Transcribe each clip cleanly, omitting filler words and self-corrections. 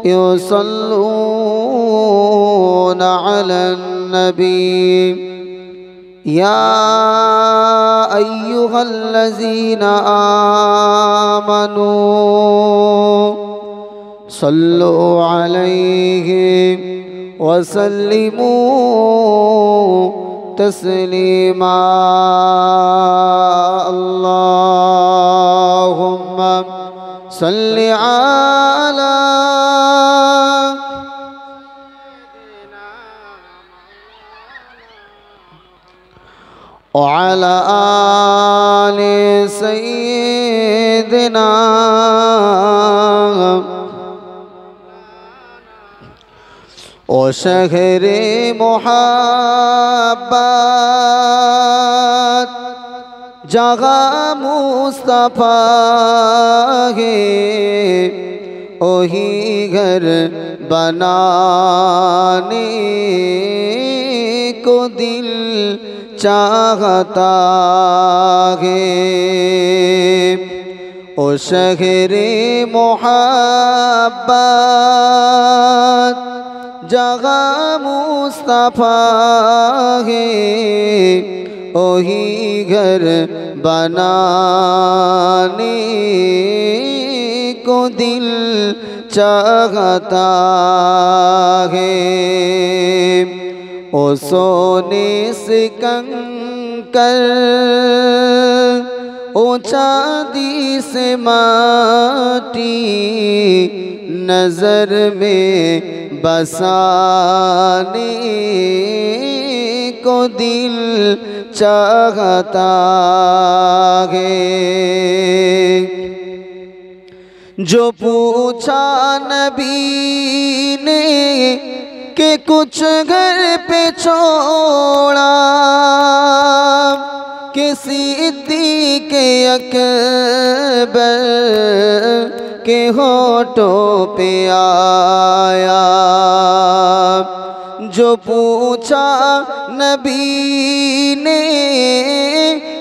يصلون على النبي يا أيها الذين آمنوا صلوا عليه وسلموا تسليما اللهم صل على وعلى آل سيدنا وشهر محبت जगह मुस्तफा है वही घर बनाने को दिल चाहता है ओ शहरे मोहब्बत जगह मुस्तफा है वही घर बनाने को दिल चाहता है ओ सोने से कंकर ओ चांदी से माटी नजर में बसाने को दिल चाहता है जो पूछा नबी ने कि कुछ घर पे छोड़ा किसी के अकबर के होठों पे आया जो पूछा नबी ने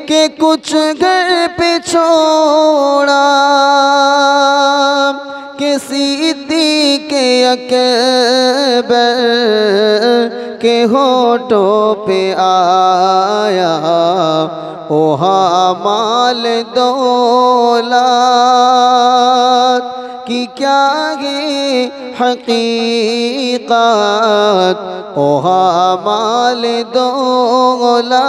कि कुछ घर पे छोड़ा किसी के अकबर के होठों पे आया ओहा माल दौलत की क्या है हकीकत ओहा माल दौलत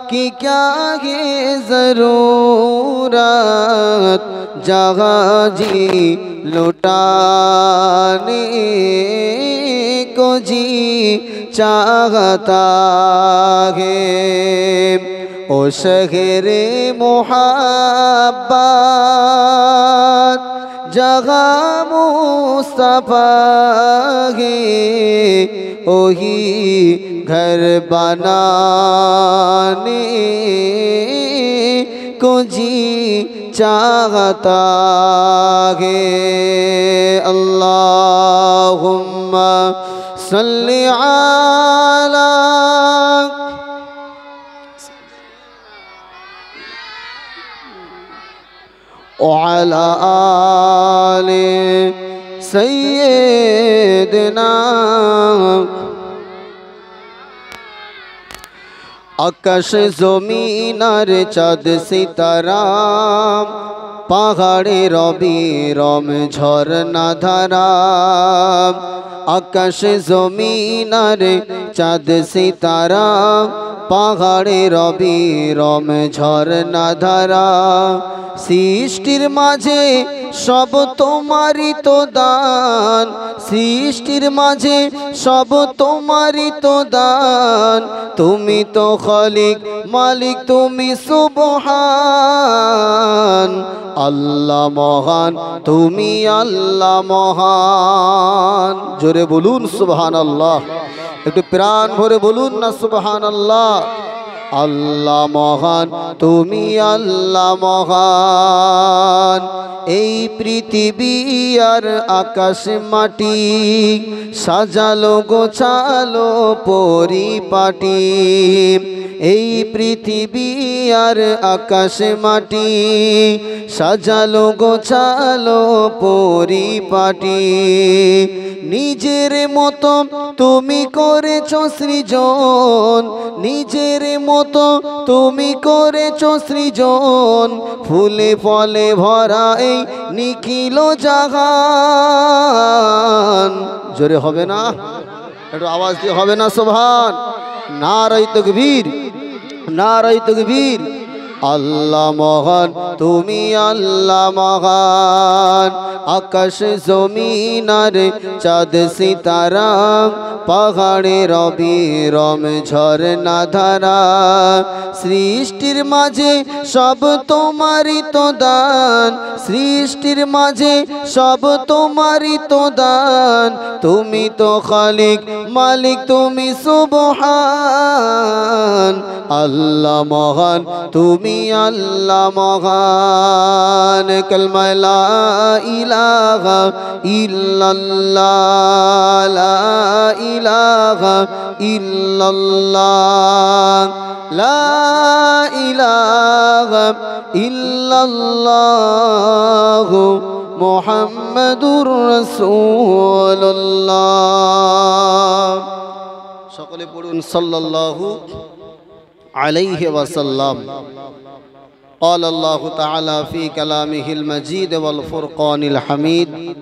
की क्या है ज़रूरत जगह जी लुटाने को जी चाहता है ओ शहरे मोहब्बत जगह मुस्तफा है वही घर बनाने को जी चाहता है अल्लाहुम्मा सल्ली अला वअला आले सय्यदना आकाश जमीन और चाँद सितारा पहाड़े रवि रम झरना धारा आकाश जमीन और चाँद सितारा पहाड़े रवि रम झरना धारा सृष्टिर माझे सब तोमारी तो दान सृष्टिर माझे सब तोमारी तो दान तुमी तो खालिक मालिक तुमी सुबहान अल्लाह महान तुमी अल्लाह महान जोरे बोलून सुबहान अल्लाह एक प्राण भरे बोलून ना सुबहान अल्लाह अल्लाह महान तुमी अल्लाह महान এই পৃথিবী আর আকাশ মাটি সাজালো গোছালো পরিপাটি এই পৃথিবী আর আকাশ মাটি সাজালো গোছালো পরিপাটি নিজের মতো তুমি করেছো সৃজন নিজের মতো তুমি করেছো সৃজন ফুলে ফলে ভরা এই নিখিল জাহান জোরে হবে না একটু আওয়াজ দিয়ে হবে না সুবহান নারায়ে তাকবীর নারায়ে তাকবীর আল্লাহ মহান তুমি আল্লাহ মহান আকাশ জমিন আর চাঁদ সিতারা পাহাড়ে রবি রম ঝরনা ধারা সৃষ্টির মাঝে সব তোমারই তো দান সৃষ্টির মাঝে সব তোমারই তো দান তুমি তো খালিক মালিক তুমি সুবহান আল্লাহ মহান তুমি আল্লাহ মহান কালমা লা ইলাহা ইল্লাল্লাহ লা ইলাহা ইল্লাল্লাহ লা ইলাহা ইল্লাল্লাহ মুহাম্মাদুর রাসূলুল্লাহ সকলে পড়ুন সাল্লাল্লাহু আলাইহি ওয়াসাল্লাম قال الله تعالى في كلامه المجيد والفرقان الحميد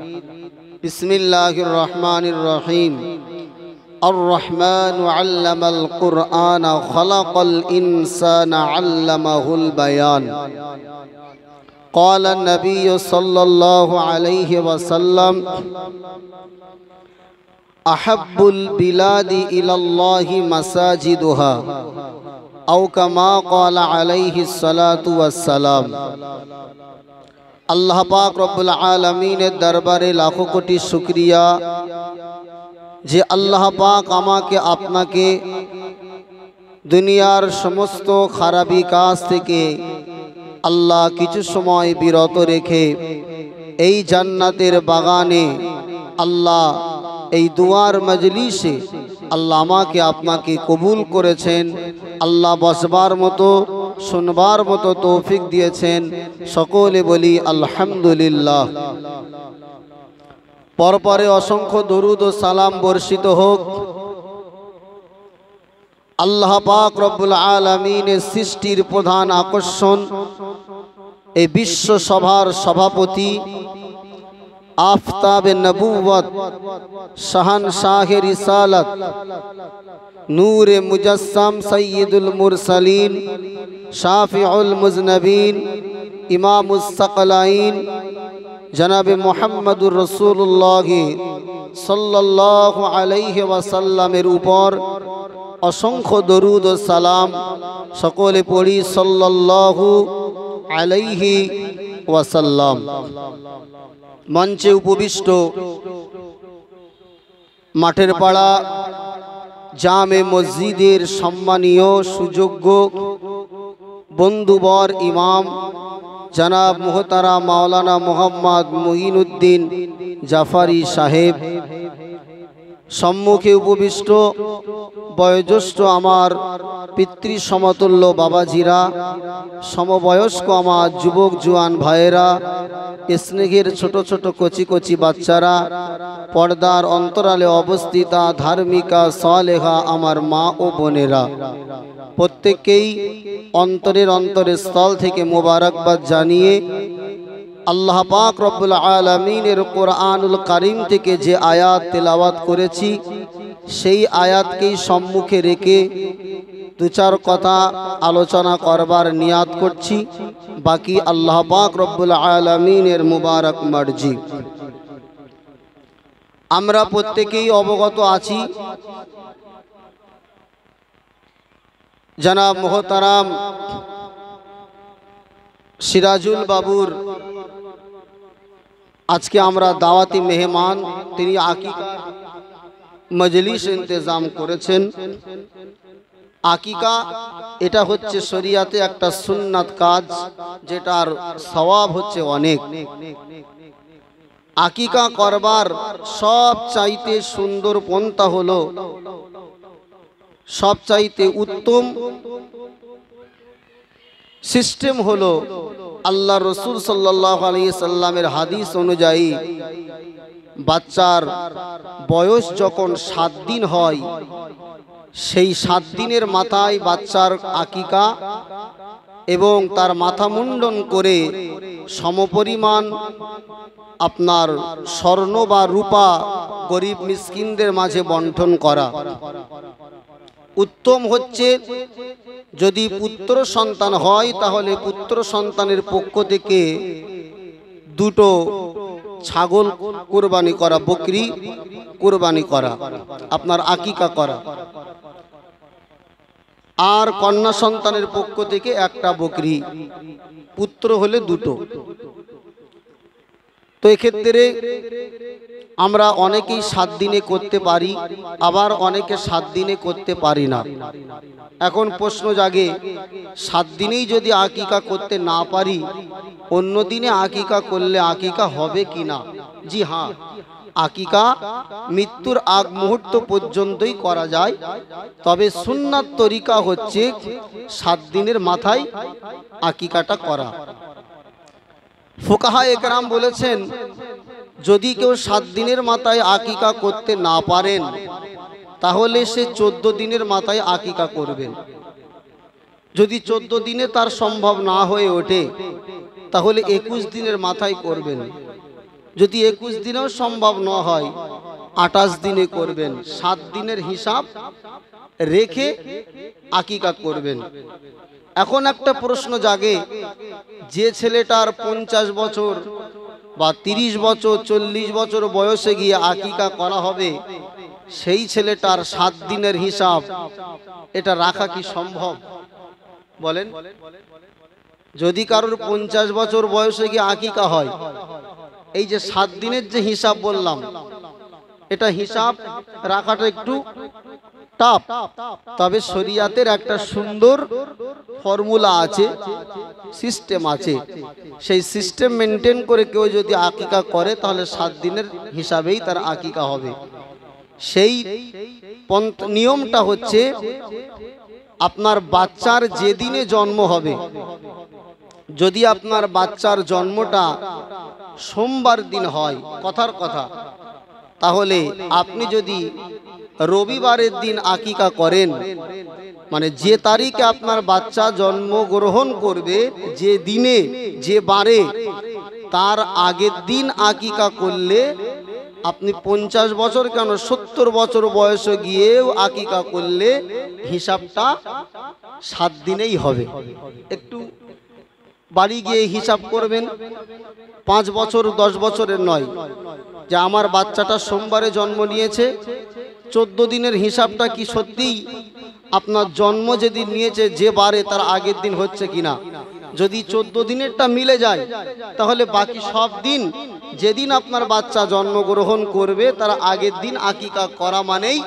بسم الله الرحمن الرحيم الرحمن علم القرآن خلق الإنسان علمه البيان قال النبي صلى الله عليه وسلم أحب البلاد إلى الله مساجدها أو كما قال عليه الصلاة والسلام আল্লাহ পাক রব্বুল আলামিনের দরবারে লাখো কোটি শুকরিয়া যে আল্লাহ পাক আমাকে আপনাকে দুনিয়ার সমস্ত খারাপি কাজ থেকে আল্লাহ কিছু সময় বিরত রেখে এই জান্নাতের বাগানে আল্লাহ এই দুয়ার মজলিসে আল্লাহ আমাকে আপনাকে কবুল করেছেন আল্লাহ বসবার মতো শুনবার মতো তৌফিক দিয়েছেন সকলে বলি আলহামদুলিল্লাহ পরপরে অসংখ্য দরুদ ও সালাম বর্ষিত হোক আল্লাহ পাক রব্বুল আলামিনের সৃষ্টির প্রধান আকর্ষণ এই বিশ্ব সভার সভাপতি আফতাবে নবুওয়াত শাহানশাহে রিসালাত নূরে মুজাসসাম সাইয়্যিদুল মুরসালিন শাফিউল মুজনবিন ইমামুস সাকলাইন জনাবে মুহাম্মদুর রাসূলুল্লাহ সাল্লাল্লাহু আলাইহি ওয়াসাল্লামের উপর অসংখ্য দরুদ ও সালাম সকলে পড়ি সাল্লাল্লাহু আলাইহি ওয়াসাল্লাম মঞ্চে উপবিষ্ট মাঠের পাড়া জামে মসজিদের সম্মানীয় সুযোগ্য বন্ধুবর ইমাম জনাব মুহতারাম মাওলানা মোহাম্মদ মুঈনুদ্দিন জাফারি সাহেব সম্মুখে উপবিষ্ট বয়োজ্যেষ্ঠ আমার পিতৃ সমতুল্য বাবাজিরা সমবয়স্ক আমার যুবক জোয়ান ভাইয়েরা স্নেহের ছোট ছোট কচি কচি বাচ্চারা পর্দার অন্তরালে অবস্থিতা ধার্মিকা সালেহা আমার মা ও বোনেরা প্রত্যেককেই অন্তরের স্থল থেকে মোবারকবাদ জানিয়ে আল্লাহ পাক রব্বুল আলামিনের কোরআনুল কারীম থেকে যে আয়াত তেলাওয়াত করেছি সেই আয়াতকেই সম্মুখে রেখে দু চার কথা আলোচনা করবার নিয়াত করছি বাকি আল্লাহ পাক রব্বুল আলামিনের মুবারক মার্জি আমরা প্রত্যেকেই অবগত আছি জনাব মোহতারাম সিরাজুল বাবুর আজকে আমরা দাওয়াতি মেহমান তিনি আকিকা মজলিস ইন্তজাম করেছেন আকিকা এটা হচ্ছে শরিয়াতে একটা সুন্নাত কাজ যেটার সওয়াব হচ্ছে অনেক আকিকা করবার সব চাইতে সুন্দর পন্থা হলো সব চাইতে উত্তম সিস্টেম হলো আল্লাহ রসুল সাল্লাল্লাহু আলাইহি সাল্লামের হাদিস অনুযায়ী বাচ্চার বয়স যখন 7 দিন হয়, সেই 7 দিনের মাথায় বাচ্চার আকিকা এবং তার মাথা মুন্ডন করে সমপরিমাণ আপনার স্বর্ণ বা রূপা গরিব মিসকিনদের মাঝে বন্টন করা। উত্তম হচ্ছে যদি পুত্র সন্তান হয় তাহলে পুত্র সন্তানের পক্ষ থেকে 2টো ছাগল কুরবানি করা, বকরি কুরবানি করা, আপনার আকিকা করা। আর কন্যা সন্তানের পক্ষ থেকে 1টা বকরি, পুত্র হলে 2টো। তো এক্ষেত্রে আমরা অনেকেই 7 দিনে করতে পারি, আবার অনেকে 7 দিনে করতে পারি না। এখন প্রশ্ন জাগে, 7 দিনেই যদি আকিকা করতে না পারি, অন্য দিনে আকিকা করলে আকিকা হবে কিনা? জি হ্যাঁ, আকিকা মৃত্যুর আগ মুহূর্ত পর্যন্তই করা যায়, তবে সুন্নাত তরিকা হচ্ছে 7 দিনের মাথায় আকিকাটা করা। ফুকাহা একরাম বলেছেন, যদি কেউ 7 দিনের মাথায় আকিকা করতে না পারেন তাহলে সে 14 দিনের মাথায় আকিকা করবেন। যদি 14 দিনে তার সম্ভব না হয়ে ওঠে তাহলে 21 দিনের মাথায় করবেন। যদি 21 দিনেও সম্ভব না হয় 28 দিনে করবেন। 7 দিনের হিসাব রেখে আকিকা করবেন। এখন একটা প্রশ্ন জাগে, যে ছেলেটার 50 বছর বা 30 বছর 40 বছর বয়সে গিয়ে আকিকা করা হবে, সেই ছেলেটার 7 দিনের হিসাব এটা রাখা কি সম্ভব? বলেন। যদি কারোর 50 বছর বয়সে গিয়ে আকিকা হয়, এই যে 7 দিনের যে হিসাব বললাম, এটা হিসাব রাখাটা একটু টাফ। তবে শরীয়তের একটা সুন্দর ফর্মুলা আছে, সিস্টেম আছে। সেই সিস্টেম মেনটেন করে কেউ যদি আকিকা করে তাহলে 7 দিনের হিসাবেই তার আকিকা হবে। সেই নিয়মটা হচ্ছে, আপনার বাচ্চার যেদিনে জন্ম হবে, যদি আপনার বাচ্চার জন্মটা সোমবার দিন হয়, কথার কথা, তাহলে আপনি যদি রবিবারের দিন আকিকা করেন, মানে যে তারিখে আপনার বাচ্চা জন্মগ্রহণ করবে, যে দিনে যে বারে, তার আগের দিন আকিকা করলে আপনি 50 বছর কেন 70 বছর বয়সে গিয়েও আকিকা করলে হিসাবটা 7 দিনেই হবে। একটু বাড়ি গিয়ে হিসাব করবেন, 5 বছর 10 বছরের নয়, যে আমার বাচ্চাটা সোমবারে জন্ম নিয়েছে, 14 দিনের হিসাবটা কি সত্যিই আপনার জন্ম যেদিন নিয়েছে যে বারে তার আগের দিন হচ্ছে কিনা। যদি 14 দিনেরটা মিলে যায় তাহলে বাকি সব দিন, যেদিন আপনার বাচ্চা জন্মগ্রহণ করবে তার আগের দিন আকিকা করা মানেই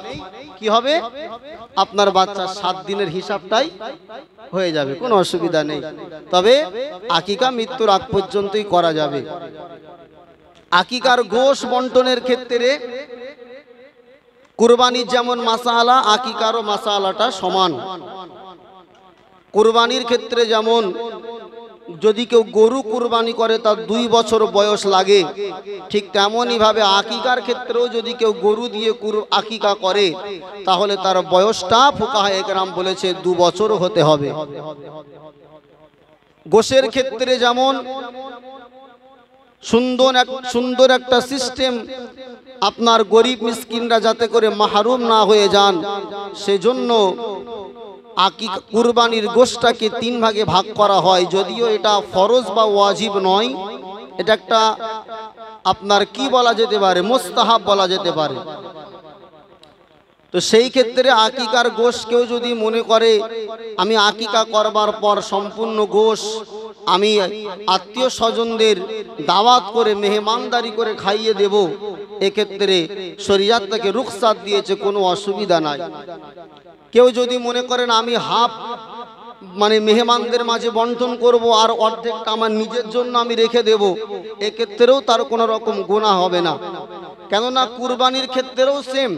কি হবে, আপনার বাচ্চার 7 দিনের হিসাবটাই হয়ে যাবে, কোনো অসুবিধা নেই। তবে আকিকা মৃত্যুর আগ পর্যন্তই করা যাবে। আকিকার গোশ বন্টনের ক্ষেত্রে কুরবানির যেমন মাসালা, আকিকারও মাসালাটা সমান। কুরবানির ক্ষেত্রে যেমন যদি কেউ গরু কুরবানি করে তার 2 বছর বয়স লাগে, ঠিক তেমনই ভাবে আকিকার ক্ষেত্রেও যদি কেউ গরু দিয়ে আকিকা করে তাহলে তার বয়সটা ফুকাহা একরাম বলেছে 2 বছর হতে হবে। গোশের ক্ষেত্রে যেমন সুন্দর একটা সিস্টেম, আপনার গরিব মিসকিনরা যাতে করে মাহরুম না হয়ে যান, সেজন্য আকিকা কুরবানির গোশটাকে 3 ভাগে ভাগ করা হয়। যদিও এটা ফরজ বা ওয়াজিব নয়, এটা একটা আপনার কি বলা যেতে পারে, মুস্তাহাব বলা যেতে পারে। তো সেই ক্ষেত্রে আকিকার গোশ কেউ যদি মনে করে আমি আকিকা করবার পর সম্পূর্ণ গোশ আমি আত্মীয় স্বজনদের দাওয়াত করে মেহমানদারি করে খাইয়ে দেব, এক্ষেত্রে শরীয়ত তাকে রুখসাত দিয়েছে, কোনো অসুবিধা নাই। কেউ যদি মনে করেন আমি হাফ মানে মেহমানদের মাঝে বন্টন করব আর অর্ধেকটা আমার নিজের জন্য আমি রেখে দেব, এক্ষেত্রেও তার কোনো রকম গুনাহ হবে না। কেননা কুরবানির ক্ষেত্রেও সেম,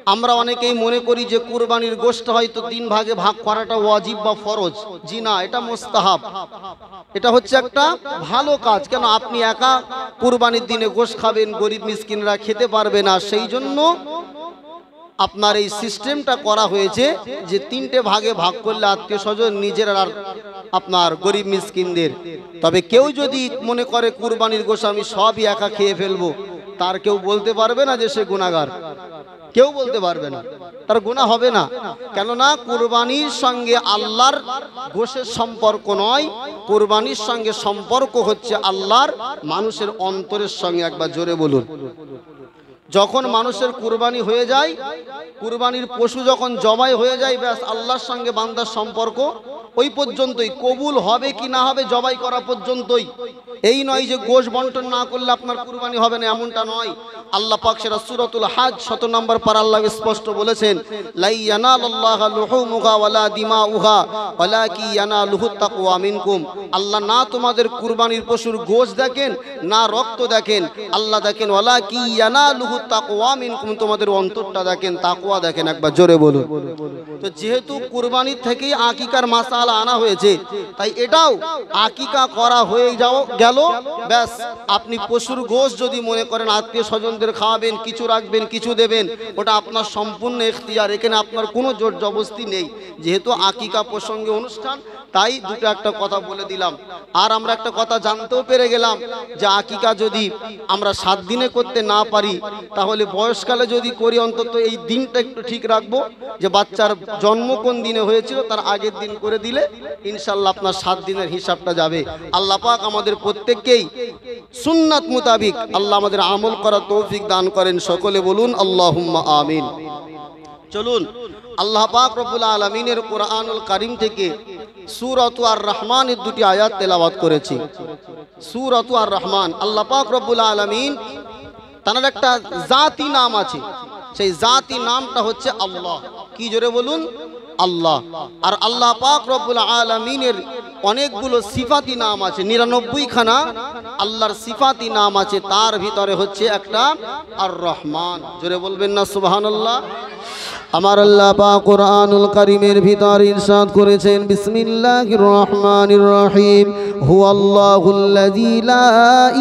আমরা অনেকেই মনে করি যে কুরবানির গোশত হয়তো 3 ভাগে ভাগ করাটা ওয়াজিব বা ফরজ। জি না, এটা মুস্তাহাব। এটা হচ্ছে একটা ভালো কাজ। কেন আপনি একা কুরবানির দিনে গোশত খাবেন, গরিব মিসকিনরা খেতে পারবে না, সেই জন্য আপনার এই সিস্টেমটা করা হয়েছে যে 3টে ভাগে ভাগ করলে আত্মীয় স্বজন, নিজের আর আপনার গরিব মিসকিনদের। তবে কেউ যদি মনে করে কুরবানির গোশত আমি সবই একা খেয়ে ফেলবো, তার কেউ বলতে পারবে না যে সে গুনাহগার। কেউ বলতে পারবে না, তার গুনাহ হবে না। কেননা কুরবানির সঙ্গে আল্লাহর গোশের সম্পর্ক নয়, কুরবানির সঙ্গে সম্পর্ক হচ্ছে আল্লাহর মানুষের অন্তরের সঙ্গে। একবার জোরে বলুন। যখন মানুষের কুরবানি হয়ে যায়, কুরবানির পশু যখন জবাই হয়ে যায়, ব্যাস আল্লাহর সঙ্গে বান্দার সম্পর্ক ওই পর্যন্তই। কবুল হবে কি না হবে জবাই করা পর্যন্তই। এই নয় যে গোশ বন্টন না করলে আপনার কুরবানি হবে না, এমনটা নয়। আল্লাহ পাক সেটা সূরাতুল হজ 7 নম্বর পারা আল্লাহ স্পষ্ট বলেছেন, লা ইয়ানালুল্লাহু লুহুমুহা ওয়ালা দিমাউহা ওয়ালাকি ইয়ানালুহুত তাকওয়া মিনকুম। আল্লাহ না তোমাদের কুরবানির পশুর গোশ দেখেন, না রক্ত দেখেন, আল্লাহ দেখেন ওয়ালাকি ইয়ানালুহুত তাকওয়া মিনকুম, তোমাদের অন্তরটা দেখেন, তাকওয়া দেখেন। একবার জোরে বলুন। তো যেহেতু কুরবানির থেকেই আকিকার মাসালা আনা হয়েছে, তাই এটাও আকিকা করা হয়ে গেল। ব্যাস আপনি পশুর গোশ যদি মনে করেন আত্মীয় স্বজনদের খাওয়াবেন, কিছু রাখবেন, কিছু দেবেন, ওটা আপনার সম্পূর্ণ ইখতিয়ার। এখানে আপনার কোনো জোর জবরদস্তি নেই। যেহেতু আকিকা প্রসঙ্গে অনুষ্ঠান, তাই দুটো একটা কথা বলে দিলাম। আর আমরা একটা কথা জানতেও পেরে গেলাম যে আকিকা যদি আমরা 7 দিনে করতে না পারি, তাহলে বয়সকালে যদি করি অন্তত এই দিনটা একটু ঠিক রাখবো, যে বাচ্চার জন্ম কোন দিনে হয়েছিল তার আগের দিন করে দিলে ইনশাআল্লাহ আপনার 7 দিনের হিসাবটা যাবে। আল্লাহ পাক আমাদের প্রত্যেককেই সুন্নাত মোতাবিক আল্লাহ আমাদের আমল করার তৌফিক দান করেন। সকলে বলুন আল্লাহুম্মা আমিন। চলুন আল্লাহ পাক রব্বুল আলামিনের কোরআনুল কারীম থেকে সূরাতু আর রহমানের 2টি আয়াত তেলাওয়াত করেছি। সূরাতু আর রহমান, আল্লাহ পাক রব্বুল আলামিন তার একটা জাতি নাম আছে, সেই জাতি নামটা হচ্ছে আল্লাহ। কি জোরে বলুন? আল্লাহ। আর আল্লাহ পাক রব্বুল আলামিনের অনেকগুলো সিফাতি নাম আছে, 99 খানা আল্লাহর সিফাতি নাম আছে। তার ভিতরে হচ্ছে একটা আর রহমান। জোরে বলবেন না সুবহানাল্লাহ। আমার আল্লাহ পাক কোরআনুল কারীমের ভিতর ইরশাদ করেছেন, বিসমিল্লাহির রহমানির রহিম, হুয়াল্লাহুল্লাযী লা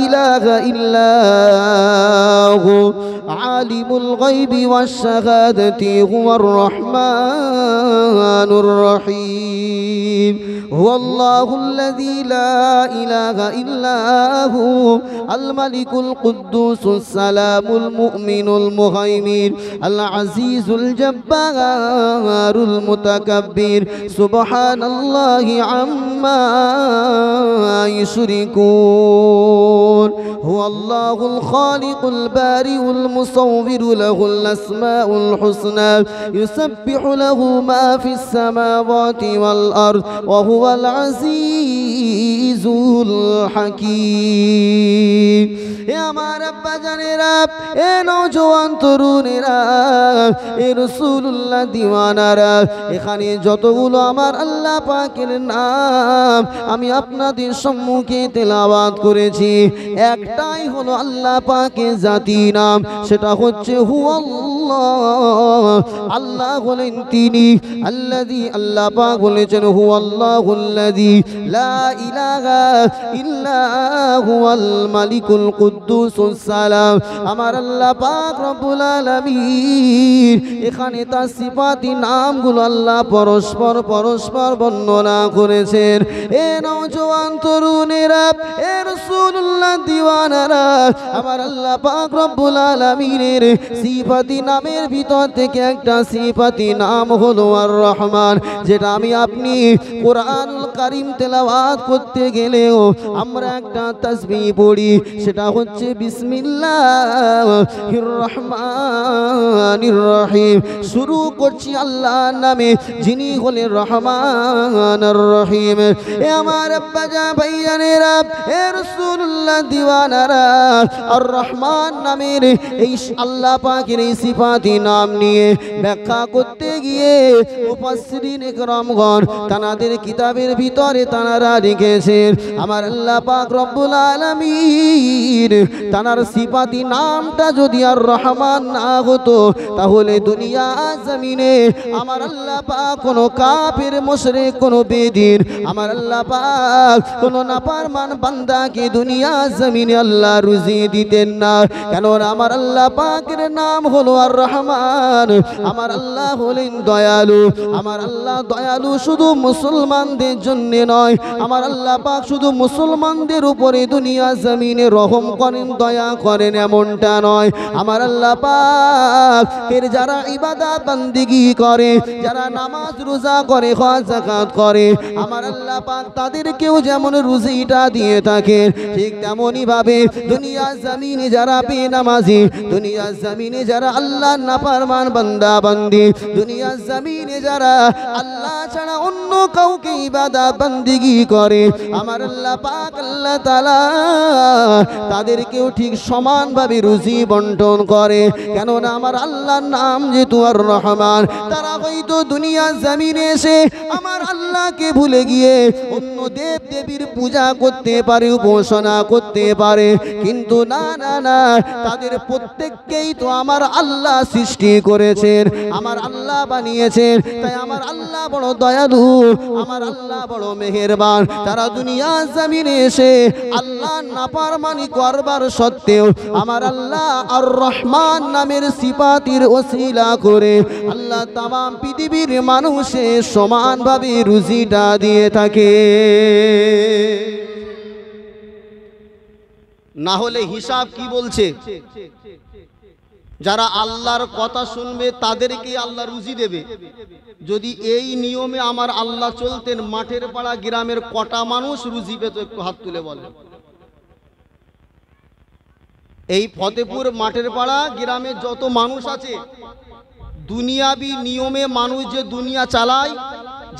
ইলাহা ইল্লাহু আলিমুল গায়বি ওয়াশ শাহাদাতি হুয়ার রহমানুর রহিম। হুয়াল্লাহুল্লাযী লা ইলাহা ইল্লাহু আল মালিকুল কুদ্দুসুস সালামুল মুমিনুল মুহাইমিন আল আজিজুল জব্বারুল মুতাকাব্বির সুবহানাল্লাহি আম্মা ইউশরিকুন। হুয়াল্লাহুল খালিকুল বারিউল মুসাউবিরু লাহুল আসমাউল হুসনা ইউসাব্বিহু লাহু মা ফিস সামাওয়াতি ওয়াল আরদ ওয়া হুয়াল আজিজুল হাকীম। এ আমার আব্বা জানেরা, এ নওজোয়ান তরুণেরা, এ রাসূলুল্লাহ দিওয়ানারা, এখানে যতগুলো আমার আল্লাহ পাকের নাম আমি আপনাদের সম্মুখে তেলাওয়াত করেছি, একটাই হলো আল্লাহ পাকের জাতি নাম, সেটা হচ্ছে হুয়াল্লাহ। আল্লাহ হলেন তিনি আল্লাযী, আল্লাহ পাক বলেছেন হুয়াল্লাহুল্লাযী লা ইলাহা ইল্লা হুয়াল মালিকুল কুদ্দুসুস সালাম। আমার আল্লাহ পাক রব্বুল আলামিন এখানে তার সিফাতি নামগুলো আল্লাহ পরস্পর বর্ণনা করেছেন। এ নওজোয়ান তরুণেরা, এ রাসূলুল্লাহ দিওয়ানারা, আমার আল্লাহ পাক রব্বুল আলামিনের সিফাতি নামের ভিতর থেকে একটা সিফাতি নাম হলো আর রহমান, যেটা আমি আপনি কোরআনুল কারীম তেলাওয়াত করতে গেলেও আমরা একটা তাসবিহ পড়ি, সেটা হচ্ছে বিসমিল্লাহির রহমানির রহিম। শুরু করছি আল্লাহর নামে, যিনি হলেন রহমান আর রহিম। এ আমার আব্বা জান ভাইজানেরা, এ রাসূলুল্লাহ দিওয়ানারা, আর রহমান নামের এই আল্লাহ পাকের এই সিফাতি নাম নিয়ে ব্যাখ্যা করতে গিয়ে মুফাসসিরিন ইকরামগণ তানাদের কিতাবের ভিতরে তানারা লিখেছেন, আমার আল্লাহ পাক রব্বুল আলামিন তার সিফাতি নামটা যদি আর রহমান না হতো তাহলে দুনিয়া জমিনে আমার আল্লাহ পাক কোনো কাফির মুশরিক কোনো বেদিন আমার আল্লাহ পাক কোনো নাফরমান বান্দাকে দুনিয়া জমিনে আল্লাহ রুজি দিতেন না। কেন আমার আল্লাহ পাকের নাম হলো আর রহমান, আমার আল্লাহ হলেন দয়ালু। আমার আল্লাহ দয়ালু শুধু মুসলমানদের জন্য নয়, আমার আল্লাহ পাক শুধু মুসলমানদের উপরে দুনিয়া জমিনে রহম করেন দয়া করেন এমনটা নয়। আমার আল্লাহ পাক এর যারা ইবাদত বান্দিগি করে, যারা নামাজ রোজা করে, হজ যাকাত করে, আমার আল্লাহ পাক তাদেরকেও যেমন রুজিটা দিয়ে থাকে ঠিক তেমনি ভাবে দুনিয়া জমিনে যারা বেনামাজি, দুনিয়া জমিনে যারা আল্লাহর নাফরমান বান্দা বান্দি, দুনিয়া জমিনে যারা আল্লাহ ছাড়া অন্য কাউকে ইবাদত বান্দিগি করে, আমার আল্লাহ পাক আল্লাহ তাআলা তাদেরকেও ঠিক সমানভাবে রুজি বন্টন করে। কেননা আমার আল্লাহর নাম যেহেতু আর রহমান, তারা হয়তো দুনিয়া জমিনে এসে আমার আল্লাহকে ভুলে গিয়ে অন্য দেব দেবীর পূজা করতে পারে, উপাসনা করতে পারে, কিন্তু না না না, তাদের প্রত্যেককেই তো আমার আল্লাহ সৃষ্টি করেছেন, আমার আল্লাহ বানিয়েছেন। তাই আমার আল্লাহ বড় দয়ালু, আমার আল্লাহ বড় মেহেরবান। তারা দুনিয়া জমিনে এসে আল্লাহ নাফরমানি করবার সত্ত্বেও আমার আল্লাহ আর রহমান নামের সিফাতির ওসিলা করে আল্লাহ তামাম পৃথিবীর মানুষের সমানভাবে রুজিটা দিয়ে থাকে। না হলে হিসাব কি বলছে? যারা আল্লাহর কথা শুনবে তাদেরকে আল্লাহ রুজি দেবে। যদি এই নিয়মে আমার আল্লাহ চলতেন, মাঠের পাড়া গ্রামের কটা মানুষ রুজি পেত? একটু হাত তুলে বলেন। এই ফতেপুর মাঠের পাড়া গ্রামে যত মানুষ আছে, দুনিয়াবি নিয়মে মানুষ যে দুনিয়া চালায়,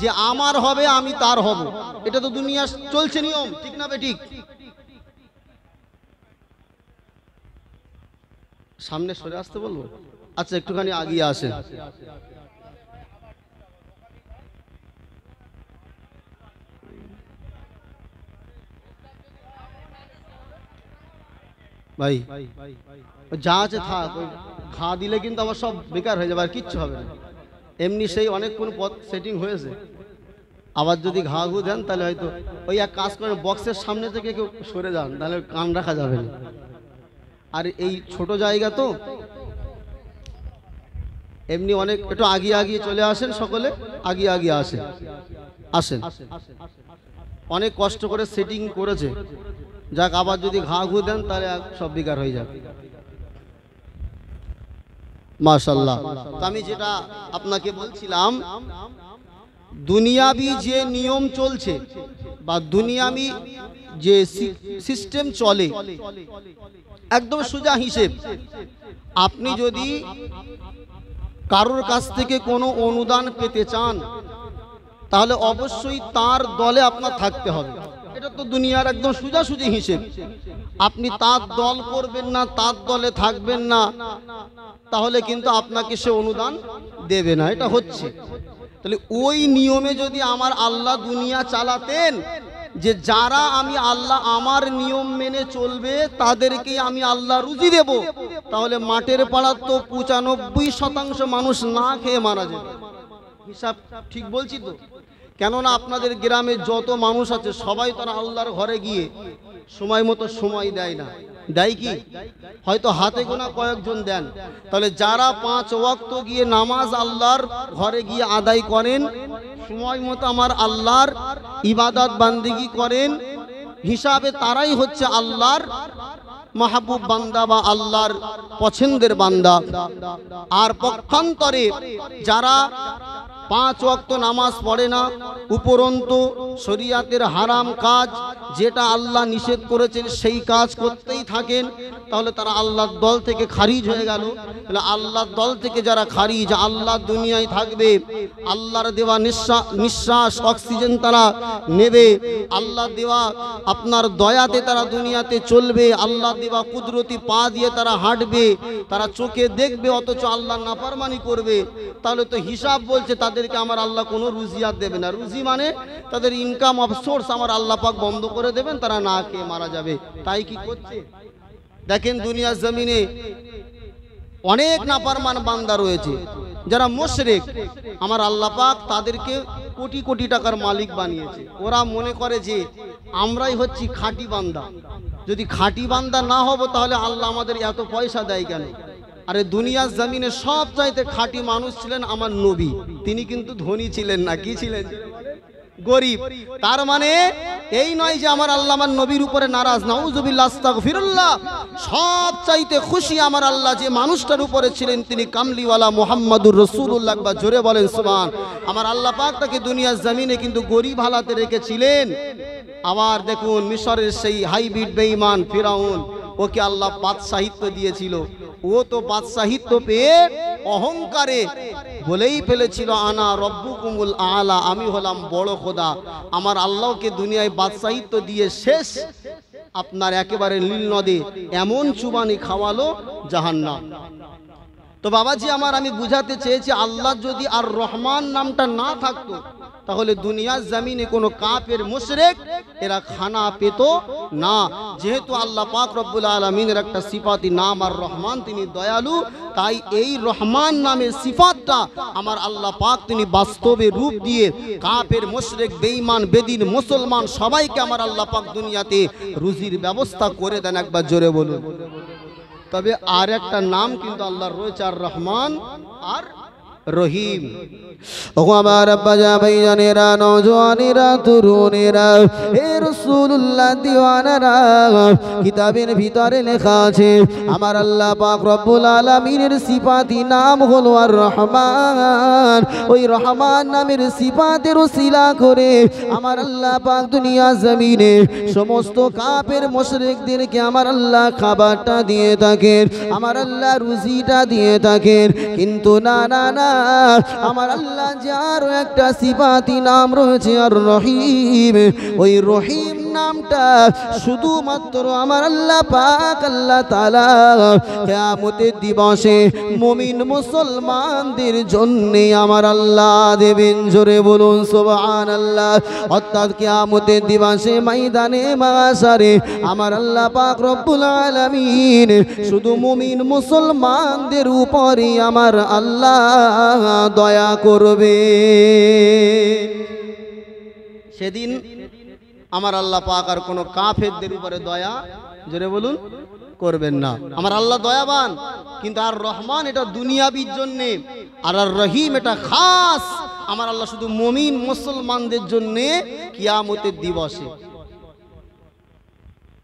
যে আমার হবে আমি তার হব, এটা তো দুনিয়া চলছে নিয়ম, ঠিক না বেঠিক? সামনে সরে আসতে বলবো? আচ্ছা, একটুখানি আগিয়ে আসেন। ভাই যা আছে থাক, ঘা দিলে কিন্তু আমার সব বেকার হয়ে যাবে, আর কিচ্ছু হবে না। এমনি সেই অনেকক্ষণ পথ সেটিং হয়েছে, আবার যদি ঘা ঘু দেন তাহলে হয়তো ওই এক কাজ করেন, বক্সের সামনে থেকে কেউ সরে যান, তাহলে কান রাখা যাবে না। আর এই ছোট জায়গা তো এমনি অনেক, একটু আগিয়ে আগিয়ে চলে আসেন, সকলে আগিয়ে আগিয়ে আসেন, আসেন। অনেক কষ্ট করে সেটিং করেছে, যাক, আবার যদি ঘা ঘু দেন তাহলে সব বেকার হয়ে যাবে। মাশাআল্লাহ। আমি যেটা আপনাকে বলছিলাম, দুনিয়াবি যে নিয়ম চলছে বা দুনিয়াবি যে সিস্টেম চলে, একদম সোজা হিসেব। আপনি যদি কারোর কাছ থেকে কোনো অনুদান পেতে চান, তাহলে অবশ্যই তার দলে আপনার থাকতে হবে। এটা তো দুনিয়ার একদম সোজাসুজি হিসেব। আপনি তার দল করবেন না, তার দলে থাকবেন না, তাহলে কিন্তু আপনাকে সে অনুদান দেবে না। এটা হচ্ছে। তাহলে ওই নিয়মে যদি আমার আল্লাহ দুনিয়া চালাতেন, যে যারা আমি আল্লাহ আমার নিয়ম মেনে চলবে তাদেরকেই আমি আল্লাহ রুজি দেব, তাহলে মাঠের পাড়ার তো 95% মানুষ না খেয়ে মারা যাবে। হিসাব ঠিক বলছি তো? কেননা আপনাদের গ্রামে যত মানুষ আছে সবাই তারা আল্লাহর ঘরে গিয়ে সময় মতো সময় দেয় না, দেয় কি? হয়তো হাতে গোনা কয়েকজন দেন। তাহলে যারা 5 ওয়াক্ত গিয়ে নামাজ আল্লাহর ঘরে গিয়ে আদায় করেন, সময় মতো আমার আল্লাহর ইবাদত বান্দিগি করেন, হিসাবে তারাই হচ্ছে আল্লাহর মাহবুব বান্দা বা আল্লাহর পছন্দের বান্দা। আর পক্ষান্তরে যারা 5 ওয়াক্ত নামাজ পড়ে না, উপরন্তু শরিয়াতের হারাম কাজ যেটা আল্লাহ নিষেধ করেছেন সেই কাজ করতেই থাকেন, তাহলে তারা আল্লাহর দল থেকে খারিজ হয়ে গেল। তাহলে আল্লাহর দল থেকে যারা খারিজ, আল্লাহ দুনিয়ায় থাকবে, আল্লাহর দেওয়া নিঃশ্বাস অক্সিজেন তারা নেবে, আল্লাহ দেওয়া আপনার দয়াতে তারা দুনিয়াতে চলবে, আল্লাহ দেওয়া কুদরতি পা দিয়ে তারা হাঁটবে, তারা চোখে দেখবে অথচ আল্লাহ নাফরমানি করবে, তাহলে তো হিসাব বলছে তাদেরকে আমার আল্লাহ কোনো রুজিয়াত দেবে না। রুজি মানে তাদের ইনকাম অফ সোর্স আমার আল্লাহ পাক বন্ধ করে দেবেন, তারা না খেয়ে মারা যাবে। তাই কি করছে? দেখেন দুনিয়ার জমিনে অনেক নাফরমান বান্দা রয়েছে যারা মুশরিক, আমার আল্লাহ পাক তাদেরকে কোটি কোটি টাকার মালিক বানিয়েছে। ওরা মনে করে যে আমরাই হচ্ছি খাঁটি বান্দা, যদি খাঁটি বান্দা না হব তাহলে আল্লাহ আমাদের এত পয়সা দেয় কেন? আরে দুনিয়ার জমিনে সব চাইতে খাঁটি মানুষ ছিলেন আমার নবী, তিনি কিন্তু ধনী ছিলেন না, কি ছিলেন? গরিব। তার মানে এই নয় যে আমার আল্লাহ আমার নবীর উপরে নারাজ, নাউযুবিল্লাহ আস্তাগফিরুল্লাহ। সব চাইতে খুশি আমার আল্লাহ যে মানুষটার উপরে ছিলেন তিনি কামলিওয়ালা মুহাম্মাদুর রাসূলুল্লাহ। বা জোরে বলেন সুবহান। আমার আল্লাহ পাক তাকে দুনিয়ার জমিনে কিন্তু গরিব হালাতে রেখেছিলেন। আবার দেখুন মিশরের সেই হাইব্রিড বেঈমান ফিরাউন, ওকে আল্লাহ বাদশাহিত্ব দিয়েছিল। ও তো বাদশাহিত্ব পেয়ে অহংকারে বলেই ফেলেছিল আনা রব্বুকুমুল আলা, আমি হলাম বড় খোদা। আমার আল্লাহকে দুনিয়ায় বাদশাহিত্ব দিয়ে শেষ আপনার একেবারে নীল নদে এমন চুবানি খাওয়ালো জাহান্নাম। তো বাবাজি আমার, আমি বুঝাতে চেয়েছি আল্লাহ যদি আর রহমান নামটা না থাকতো তাহলে দুনিয়ার জমিনে কোনো কাফের মুশরিক এরা খানা পেত না। যেহেতু আল্লাহ পাক রব্বুল আলামিনের একটা সিফাতি নাম আর রহমান, তিনি দয়ালু, তাই এই রহমান নামের সিফাতটা আমার আল্লাহ পাক তিনি বাস্তবে রূপ দিয়ে কাফের মুশরিক বেঈমান বেদিন মুসলমান সবাইকে আমার আল্লাহ পাক দুনিয়াতে রুজির ব্যবস্থা করে দেন। একবার জোরে বলুন। তবে আর একটা নাম কিন্তু আল্লাহর রয়েছে, আর রহমান আর রহিম। ও আমার আব্বাজা ভাইজানেরা, নওজওয়ানেরা, তরুণেরা, হে রাসূলুল্লাহ দিওয়ানারা, কিতাবের ভিতরে লেখা আছে আমার আল্লাহ পাক রব্বুল আলামিনের সিফাতি নাম হলো আর রহমান। ওই রহমান নামের সিফাতের ওসিলা করে আমার আল্লাহ পাক দুনিয়া জমিনে সমস্ত কাফের মুশরিকদেরকে আমার আল্লাহ খাবারটা দিয়ে থাকেন, আমার আল্লাহ রুজিটা দিয়ে থাকেন। কিন্তু না না না, আমার আল্লাহ যার একটা সিফাতি নাম রয়েছে আর রহিম, ওই রহিম নামটা শুধুমাত্র আমার আল্লাহ পাক আল্লাহ তাআলা কিয়ামতের দিবসে মুমিন মুসলমানদের জন্য আমার আল্লাহ দেবেন। জোরে বলুন সুবহানাল্লাহ। অর্থাৎ কিয়ামতের দিবসে ময়দানে মাশারে আমার আল্লাহ পাক রব্বুল আলামিন শুধু মুমিন মুসলমানদের উপরে আমার আল্লাহ দয়া করবে। সেদিন আমার আল্লাহ পাক আর কোনো কাফেরদের উপরে দয়া, জোরে বলুন, করবেন না। আমার আল্লাহ দয়াবান, কিন্তু আর রহমান এটা দুনিয়াবির জন্য, আর আর রহিম এটা খাস আমার আল্লাহ শুধু মুমিন মুসলমানদের জন্য কিয়ামতের দিবসে।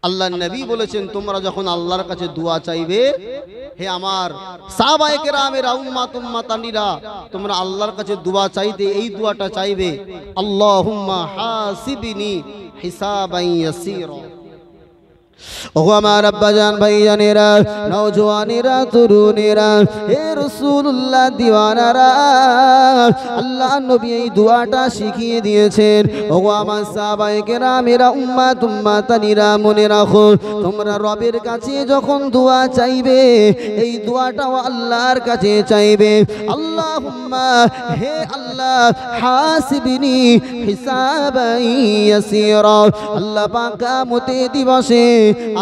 আল্লাহ নবী বলেছেন তোমরা যখন আল্লাহর কাছে দোয়া চাইবে, হে আমার সাহাবায়ে কেরামের উম্মাতানিরা, তোমরা আল্লাহর কাছে দোয়া চাইতে এই দোয়াটা চাইবে, আল্লাহুম্মা হাসিবনি হিসাবান ইয়াসীরা। ও আমার আব্বাজান ভাইজানেরা, নওজওয়ানেরা, তরুণেরা, হে রাসূলুল্লাহ দিওয়ানারা, আল্লাহ নবী এই দোয়াটা শিখিয়ে দিয়েছেন। ও আমার সাহাবায়ে কেরামেরা, উম্মাতানিরা, মনে রাখো তোমরা রবের কাছে যখন দোয়া চাইবে এই দোয়াটাও আল্লাহর কাছে চাইবে, আল্লাহুম্মা, হে আল্লাহ, হাসিবনি হিসাবান ইয়াসীরা। আল্লাহ পাক কিয়ামতের দিবসে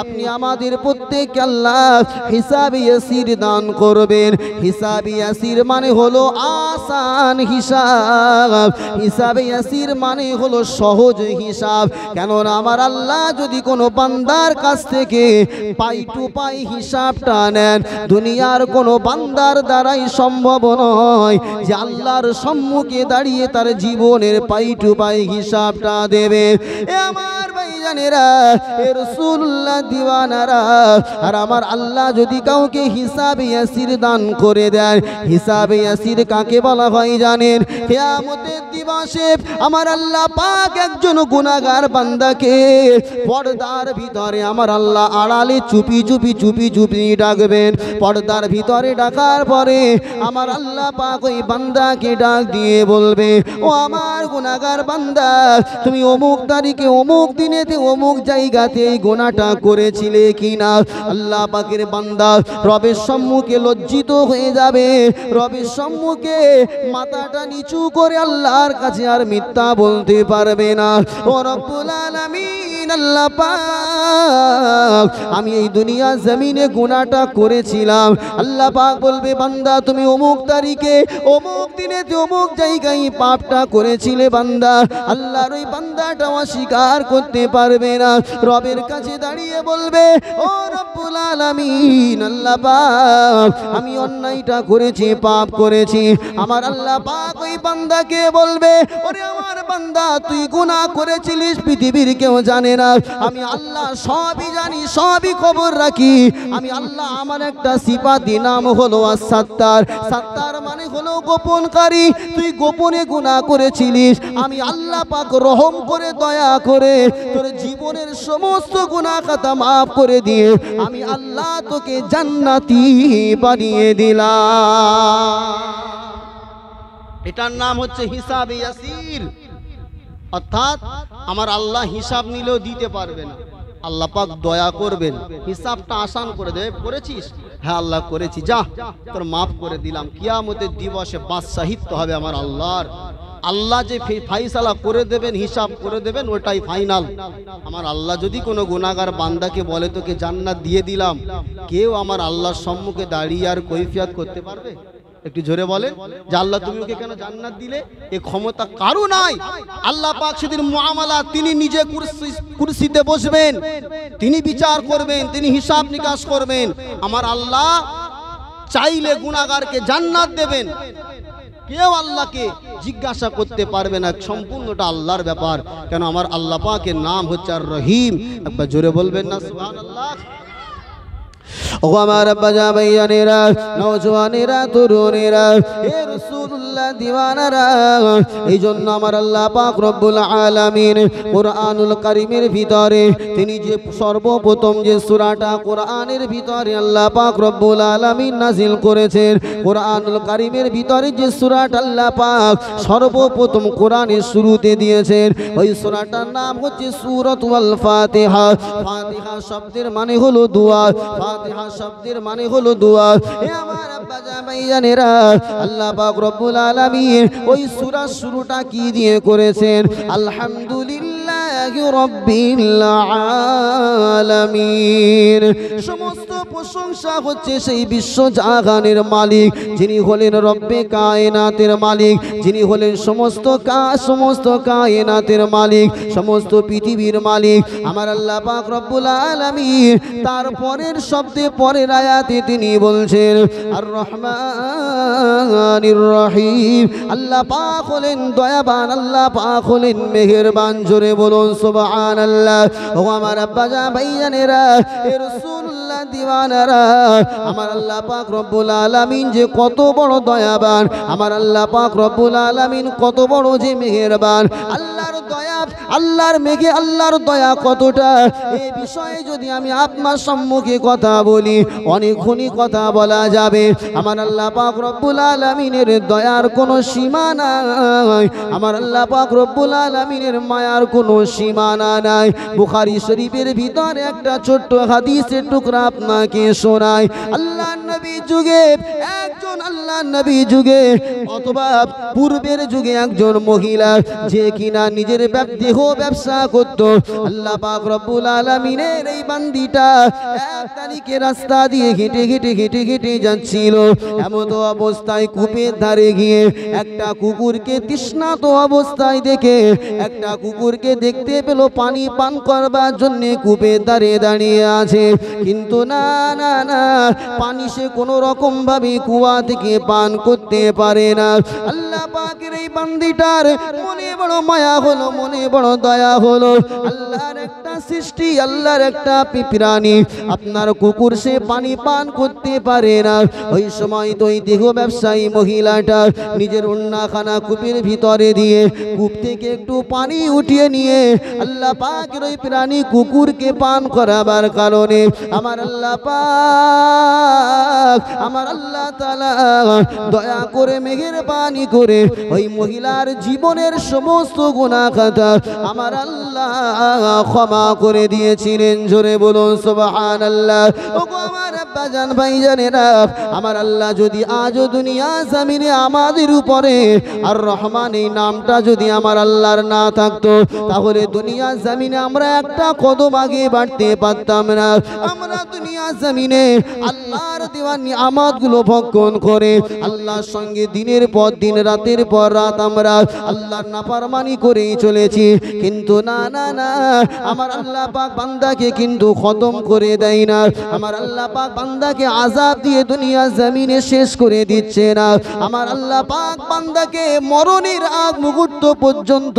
আপনি আমাদের প্রত্যেককে আল্লাহ হিসাব ইয়াসির দান করবেন। হিসাব ইয়াসির মানে হলো আসান হিসাব, হিসাব ইয়াসির মানে হলো সহজ হিসাব। কেননা আমার আল্লাহ যদি কোনো বান্দার কাছ থেকে পাই টু পাই হিসাবটা নেন, দুনিয়ার কোনো বান্দার দ্বারাই সম্ভব নয় যে আল্লাহর সম্মুখে দাঁড়িয়ে তার জীবনের পাই টু পাই হিসাবটা দেবে। এ আমার ভাইজানেরা, এ রাসূলুল্লাহ দিওয়ানারা, আর আমার আল্লাহ যদি কাউকে হিসাবে ইয়াসির দান করে দেন, হিসাবে ইয়াসির কাকে বলা হয় জানেন? কিয়ামতের দিবসে আমার আল্লাহ পাক একজন গুনাহগার বান্দাকে পর্দার ভিতরে আমার আল্লাহ আড়ালে চুপি চুপি চুপি চুপি ডাকবেন। পর্দার ভিতরে ডাকার পরে আমার আল্লাহ পাক ওই বান্দাকে ডাক দিয়ে বলবে, ও আমার গুনাহগার বান্দা, তুমি অমুক তারিখে অমুক দিনেতে অমুক জায়গাতে এই গুনাহটা করেছিলে কিনা? আল্লাহ পাকের বান্দা রবের সম্মুখে লজ্জিত হয়ে যাবে, রবের সম্মুখে মাথাটা নিচু করে আল্লাহর কাছে আর মিথ্যা বলতে পারবে না। ও রব্বুল আলামিন আল্লাহ পাক আমি এই দুনিয়া জমিনে গুনাহটা করেছিলাম। আল্লাহ পাক বলবে বান্দা তুমি অমুক তারিখে অমুক দিনে অমুক জায়গায় পাপটা করেছিলে বান্দা। আল্লাহর ওই বান্দাটা অস্বীকার করতে পারবে না, রবের কাছে দাঁড়িয়ে বলবে ও রব্বুল আলামিন আল্লাহ পাক আমি অন্যায়টা করেছি, পাপ করেছি। আমার আল্লাহ পাক ওই বান্দাকে বলবে ওরে আমার বান্দা তুই গুনাহ করেছিলিস পৃথিবীর কেউ জানে না, আমি আল্লাহ সবই জানি, সবই খবর রাখি। আমি আল্লাহ আমার একটা সিফাতি নাম হলো আস-সাত্তার। সাত্তার মানে হলো গোপনকারী। তুই গোপনে গুনাহ করেছিলিস, আমি আল্লাহ পাক রহম করে দয়া করে তোর জীবনের সমস্ত গুনাহ খাতা মাফ করে দিয়ে আমি আল্লাহ তোকে জান্নাতি বানিয়ে দিলাম। এটার নাম হচ্ছে হিসাবে ইয়াসির, অর্থাৎ আমার আল্লাহ হিসাব নিলেও দিতে পারবে না, আল্লাহ পাক দয়া করবেন, হিসাবটা আসান করে দেবে। করেছিস? হ্যাঁ আল্লাহ করেছি, যা তোর মাফ করে দিলাম। কিয়ামতের দিবসে বাদশাহিত্ব হবে আমার আল্লাহর। আল্লাহ যে ফাইসালা করে দেবেন, হিসাব করে দেবেন, ওটাই ফাইনাল। আমার আল্লাহ যদি কোনো গুনাহগার বান্দাকে বলে তোকে জান্নাত দিয়ে দিলাম, কেউ আমার আল্লাহর সম্মুখে দাঁড়িয়ে আর কৈফিয়ত করতে পারবে? একটু জোরে বলে যে আল্লাহ তুমি ওকে কেন জান্নাত দিলে? এই ক্ষমতা কারো নাই। আল্লাহ পাক সেদিন মুআমালা তিনি নিজে কুরসিতে বসবেন, তিনি বিচার করবেন, তিনি হিসাব নিকাশ করবেন। আমার আল্লাহ চাইলে গুনাহগারকে জান্নাত দেবেন, কেউ আল্লাহকে জিজ্ঞাসা করতে পারবে না, সম্পূর্ণটা আল্লাহর ব্যাপার। কেন আমার আল্লাহ পাকের নাম হচ্ছে আর রহিম। একবার জোরে বলবেন না সুবহানাল্লাহ। ও আমার বাজা ভাইয়ানেরা, নওজওয়ানেরা, তরুণেরা, হে রাসূলুল্লাহ দিওয়ানারা, এই জন্য আমার আল্লাহ পাক রব্বুল আলামিন কোরআনুল কারীমের ভিতরে তিনি যে সর্বপ্রথম যে সূরাটা কোরআনের ভিতরে আল্লাহ পাক রব্বুল আলামিন নাজিল করেছেন, কোরআনুল কারীমের ভিতরে যে সূরাটা আল্লাহ পাক সর্বপ্রথম কোরআনের শুরুতে দিয়েছেন, ওই সূরাটার নাম হচ্ছে সূরাতুল ফাতিহা। ফাতিহা শব্দের মানে হলো দোয়া, ফাতিহা শব্দের মানে হলো দোয়া। হে আমার আব্বা জামাইজানেরা, আল্লাহ পাক রব্বুল আলামিন ওই সূরা শুরুটা কি দিয়ে করেছেন? আলহামদুলিল্লাহি রাব্বিল আলামিন। সমস্ত প্রশংসা হচ্ছে সেই বিশ্ব জাহানের মালিক, যিনি হলেন রব্বে কায়নাতের মালিক, যিনি হলেন সমস্ত কায়নাতের মালিক, সমস্ত পৃথিবীর মালিক আমার আল্লাহ পাক রব্বুল আলামিন। তারপরের শব্দে পরের আয়াতে তিনি বলছেন আর রহমানির রহিম। আল্লাহ পাক হলেন দয়াবান, আল্লাহ পাক হলেন মেহেরবান। জোরে বলুন সুবহানাল্লাহ। ও আমার আব্বা ভাইজানেরা, এ রাসূলুল্লাহ দিওয়ানারা, আমার আল্লাহ পাক রব্বুল আলামিন যে কত বড় দয়াবান, আমার আল্লাহ পাক রব্বুল আলামিন কত বড় যে মেহেরবান। আল্লাহর দয়া, আল্লাহর মেঘে আল্লাহর দয়া কতটা, এই বিষয়ে যদি আমি আপনার সম্মুখে কথা বলি অনেকক্ষণই কথা বলা যাবে। আমার আল্লাহ পাক রব্বুল আলামিনের দয়ার কোনো সীমানা নাই, আমার আল্লাহ পাক রব্বুল আলামিনের মায়ার কোনো সীমানা নাই। বুখারী শরীফের ভিতরে একটা ছোট্ট হাদিসের টুকরা আপনাকে শোনাই। আল্লাহ নবী যুগে একজন, আল্লাহ নবী যুগে অথবা পূর্বের যুগে একজন মহিলা যে কিনা নিজের দেহ ব্যবসা করত, আল্লাহ পাক রব্বুল আলামিনের এই বান্দিটা এক তারিখে রাস্তা দিয়ে হেঁটে যাচ্ছিল। এমন অবস্থায় কূপের ধারে গিয়ে একটা কুকুরকে তৃষ্ণাত অবস্থায় দেখে, একটা কুকুরকে দেখতে পেল পানি পান করবার জন্য কূপের ধারে দাঁড়িয়ে আছে, কিন্তু না না না পানি সে কোনো রকম ভাবে কুয়া থেকে পান করতে পারে না। আল্লাহ পাকের এই বান্দিটার মনে বড় মায়া হলো, মনে বড় দয়া হলো। আল্লাহর একটা সৃষ্টি, আল্লাহর একটা প্রাণী, আপনার কুকুর সে পানি পান করতে পারে না। ওই সময় তো এই দেহ ব্যবসায়ী মহিলাটা নিজের ওন্নাখানা কূপের ভিতরে দিয়ে কূপ থেকে একটু পানি উঠিয়ে নিয়ে আল্লাহ পাকের ওই প্রাণী কুকুরকে পান করাবার কারণে আমার আল্লাহ পাক, আমার আল্লাহ তাআলা দয়া করে মেহেরবানি করে ওই মহিলার জীবনের সমস্ত গুনাহ খাতা আমার আল্লাহ ক্ষমা করে দিয়েছিলেন। জোরে বলুন সুবহানাল্লাহ। ও আমার আব্বাজান ভাইজানেরা, আমার আল্লাহ যদি আজও দুনিয়া জমিনে আমাদের উপরে আর রহমান এই নামটা যদি আমার আল্লাহর না থাকতো, তাহলে দুনিয়া জমিনে আমরা একটা কদম আগে বাড়তে পারতাম না। আমরা দুনিয়া জমিনে আল্লাহর দেওয়া নিয়ামতগুলো ভক্ষণ করে আল্লাহর সঙ্গে দিনের পর দিন রাতের পর রাত আমরা আল্লাহর নাফরমানি করেই চলেছি। কিন্তু না না না, আমার আল্লাহ পাক বান্দাকে কিন্তু খতম করে দেয় না। আমার আল্লাহ পাক বান্দাকে আযাব দিয়ে দুনিয়া জমিনে শেষ করে দিচ্ছে না। আমার আল্লাহ পাক বান্দাকে মরণের আগ মুহূর্ত পর্যন্ত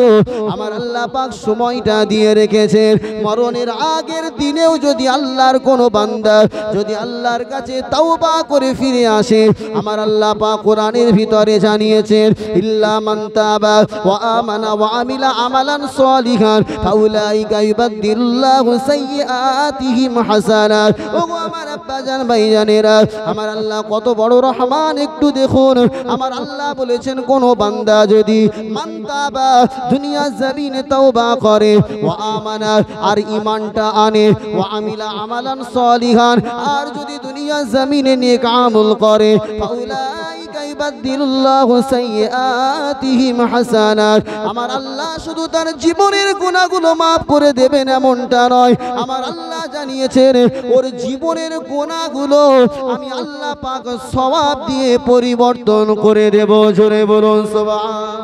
আমার আল্লাহ পাক সময়টা দিয়ে রেখেছেন। মরণের আগের দিনেও যদি আল্লাহর কোনো বান্দা যদি আল্লাহর কাছে তাওবা করে ফিরে আসে, আমার আল্লাহ পাক কোরআনের ভিতরে জানিয়েছেন, ইল্লা মান তাবা ওয়া আমানা ওয়া আমিলা আমালান সালিহান ফাউলাইকা ইউবাদদিলুল্লাহু সাইয়্যাতিহিম হাসানাত। ওগো আমার আব্বাজান ভাইজানেরা, আমার আল্লাহ কত বড় রহমান একটু দেখুন। আমার আল্লাহ বলেছেন কোন বান্দা যদি মান তাবা দুনিয়া জমিনে তাওবা করে, ওয়া আমানা আর ঈমানটা আনে, ওয়া আমিলা আমালান সালিহান আর যদি দুনিয়া জমিনে নেক আমল করে, ফাউলাইকা ইউবাদদিলুল্লাহু সাইয়্যাতিহিম হাসানাত। আমার আল্লাহ শুধু তার জীবনের গুনাহগুলো maaf করে দেবেন এমনটা নয়, আমার আল্লাহ জানিয়েছেন ওর জীবনের গুনাহগুলো আমি আল্লাহ পাক সওয়াব দিয়ে পরিবর্তন করে দেব। জোরে বলুন সুবহান।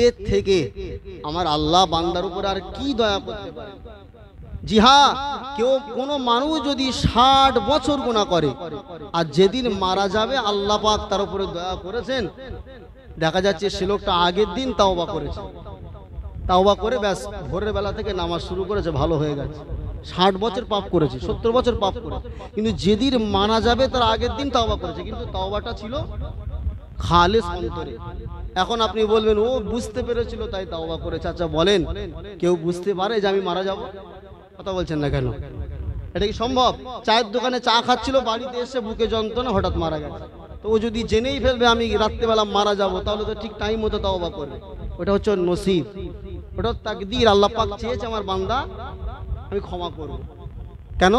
এর থেকে আমার আল্লাহ বান্দার উপর আর কি দয়া করতে পারে? জি হ্যাঁ, কেউ কোনো মানুষ যদি 60 বছর গুনাহ করে আর যেদিন মারা যাবে আল্লাহ পাক তার উপরে দয়া করেছেন, দেখা যাচ্ছে সে লোকটা আগের দিন তাওবা করেছে, তাওবা করে ব্যাস ভোরের বেলা থেকে নামাজ শুরু করেছে, ভালো হয়ে গেছে। 60 বছর পাপ করেছে, 70 বছর পাপ করেছে, কিন্তু যেদিন মারা যাবে তার আগের দিন তাওবা করেছে, কিন্তু তাওবাটা ছিল খালেস অন্তরে। এখন আপনি বলবেন ও বুঝতে পেরেছিল তাই তাওবা করেছে। আচ্ছা বলেন, কেউ বুঝতে পারে যে আমি মারা যাব? কথা বলছেন না কেন? এটা কি সম্ভব? চায়ের দোকানে চা খাচ্ছিল, বাড়িতে এসে বুকে যন্ত্রণা, হঠাৎ মারা গেছে। তো ও যদি জেনেই ফেলবে আমি রাত্রেবেলা মারা যাব, তাহলে তো ঠিক টাইম মতো তাওবা করবে। ওটা হচ্ছে নসিব, ওটা তাকদীর। আল্লাহ পাক চেয়েছে আমার বান্দা আমি ক্ষমা করব। কেন?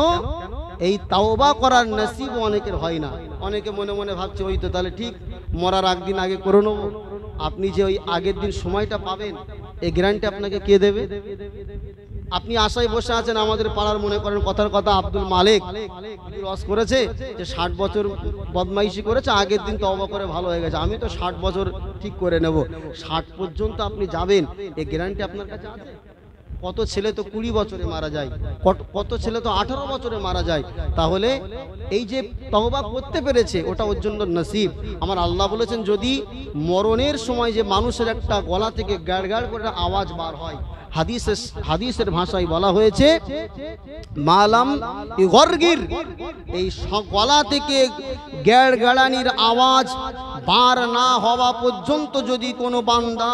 এই তাওবা করার নসিব অনেকের হয় না। অনেকে মনে মনে ভাবছে ওই তো তাহলে ঠিক মরার একদিন আগে করে নেব। আপনি যে ওই আগের দিন সময়টা পাবেন এই গ্যারান্টি আপনাকে কে দেবে? আপনি আশায় বসে আছেন। আমাদের পাড়ার মনে করেন কথার কথা আব্দুল মালিক রস করেছে যে 60 বছর বদমাইশি করেছে, আগের দিন তওবা করে ভালো হয়ে গেছে, আমি তো 60 বছর ঠিক করে নেব। 60 পর্যন্ত আপনি যাবেন এই গ্যারান্টি আপনার কাছে আছে? কত ছেলে তো 20 বছরে মারা যায়, কত ছেলে তো 18 বছরে মারা যায়। তাহলে এই যে তওবা করতে পেরেছে ওটা ওর জন্য নসিব। আমার আল্লাহ বলেছেন যদি মরণের সময় যে মানুষের একটা গলা থেকে গাড় গাড় করে আওয়াজ বার হয়, হাদিসের ভাষায় বলা হয়েছে মালাম ইগরগির, এই গলা থেকে গ্যাড় গাড়ানির আওয়াজ বার না হওয়া পর্যন্ত যদি কোনো বান্দা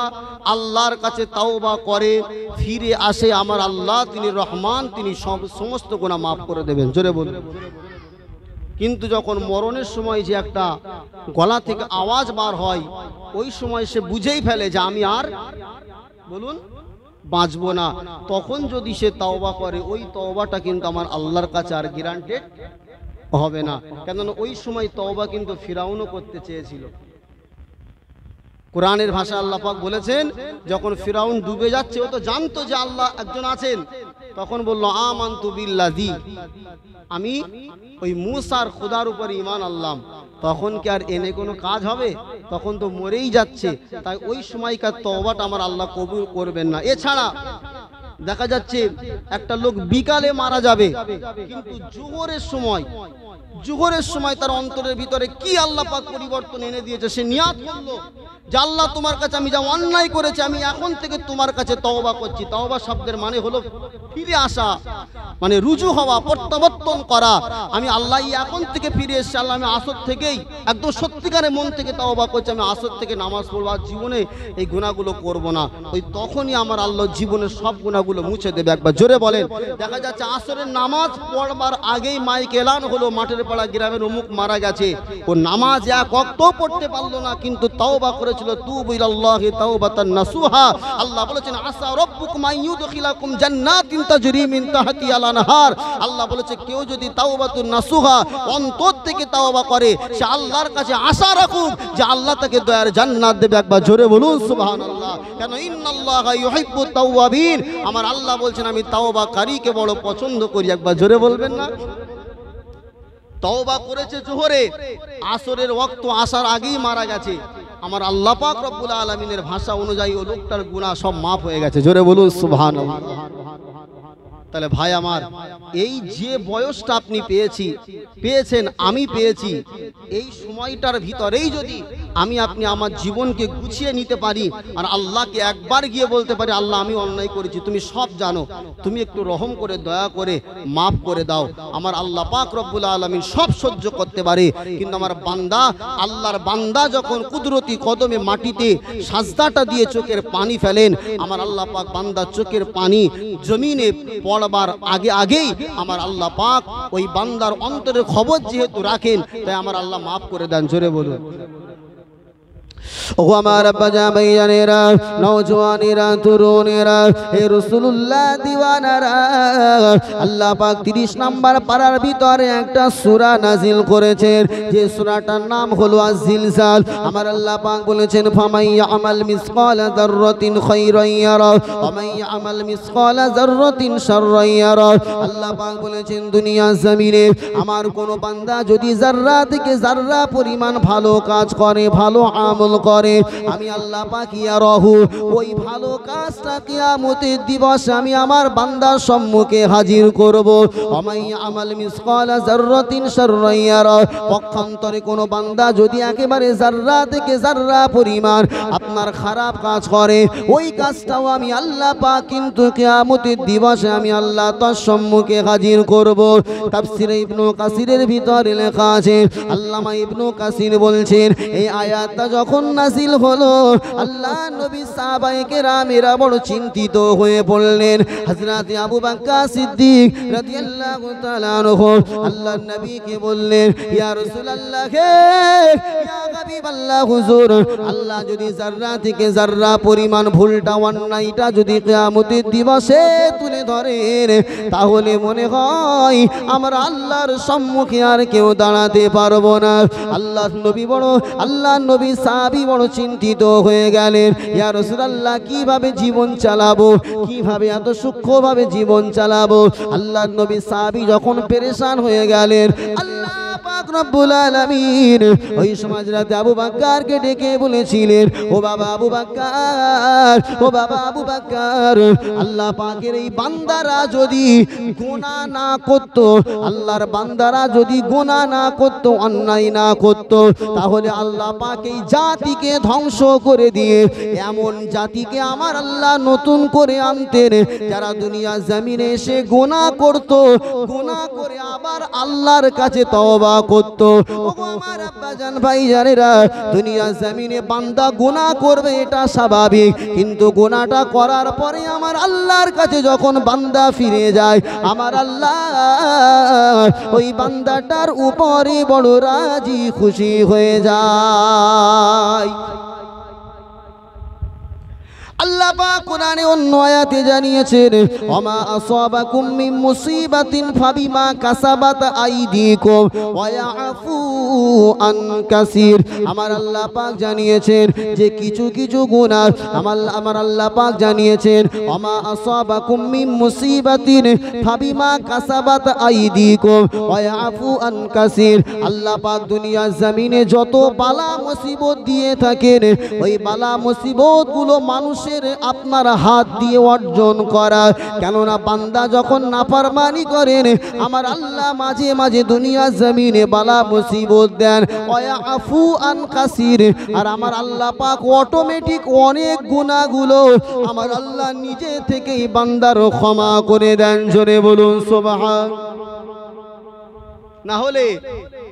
আল্লাহর কাছে তাওবা করে ফিরে আসে, আমার আল্লাহ তিনি রহমান, তিনি সমস্ত গুনাহ মাফ করে দেবেন। জোরে বলুন। কিন্তু যখন মরণের সময় যে একটা গলা থেকে আওয়াজ বার হয়, ওই সময় সে বুঝেই ফেলে যে আমি আর বলুন বাঁচবো না, তখন যদি সে তাওবা করে ওই তাওবাটা কিন্তু আমার আল্লাহর কাছে আর গ্যারান্টেড হবে না। কেননা ওই সময় তওবা কিন্তু ফিরাউনও করতে চেয়েছিল। কোরআনের ভাষা আল্লাহ পাক বলেছেন যখন ফিরাউন ডুবে যাচ্ছে, ও তো জানতো যে আল্লাহ একজন আছেন, তখন বলল আমানতু বিল্লাযী, আমি ওই মুসার খোদার উপর ঈমান আনলাম। তখন কি আর এনে কোনো কাজ হবে? তখন তো মরেই যাচ্ছে। তাই ওই সময়কার তওবাটা আমার আল্লাহ কবুল করবেন না। এছাড়া দেখা যাচ্ছে একটা লোক বিকালে মারা যাবে, কিন্তু জোহরের সময় তার অন্তরের ভিতরে কি আল্লাহ পাক পরিবর্তন এনে দিয়েছে। সে নিয়াত করলো যে আল্লাহ তোমার কাছে আমি যা অন্যায় করেছি আমি এখন থেকে তোমার কাছে তওবা করছি। তওবা শব্দের মানে হলো ফিরে আসা, মানে রুজু হওয়া, প্রত্যাবর্তন করা। আমি আল্লাহ এখন থেকে ফিরে এসেছি, আল্লাহ আমি আসর থেকেই একদম সত্যিকারের মন থেকে তওবা করছি, আমি আসর থেকে নামাজ পড়বো, আর জীবনে এই গুনাহগুলো করব না। ওই তখনই আমার আল্লাহ জীবনের সব গুনাহগুলো মুছে দেবে। একবার জোরে বলেন। দেখা যাচ্ছে আসরের নামাজ পড়বার আগেই মাইক এলান হলো মাঠের পাড়া গ্রামের অমুক মারা গেছে, ও নামাজ এক ওয়াক্ত পড়তে পারলো না, কিন্তু তওবা করেছিল তুবু ইলাল্লাহি তাওবাতান নাসুহা। আল্লাহ বলেছেন আসা রাব্বুকুম আন ইউদখিলাকুম জান্নাতিন তাজরি মিন তাহতিহাল আনহার। আল্লাহ বলেছে কেউ যদি তাওবাতুন নাসুহা অন্তর থেকে তাওবা করে সে আল্লাহর কাছে আশা রাখুক যে আল্লাহ তাকে দয়ার জান্নাত দেবে। একবার জোরে বলুন সুবহানাল্লাহ। কেন ইন্নাল্লাহা ইউহিব্বুত তাওয়াবিন, আমার আল্লাহ বলছেন আমি তাওবাকারীকে বড় পছন্দ করি। একবার জোরে বলবেন না? তওবা করেছে জোহরে, আসরের ওয়াক্ত আসার আগেই মারা গেছে, আমার আল্লাহ পাক রব্বুল আলামিনের ভাষা অনুযায়ী ও লোকটার গুনাহ সব মাফ হয়ে গেছে। জোরে বলুন সুবহানাল্লাহ। তাহলে ভাই আমার, এই যে বয়সটা আপনি পেয়েছেন, আমি পেয়েছি, এই সময়টার ভিতরেই যদি আপনি আমার জীবনকে গুছিয়ে নিতে পারি আর আল্লাহকে একবার গিয়ে বলতে পারি আল্লাহ আমি অন্যায় করেছি, তুমি সব জানো, তুমি একটু রহম করে দয়া করে মাফ করে দাও, আমার আল্লাহ পাক রব্বুল আলামিন সব সহ্য করতে পারে। কিন্তু আমার বান্দা, আল্লাহর বান্দা যখন কুদরতি কদমে মাটিতে সাজদাটা দিয়ে চোখের পানি ফেলেন, আমার আল্লাহ পাক বান্দার চোখের পানি জমিনে পড়বার আগেই আমার আল্লাহ পাক ওই বান্দার অন্তরের খবর যেহেতু রাখেন, তাই আমার আল্লাহ মাফ করে দেন। জোরে বলুন। ও আমার আব্বা ভাইজানেরা, নওজওয়ানেরা, তরুণেরা, হে রাসূলুল্লাহ দিওয়ানারা, আল্লাহ পাক 30 নম্বর পারার ভিতরে একটা সূরা নাজিল করেছেন, যে সূরাটার নাম হলো আয-জিলজাল। আমার আল্লাহ পাক বলেছেন ফামাই ইয়ামাল মিসকালা যাররাতিন খায়রান ইয়ারা ওয়া মান ইয়ামাল মিসকালা যাররাতিন শাররান ইয়ারা। আল্লাহ পাক বলেছেন দুনিয়া জমিনে আমার কোন বান্দা যদি যাররা থেকে যাররা পরিমাণ ভালো কাজ করে, ভালো আমল করে, আমি আল্লাহ পাক ইয়ারাহু ওই ভালো কাজটা কিয়ামতের দিবসে আমি আমার বান্দার সম্মুখে হাজির করব। আমাই আমাল মিসকালা যাররাতিন শাররান ইয়ারা, পক্ষান্তরে কোন বান্দা যদি একেবারে যাররা থেকে যাররা পরিমাণ আপনার খারাপ কাজ করে, ওই কাজটাও আমি আল্লাহ পাক কিন্তু কিয়ামতের দিবসে আমি আল্লাহ তার সম্মুখে হাজির করব। তাফসীরে ইবনে কাসিরের ভিতরে লেখা আছে, আল্লামা ইবনে কাসির বলছেন এই আয়াতটা যখন নাজিল হলো, আল্লাহ নবী সাহাবায়ে কেরামেরা বড় চিন্তিত হয়ে পড়লেন। হযরত আবু বকর সিদ্দিক রাদিয়াল্লাহু তাআলা আনহু আল্লাহর নবীকে বললেন ইয়া রাসূলুল্লাহ, হে ইয়া হাবিবাল্লাহ, হুজুর আল্লাহ যদি যাররা থেকে যাররা পরিমাণ ভুলটা অন্যায়টা যদি কিয়ামতের দিবসে তুলে ধরেন, তাহলে মনে হয় আমরা আল্লাহর সম্মুখে আর কেউ দাঁড়াতে পারবো না। আল্লাহর নবী সাহাবী বড় চিন্তিত হয়ে গেলেন, ইয়া রাসূলুল্লাহ কিভাবে জীবন চালাবো, কিভাবে এত সূক্ষ্মভাবে জীবন চালাবো। আল্লাহর নবী সাহাবী যখন পেরেশান হয়ে গেলেন, আল্লাহ পাক রব্বুল আলামিন ওই সময় হযরত আবু বকরকে ডেকে বলেছিলেন, ও বাবা আবু বকর, ও বাবা আবু বকর, আল্লাহ পাকের এই বান্দারা যদি গুনাহ না করত, আল্লাহর বান্দারা যদি গুনাহ না করত, অন্যায় না করত, তাহলে আল্লাহ পাক এই জাতিকে ধ্বংস করে দিয়ে এমন জাতিকে আমার আল্লাহ নতুন করে আনতেন, যারা দুনিয়া জমিনে এসে গুনাহ করত, গুনাহ করে আবার আল্লাহর কাছে তওবা করত। ওগো আমার আব্বাজান ভাইজানেরা, দুনিয়া জমিনে বান্দা গুনাহ করবে এটা স্বাভাবিক, কিন্তু গুনাহটা করার পরে আমার আল্লাহর কাছে যখন বান্দা ফিরে যায়, আমার আল্লাহ ওই বান্দাটার উপরে বড় রাজি খুশি হয়ে যায়। আল্লাহ পাক কোরআনে অন্য আয়াতে জানিয়েছেন, ওমা আসাবাকুম মিন মুসিবাতিন ফাবিমা কাসাবাত আইদিকুম ওয়া ইয়াফু আন কাসীর। আমার আল্লাহ পাক জানিয়েছেন যে কিছু কিছু গুনাহ আমার আল্লাহ পাক জানিয়েছেন, ওমা আসাবাকুম মিন মুসিবাতিন ফাবিমা কাসাবাত আইদিকুম ওয়া ইয়াফু আন কাসীর। আল্লাহ পাক দুনিয়ার জমিনে যত বালা মুসিবত দিয়ে থাকেন, ওই বালা মুসিবতগুলো মানুষ আপনার হাত দিয়ে অর্জন করা। কেননা বান্দা যখন নাফরমানি করেন, আমার আল্লাহ মাঝে মাঝে দুনিয়া জমিনে বালা মুসিবত দেন, ওয়াফু আন কাসির। আর আমার আল্লাহ পাক অটোমেটিক অনেক গুনাহগুলো আমার আল্লাহ নিজে থেকেই বান্দার ক্ষমা করে দেন। জোরে বলুন সুবহান। না হলে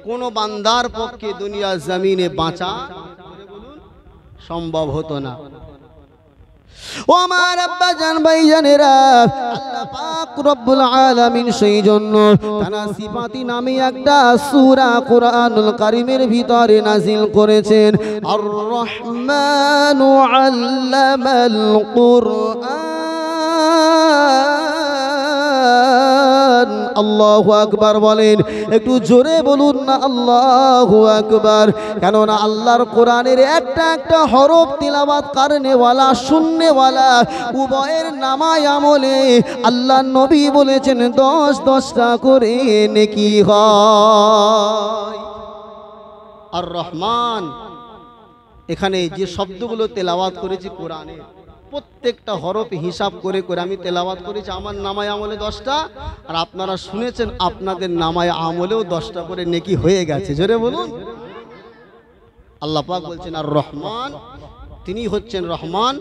কোন বান্দার পক্ষে দুনিয়া জমিনে বাঁচা সম্ভব হতো না। ও আমার আব্বাজান ভাইজানেরা, আল্লাহ পাক রব্বুল আলামিন সেই জন্য তানা সিফাতি নামে একটা সূরা কুরআনুল কারীমের ভিতরে নাজিল করেছেন। আর রহমানু আল্লামাল কুরআন সুবহান আল্লাহু আকবার বলেন, একটু জোরে বলুন না আল্লাহু আকবার। কেননা আল্লাহর কোরআনের একটা একটা হরফ তিলাওয়াত করনেওয়ালা শুননেওয়ালা উভয়ের নামায় আমলে আল্লাহ নবী বলেছেন 10-10টা করে নেকি হয়। আর রহমান, এখানে যে শব্দগুলো তেলাওয়াত করেছি কোরআনে প্রত্যেকটা হরফ হিসাব করে করে আমি তেলাওয়াত করেছি। আমার নামায় আমলে 10টা, আর আপনারা শুনেছেন আপনাদের নামায় আমলেও 10টা করে নেকি হয়ে গেছে। জোরে বলুন। আল্লাহ পাক বলছেন আর রহমান, তিনি হচ্ছেন রহমান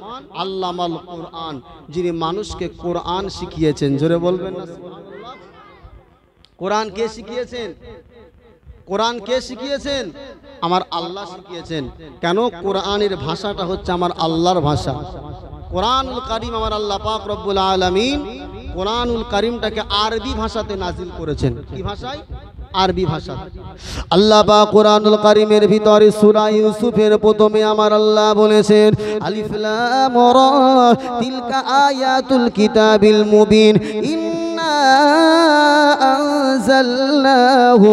আল্লামাল কোরআন, যিনি মানুষকে কোরআন শিখিয়েছেন। জোরে বলবেন না সুবহানাল্লাহ। কোরআন কে শিখিয়েছেন? কোরআন কে শিখিয়েছেন? আমার আল্লাহ শিখিয়েছেন। কেন? কোরআনের ভাষাটা হচ্ছে আমার আল্লাহর ভাষা। কোরআনুল কারীম আমার আল্লাহ পাক রব্বুল আলামিন কোরআনুল কারীমটাকে আরবি ভাষাতে নাজিল করেছেন। কি ভাষায়? আরবি ভাষা। আল্লাহ পাক কোরআনুল কারীমের ভিতরে সূরা ইউসুফের প্রথমে আমার আল্লাহ বলেছেন আলিফ লাম রা তিলকা আয়াতুল কিতাবিল মুবিন ইন্না আনজালনাহু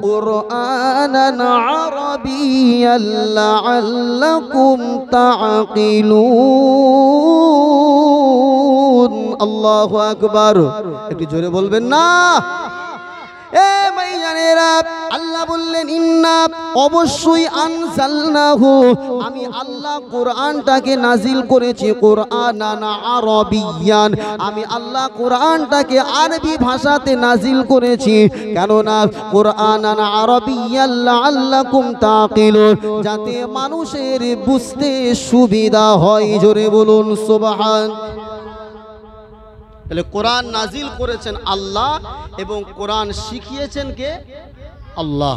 কুরআনান আরাবিয়্যান লাআল্লাকুম তাআকিলুন। আল্লাহু আকবার। একটু জোরে বলবেন না? এ ভাইজানেরা, আল্লাহ বললেন ইন্না, অবশ্যই আনজালনাহু, আমি আল্লাহ কোরআনটাকে নাজিল করেছি কোরআনান আরাবিয়ান, আমি আল্লাহ কোরআনটাকে আরবি ভাষাতে নাজিল করেছি। কেননা কোরআনান আরাবিয়ান লাআল্লাকুম তাআকিলুন, যাতে মানুষের বুঝতে সুবিধা হয়। জোরে বলুন সুবহান। তাহলে কোরআন নাজিল করেছেন আল্লাহ এবং কোরআন শিখিয়েছেন কে? আল্লাহ।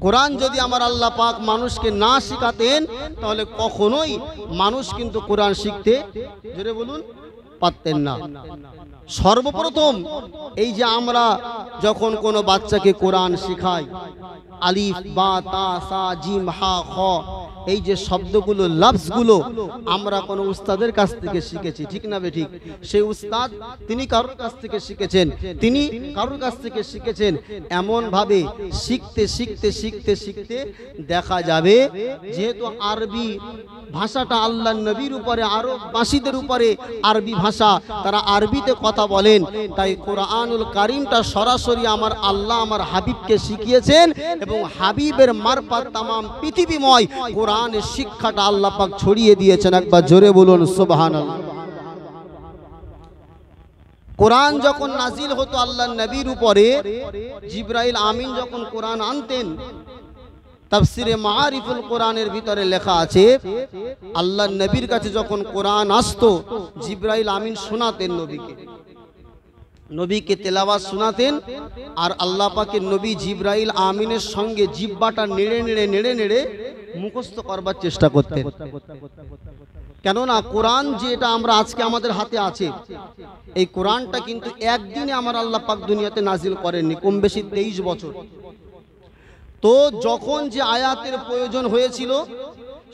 কোরআন যদি আমার আল্লাহ পাক মানুষকে না শিখাতেন তাহলে কখনোই মানুষ কিন্তু কোরআন শিখতে, জোরে বলুন, পারতেন না। সর্বপ্রথম এই যে আমরা যখন কোনো বাচ্চাকে কোরআন শেখাই, আলিফ বা তা সা জিম হা খ, এই যে শব্দগুলো লফজগুলো আমরা কোনো উস্তাদের কাছ থেকে শিখেছি, ঠিক না বেঠিক? সেই উস্তাদ তিনি কারোর কাছ থেকে শিখেছেন, তিনি কারোর কাছ থেকে শিখেছেন। এমনভাবে শিখতে শিখতে শিখতে শিখতে দেখা যাবে যেহেতু আরবি ভাষাটা আল্লাহ নবীর উপরে, আরো বাসীদের উপরে আরবি ভাষা, তারা আরবিতে কথা বলেন, তাই কোরআনুল কারীমটা সরাসরি আমার আল্লাহ আমার হাবিবকে শিখিয়েছেন এবং হাবিবের মারফত তামাম পৃথিবীময় কোরআনের শিক্ষাটা আল্লাহ পাক ছড়িয়ে দিয়েছেন। একবার জোরে বলুন সুবহানাল্লাহ। কোরআন যখন নাজিল হতো আল্লাহ নবীর উপরে, জিবরাইল আমিন যখন কোরআন আনতেন, তাফসিরে মাআরিফুল কোরআনের ভিতরে লেখা আছে আল্লাহ নবীর কাছে যখন কোরআন আসতো জিবরাইল আমিন শোনাতেন নবীকে, নবীকে তেলাওয়াত শোনাতেন, আর আল্লাহ পাকের নবী জিবরাইল আমিনের সঙ্গে জিহ্বাটা নেড়ে নেড়ে নেড়ে নেড়ে মুখস্থ করবার চেষ্টা করতেন। কেননা কোরআন যেটা আমরা আজকে আমাদের হাতে আছে, এই কোরআনটা কিন্তু একদিনে আমার আল্লাহ পাক দুনিয়াতে নাজিল করেননি, কম বেশি 23 বছর। তো যখন যে আয়াতের প্রয়োজন হয়েছিল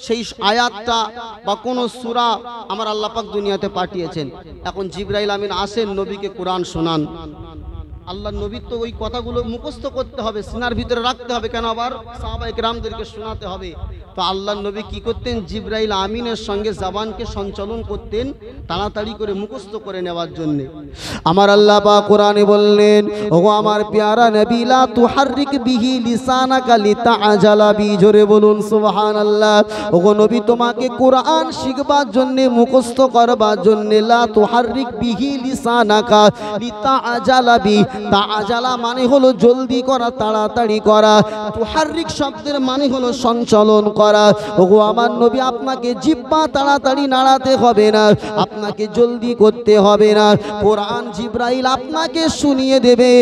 সেই আয়াতটা বা কোনো সূরা আমার আল্লাহ পাক দুনিয়াতে পাঠিয়েছেন। এখন জিবরাইল আমিন আসেন, নবীকে কোরআন শোনান। আল্লাহ নবীর তো ওই কথাগুলো মুখস্থ করতে হবে, সিনার ভিতরে রাখতে হবে, কেন আবার সাহাবায়ে কেরামদেরকে শোনাতে হবে। তো আল্লাহ নবী কি করতেন? জিবরাইল আমিনের সঙ্গে জবানকে সঞ্চালন করতেন তাড়াতাড়ি করে মুখস্থ করে নেওয়ার জন্য। আমার আল্লাহ পাক কোরআনে বললেন, ওগো আমার প্যারা নবী, লা তুহাররিক বিহি লিসানাকা লিতাআজালা বি। জোরে বলুন সুবহানাল্লাহ। ওগো নবী, তোমাকে কোরআন শিখবার জন্য, মুখস্থ করবার জন্য, লা তুহাররিক বিহি লিসানাকা লিতাআজালা বি। তাআজালা মানে হলো জলদি করা, তাড়াতাড়ি করা। তুহাররিক শব্দের মানে হলো সঞ্চালন করা। ওগো আমার নবী, আপনাকে জিহ্বা তাড়াতাড়ি নাড়াতে হবে না, আপনাকে জলদি করতে হবে না। কোরআন জিবরাইল আপনাকে শুনিয়ে দেবে,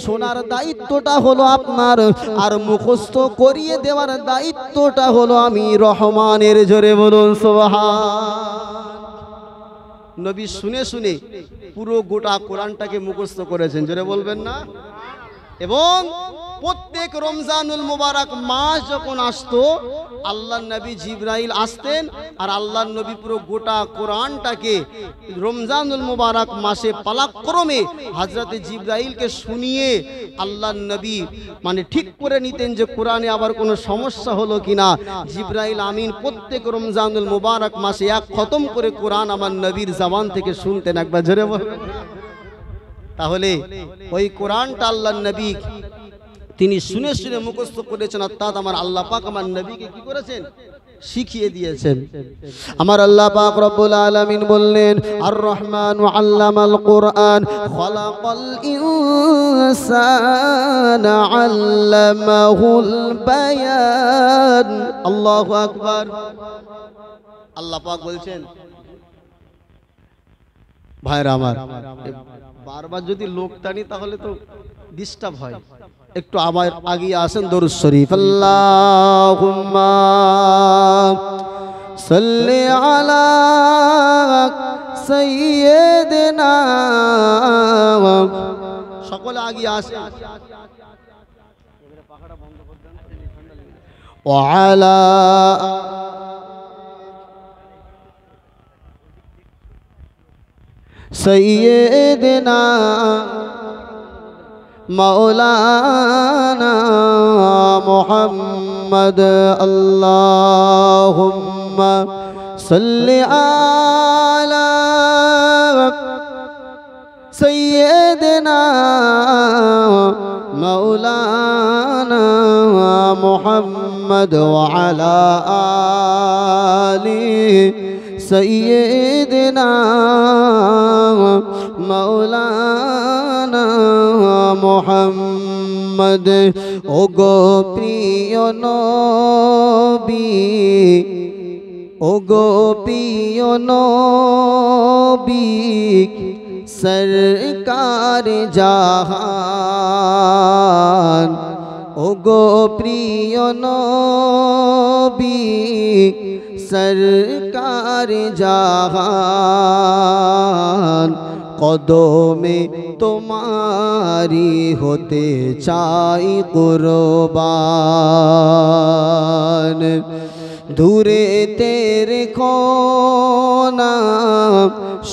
শোনার দায়িত্বটা হলো আপনার, আর মুখস্থ করিয়ে দেওয়ার দায়িত্বটা হলো আমি রহমানের। জোরে বলুন সুবহান। নবী শুনে শুনে পুরো গোটা কোরআনটাকে মুখস্থ করেছেন। জোরে বলবেন না? এবং প্রত্যেক রমজানুল মুবারক মাস যখন আসতো আল্লাহর নবী জিবরাইল আসতেন আর আল্লাহর নবী পুরো গোটা কোরআনটাকে রমজানুল মুবারক মাসে পালাক্রমে হযরতে জিবরাইলকে শুনিয়ে আল্লাহর নবী মানে ঠিক করে নিতেন যে কোরআনে আবার কোনো সমস্যা হলো কিনা। জিবরাইল আমিন প্রত্যেক রমজানুল মুবারক মাসে এক খতম করে কোরআন আমার নবীর জবান থেকে শুনতেন। একবার জোরে বলবেন। তাহলে ওই কোরআনটা আল্লাহর নবী তিনি শুনে শুনে মুখস্থ করেছেন, অর্থাৎ আমার আল্লাহ পাক আমার নবীকে কি করেছেন, শিখিয়ে দিয়েছেন। আমার আল্লাহ পাক রব্বুল আলামিন বললেন, আর রহমান আল্লামাল কোরআন খালাকাল ইনসানা আল্লামাহুল বায়ান। আল্লাহু আকবার। আল্লাহ পাক বলছেন, ভাইরা আমার বারবার যদি লোক টানি তাহলে তো ডিস্টার্ব হয়, একটু আবার আগে আসেন দরুদ শরীফ। আল্লাহুম্মা সাল্লি আলা সাইয়্যিদিনা, সকলে আগে আসেন। ওয়া আলা সাইয়্যিদিনা মাওলানা মুহাম্মদ। আল্লাহুম্মা সাল্লি আলা সাইয়্যিদিনা মাওলানা মুহাম্মদ ওয়া আলা আলি সাইয়্যিদিনা মাওলানা মুহাম্মদ। ওগো প্রিয় নবী, ওগো প্রিয় নবী, সরকার জাহান। ওগো প্রিয় নবী, সরকার জাহান। কদমে তোমারি হতে চাই কুরবান। দূরে তেরে কোনা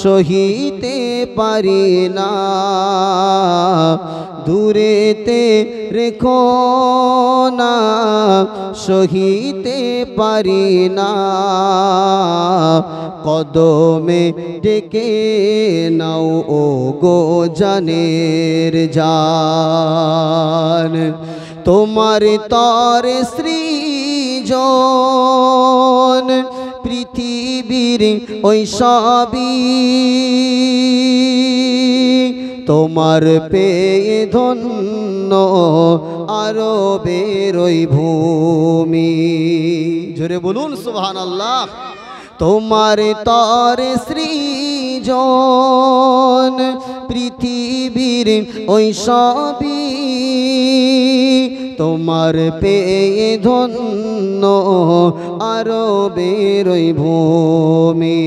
সহিতে পারি না, দূরেতে রেখো না সহিতে পারি না। কদমে ডেকে নাও ও গো জানের জান। তোমার তর সৃজন পৃথিবীর ওই সবই, তোমার পেয়ে ধন্য আরবের ওই ভূমি। জোরে বলুন সুবহানাল্লাহ। তোমার তর সৃজন পৃথিবীর ওই সবই, তোমার পেয়ে ধন্য আরবের ওই ভূমি।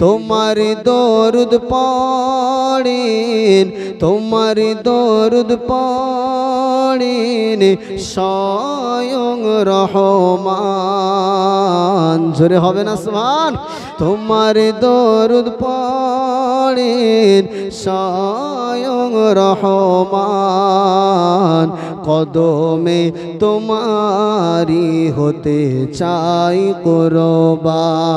তোমার দরুদ পড়েন, তোমার দরুদ পড়েন স্বয়ং রহমান। জোরে হবে না সুবহান। তোমার দরুদ পড়েন স্বয়ং রহমান। কদমে তোমারি হতে চাই কুরবান।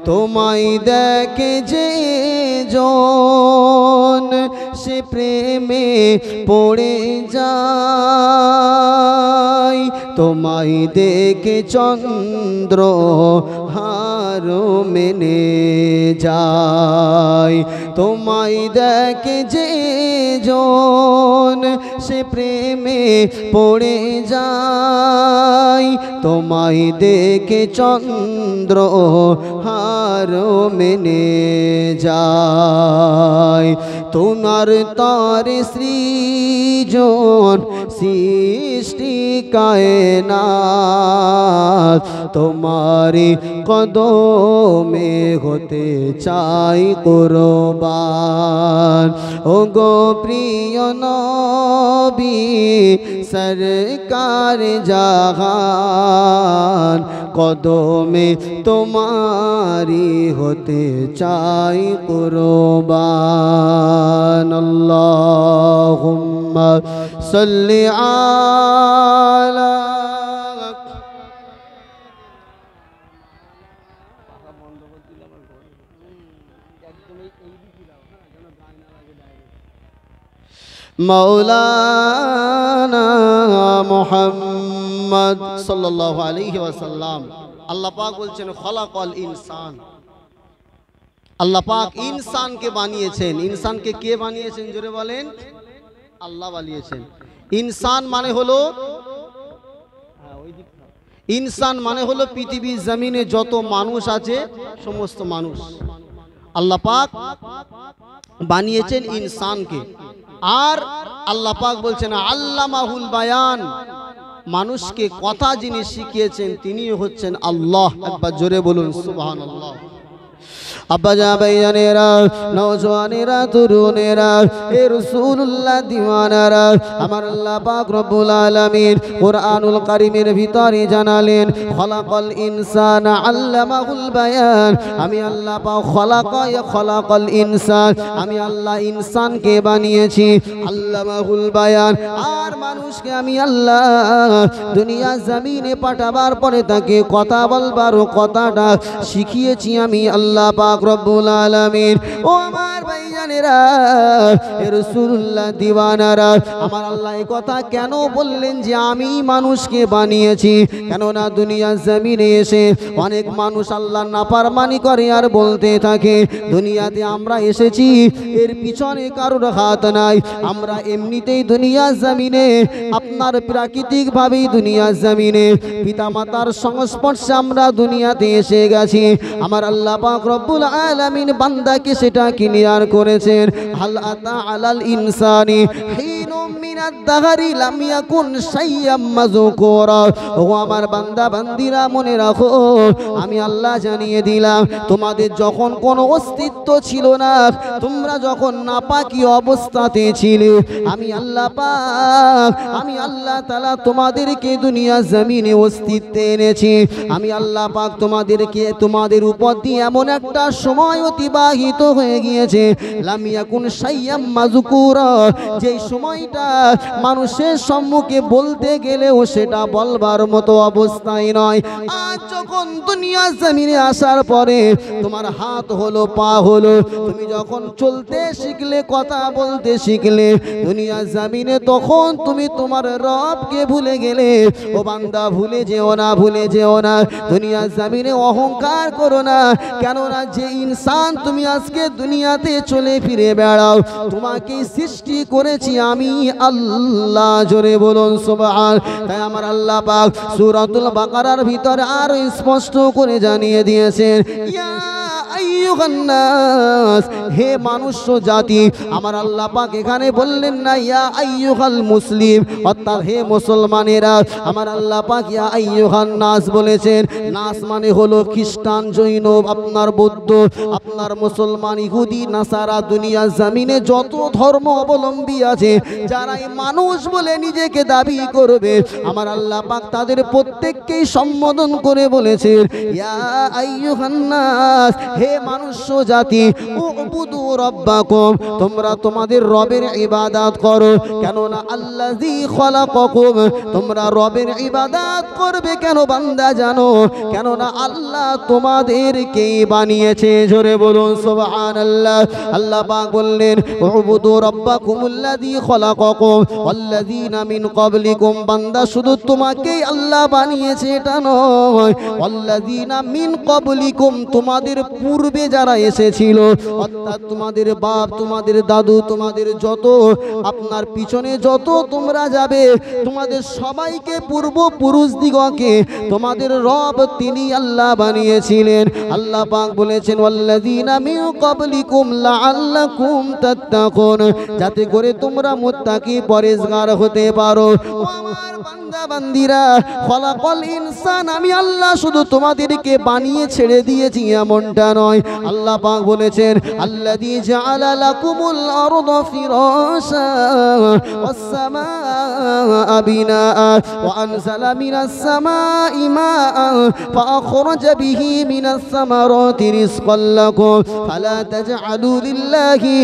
তোমায় দেখে যে জন সে প্রেমে পড়ে যায়, তোমায় দেখে চন্দ্র হার মেনে যায়। তোমায় দেখে যে জন সে প্রেমে পড়ে যায়, তোমায় দেখে চন্দ্র হার মেনে যায়। তোমার তার সৃজন সৃষ্টি কায়নাত তোমারি কদমে হতে চাই কুরবান ও গো প্রিয় নবী সরকার জাহান কদমে তোমারি হতে চাই কুরবান আল্লাহুম্মা সাল্লি আলা মাওলানা মুহাম্মদ সাল্লাল্লাহু আলাইহি ওয়াসাল্লাম। আল্লাহ পাক বলছেন খলাকাল ইনসান, আল্লাহ পাক ইনসানকে বানিয়েছেন। ইনসানকে কে বানিয়েছেন জোরে বলেন? আল্লাহ বানিয়েছেন। ইনসান মানে হলো ইনসান মানে হলো পৃথিবীর জমিনে যত মানুষ আছে সমস্ত মানুষ আল্লাহ পাক বানিয়েছেন ইনসানকে। আর আল্লাহ পাক বলছেন আল্লামাহুল বায়ান, মানুষকে কথা যিনি শিখিয়েছেন তিনি হচ্ছেন আল্লাহ। একবার জোরে বলুন সুবহানাল্লাহ। আব্বাজা ভাইজানেরা, নওজওয়ানেরা, তরুণেরা, এ রাসূলুল্লাহ দিওয়ানারা, আমার আল্লাহ পাক রব্বুল আলামিন কুরআনুল কারীমের ভিতরে জানালেন খলাকাল ইনসানা আল্লামাহুল বায়ান। আমি আল্লাহ পাক খলাকাল ইনসান, আমি আল্লাহ ইনসানকে বানিয়েছি আল্লামাহুল বায়ান। আর মানুষকে আমি আল্লাহ দুনিয়া জমিনে পাঠাবার পরে তাকে কথা বলবার কথাটা শিখিয়েছি আমি আল্লাহ পাক রব্বুল আলামিন। ও আমার ভাইজানেরা, এ রাসূলুল্লাহ দিওয়ানারা, আমার আল্লাহ এই কথা কেন বললেন যে আমি মানুষকে বানিয়েছি? কেননা দুনিয়া জমিনে এসে অনেক মানুষ আল্লাহর নাফরমানি করে আর বলতে থাকে দুনিয়াতে আমরা এসেছি এর পিছনে কারোর হাত নাই, আমরা এমনিতেই দুনিয়া জমিনে আপনার প্রাকৃতিক ভাবেই দুনিয়া জমিনে পিতামাতার সংস্পর্শে আমরা দুনিয়াতে এসে গেছি। আমার আল্লাহ পাক রব্বুল আলামিন বান্দাকে সেটা ক্লিয়ার করেছেন। হাল আতা আলাল ইনসানি হিনুম মিনাদ দাহরি লাম ইয়াকুন শাইয়াম মাযকুরা। ও আমার বান্দা বান্দিরা, মনে রাখো আমি আল্লাহ জানিয়ে দিলাম তোমাদের যখন কোনো অস্তিত্ব ছিল না, তোমরা যখন নাপাকি অবস্থাতে ছিলে, আমি আল্লাহ পাক আমি আল্লাহ তাআলা তোমাদেরকে দুনিয়া জমিনে অস্তিত্বে এনেছি। আমি আল্লাহ পাক তোমাদেরকে তোমাদের উপর দিয়ে এমন একটা সময় অতিবাহিত হয়ে গিয়েছে লাম ইয়াকুন শাইয়াম মাযকুরা, যেই সময়টা মানুষের সম্মুখে বলতে গেলেও সেটা বলবার মতো অবস্থায় নয়। আজ যখন দুনিয়া জমিনে আসার পরে তোমার হাত হলো, পা হলো, তুমি যখন চলতে শিখলে, কথা বলতে শিখলে দুনিয়া জমিনে, তখন তুমি তোমার রবকে ভুলে গেলে। ও বান্দা ভুলে যেও না, ভুলে যেও না, দুনিয়া জমিনে অহংকার করো না। কেননা যে ইনসান তুমি আজকে দুনিয়াতে চলে ফিরে বেড়াও, তোমাকে সৃষ্টি করেছি আমি আল্লাহ। জোরে বলুন সুবহান। তাই আমার আল্লাহ পাক সূরাতুল বাকারার ভিতরে আরো স্পষ্ট করে জানিয়ে দিয়েছেন ইয়া আইয়ুহান নাস, হে মানুষ জাতি। আমার আল্লাহ পাক এখানে বললেন না ইয়া আইয়ুহাল মুসলিম, অর্থাৎ হে মুসলমানেরা। আমার আল্লাহ পাক ইয়া আইয়ুহান নাস বলেছেন। নাস মানে হলো খ্রিস্টান, জৈন, আপনার বৌদ্ধ, আপনার মুসলমান, ইহুদি, নাসারা, দুনিয়া জমিনে যত ধর্ম অবলম্বী আছে, যারা মানুষ বলে নিজেকে দাবি করবে, আমার আল্লাহ পাক তাদের প্রত্যেককেই সম্বোধন করে বলেছেন ইয়া আইয়ুহান নাস, হে মানুষ জাতি, উবুদু রাব্বাকুম, তোমরা তোমাদের রবের ইবাদত করো। কেননা আল্লাযী খলাকাকুম, তোমরা রবের ইবাদত করবে কেন বান্দা জানো? কেননা আল্লাহ তোমাদেরকে বানিয়েছে। জোরে বলুন সুবহানাল্লাহ। আল্লাহ পাক বললেন উবুদু রাব্বাকুমুল্লাযী খলাকাকুম ওয়াল্লাযীনা মিন ক্বাবলিকুম, বান্দা শুধু তোমাকেই আল্লাহ বানিয়েছে এটা নয়, ওয়াল্লাযীনা মিন ক্বাবলিকুম, তোমাদের পূর্বে যারা এসেছিল, অর্থাৎ তোমাদের বাপ, তোমাদের দাদু, তোমাদের যত আপনার পিছনে যত তোমরা যাবে, তোমাদের সবাইকে পূর্বপুরুষ দিগকে তোমাদের রব তিনি আল্লাহ বানিয়েছিলেন। আল্লাহ পাক বলেছেন ওয়াল্লাযীনা মিন ক্বাবলিকুম লাআল্লাকুম তাত্তাকুন, যাতে করে তোমরা মুত্তাকি পরেজগার হতে পারো। ও আমার বান্দা বান্দিরা, খলাকাল ইনসান, আমি আল্লাহ শুধু তোমাদেরকে বানিয়ে ছেড়ে দিয়েছি এমনটা নয়। আল্লাহ পাক বলেছেন আল্লাযী জাআলা লাকুমুল আরদা ফিরাশা ওয়াস সামাআ বিনাআ ওয়া আনজালা মিনাস সামাই মাআন ফাআখরাজা বিহি মিনাস সামারাতি রিজকাল লাকুম ফালা তাজআলু লিল্লাহি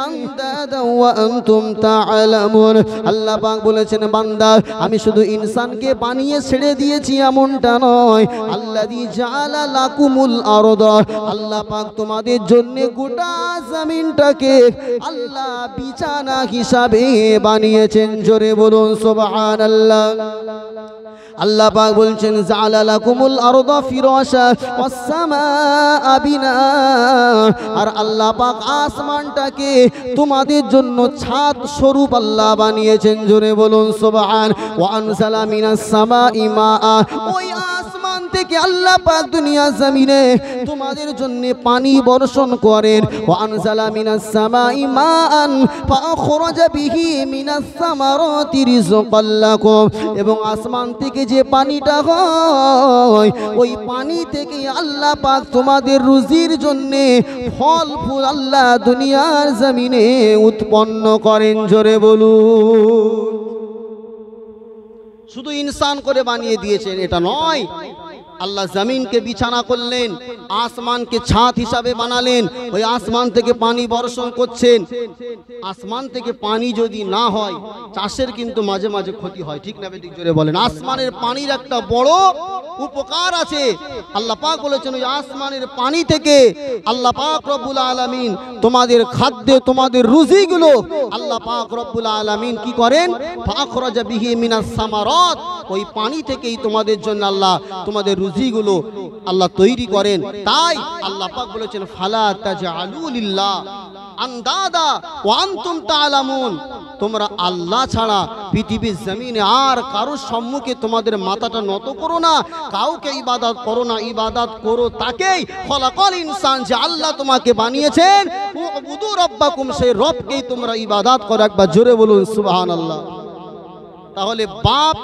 আনদাদা ওয়া আনতুম তা'লামুন। আল্লাহ পাক বলেছেন বান্দা, আমি শুধু ইনসানকে বানিয়ে ছেড়ে দিয়েছি এমনটা নয়। আল্লাযী জাআলা লাকুমুল আরদা, আল্লাহ পাক তোমাদের জন্য গোটা জমিনটাকে আল্লাহ বিছানা হিসাবে বানিয়েছেন। জোরে বলুন সুবহানাল্লাহ। আল্লাহ পাক বলছেন জাআলা লাকুমুল আরদা ফিরাশা ওয়াস সামাআ বিনাআ, আর আল্লাহ পাক আসমানটাকে তোমাদের জন্য ছাদ স্বরূপ আল্লাহ বানিয়েছেন। জোরে বলুন সুবহান। ওয়া আনজালা মিনাস সামাই মাআ, ওই আসমান থেকে আল্লাহ পাক দুনিয়া জমিনে তোমাদের জন্য পানি বর্ষণ করেন। ওয়া আনজালা মিনাস সামাই মাআন ফাআখরাজা বিহি মিনাস সামারাতি রিজকাল লাকুম, এবং আসমান থেকে যে পানিটা হয় ওই পানি থেকে আল্লাহ পাক তোমাদের রুজির জন্য ফল ফুল আল্লাহ দুনিয়ার জমিনে উৎপন্ন করেন। জোরে বলুন। শুধু ইনসান করে বানিয়ে দিয়েছেন এটা নয়, আল্লাহ জমিনকে বিছানা করলেন, আসমানকে ছাদ হিসাবে বানালেন, ওই আসমান থেকে পানি বর্ষণ করছেন। আসমান থেকে পানি যদি না হয় চাষের কিন্তু মাঝে মাঝে ক্ষতি হয়, ঠিক না বেঠিক? জোরে বলেন। আসমানের পানির একটা বড় উপকার আছে। আল্লাহ পাক বলেছেন ওই আসমানের পানি থেকে আল্লাহ পাক রব্বুল আলামিন তোমাদের খাদ্য, তোমাদের রুজিগুলো আল্লাহ পাক রব্বুল আলামিন কি করেন? ফাখরাজা বিহি মিনাস সামারাত, ওই পানি থেকেই তোমাদের জন্য আল্লাহ তোমাদের রুজিগুলো আল্লাহ তৈরি করেন। তাই আল্লাহ পাক বলেছেন ফালা তাজআলু লিল্লাহ আনদাদা ওয়া আনতুম তা'লামুন, তোমরা আল্লাহ ছাড়া পৃথিবীর জমিনে আর কারোর সম্মুখে তোমাদের মাথাটা নত করো না, কাউকে ইবাদত করো না, ইবাদত করো তাকেই, খলাকাল ইনসান, যে আল্লাহ তোমাকে বানিয়েছেন, উবুদু রাব্বাকুম, সেই রবকেই তোমরা ইবাদত করো। একবার জোরে বলুন সুবহানাল্লাহ। তাহলে বাপ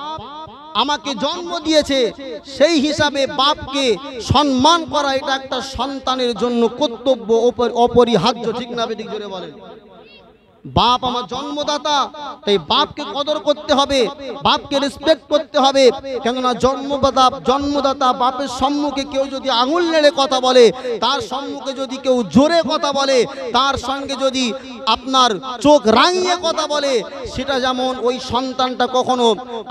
আমাকে জন্ম দিয়েছে, সেই হিসাবে বাপকে সম্মান করা এটা একটা সন্তানের জন্য কর্তব্য, অপরিহার্য, ঠিক না বেঠিক? জোরে বলেন। বাপ আমার জন্মদাতা, তাই বাপকে কদর করতে হবে, বাপকে রেসপেক্ট করতে হবে। কেননা জন্মদাতা বাপের সম্মুখে কেউ যদি আঙুল নেড়ে কথা বলে, তার সম্মুখে যদি কেউ জোরে কথা বলে, তার সঙ্গে যদি আপনার চোখ রাঙিয়ে কথা বলে, সেটা যেমন ওই সন্তানটা কখনো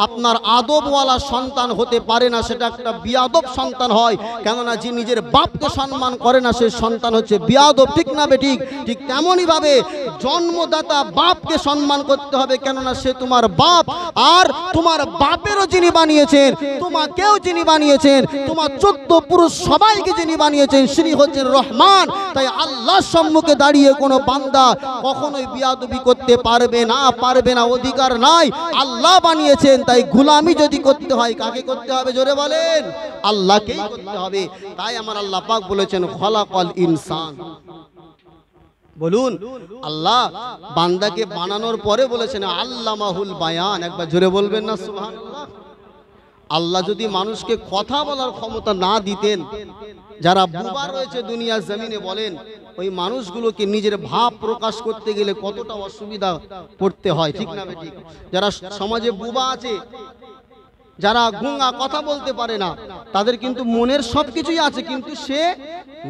আপনার আদবওয়ালা সন্তান হতে পারে না, সেটা একটা বিয়াদব সন্তান হয়। কেননা যে নিজের বাপকে সম্মান করে না সেই সন্তান হচ্ছে বিয়াদব, ঠিক না বেঠিক? ঠিক তেমনই ভাবে জন্মদাতা বাপকে সম্মান করতে হবে, কেননা সে তোমার বাপ, আর তোমার বাপেরও যিনি বানিয়েছেন, তোমাকেও যিনি বানিয়েছেন, তোমার 14 পুরুষ সবাইকে যিনি বানিয়েছেন তিনি হচ্ছেন রহমান। তাই আল্লাহর সম্মুখে দাঁড়িয়ে কোনো বান্দা কখনোই বিয়াদবি করতে পারবে না, অধিকার নাই। আল্লাহ বানিয়েছেন, তাই গোলামি যদি করতে হয় কাকে করতে হবে? জোরে বলেন। আল্লাহকেই করতে হবে। তাই আমার আল্লাহ পাক বলেছেন খলাকাল ইনসান। বলুন, আল্লাহ বান্দাকে বানানোর পরে বলেছেন আল্লামাহুল বায়ান। একবার জোরে বলবেন না সুবহানাল্লাহ। আল্লাহ যদি মানুষকে কথা বলার ক্ষমতা না দিতেন, যারা বুবা রয়েছে দুনিয়ার জমিনে বলেন, ওই মানুষগুলোকে নিজের ভাব প্রকাশ করতে গেলে কতটা অসুবিধা পড়তে হয়, ঠিক না বেঠিক? যারা সমাজে বুবা আছে, যারা গুঙ্গা, কথা বলতে পারে না, তাদের কিন্তু মনের সবকিছুই আছে, কিন্তু সে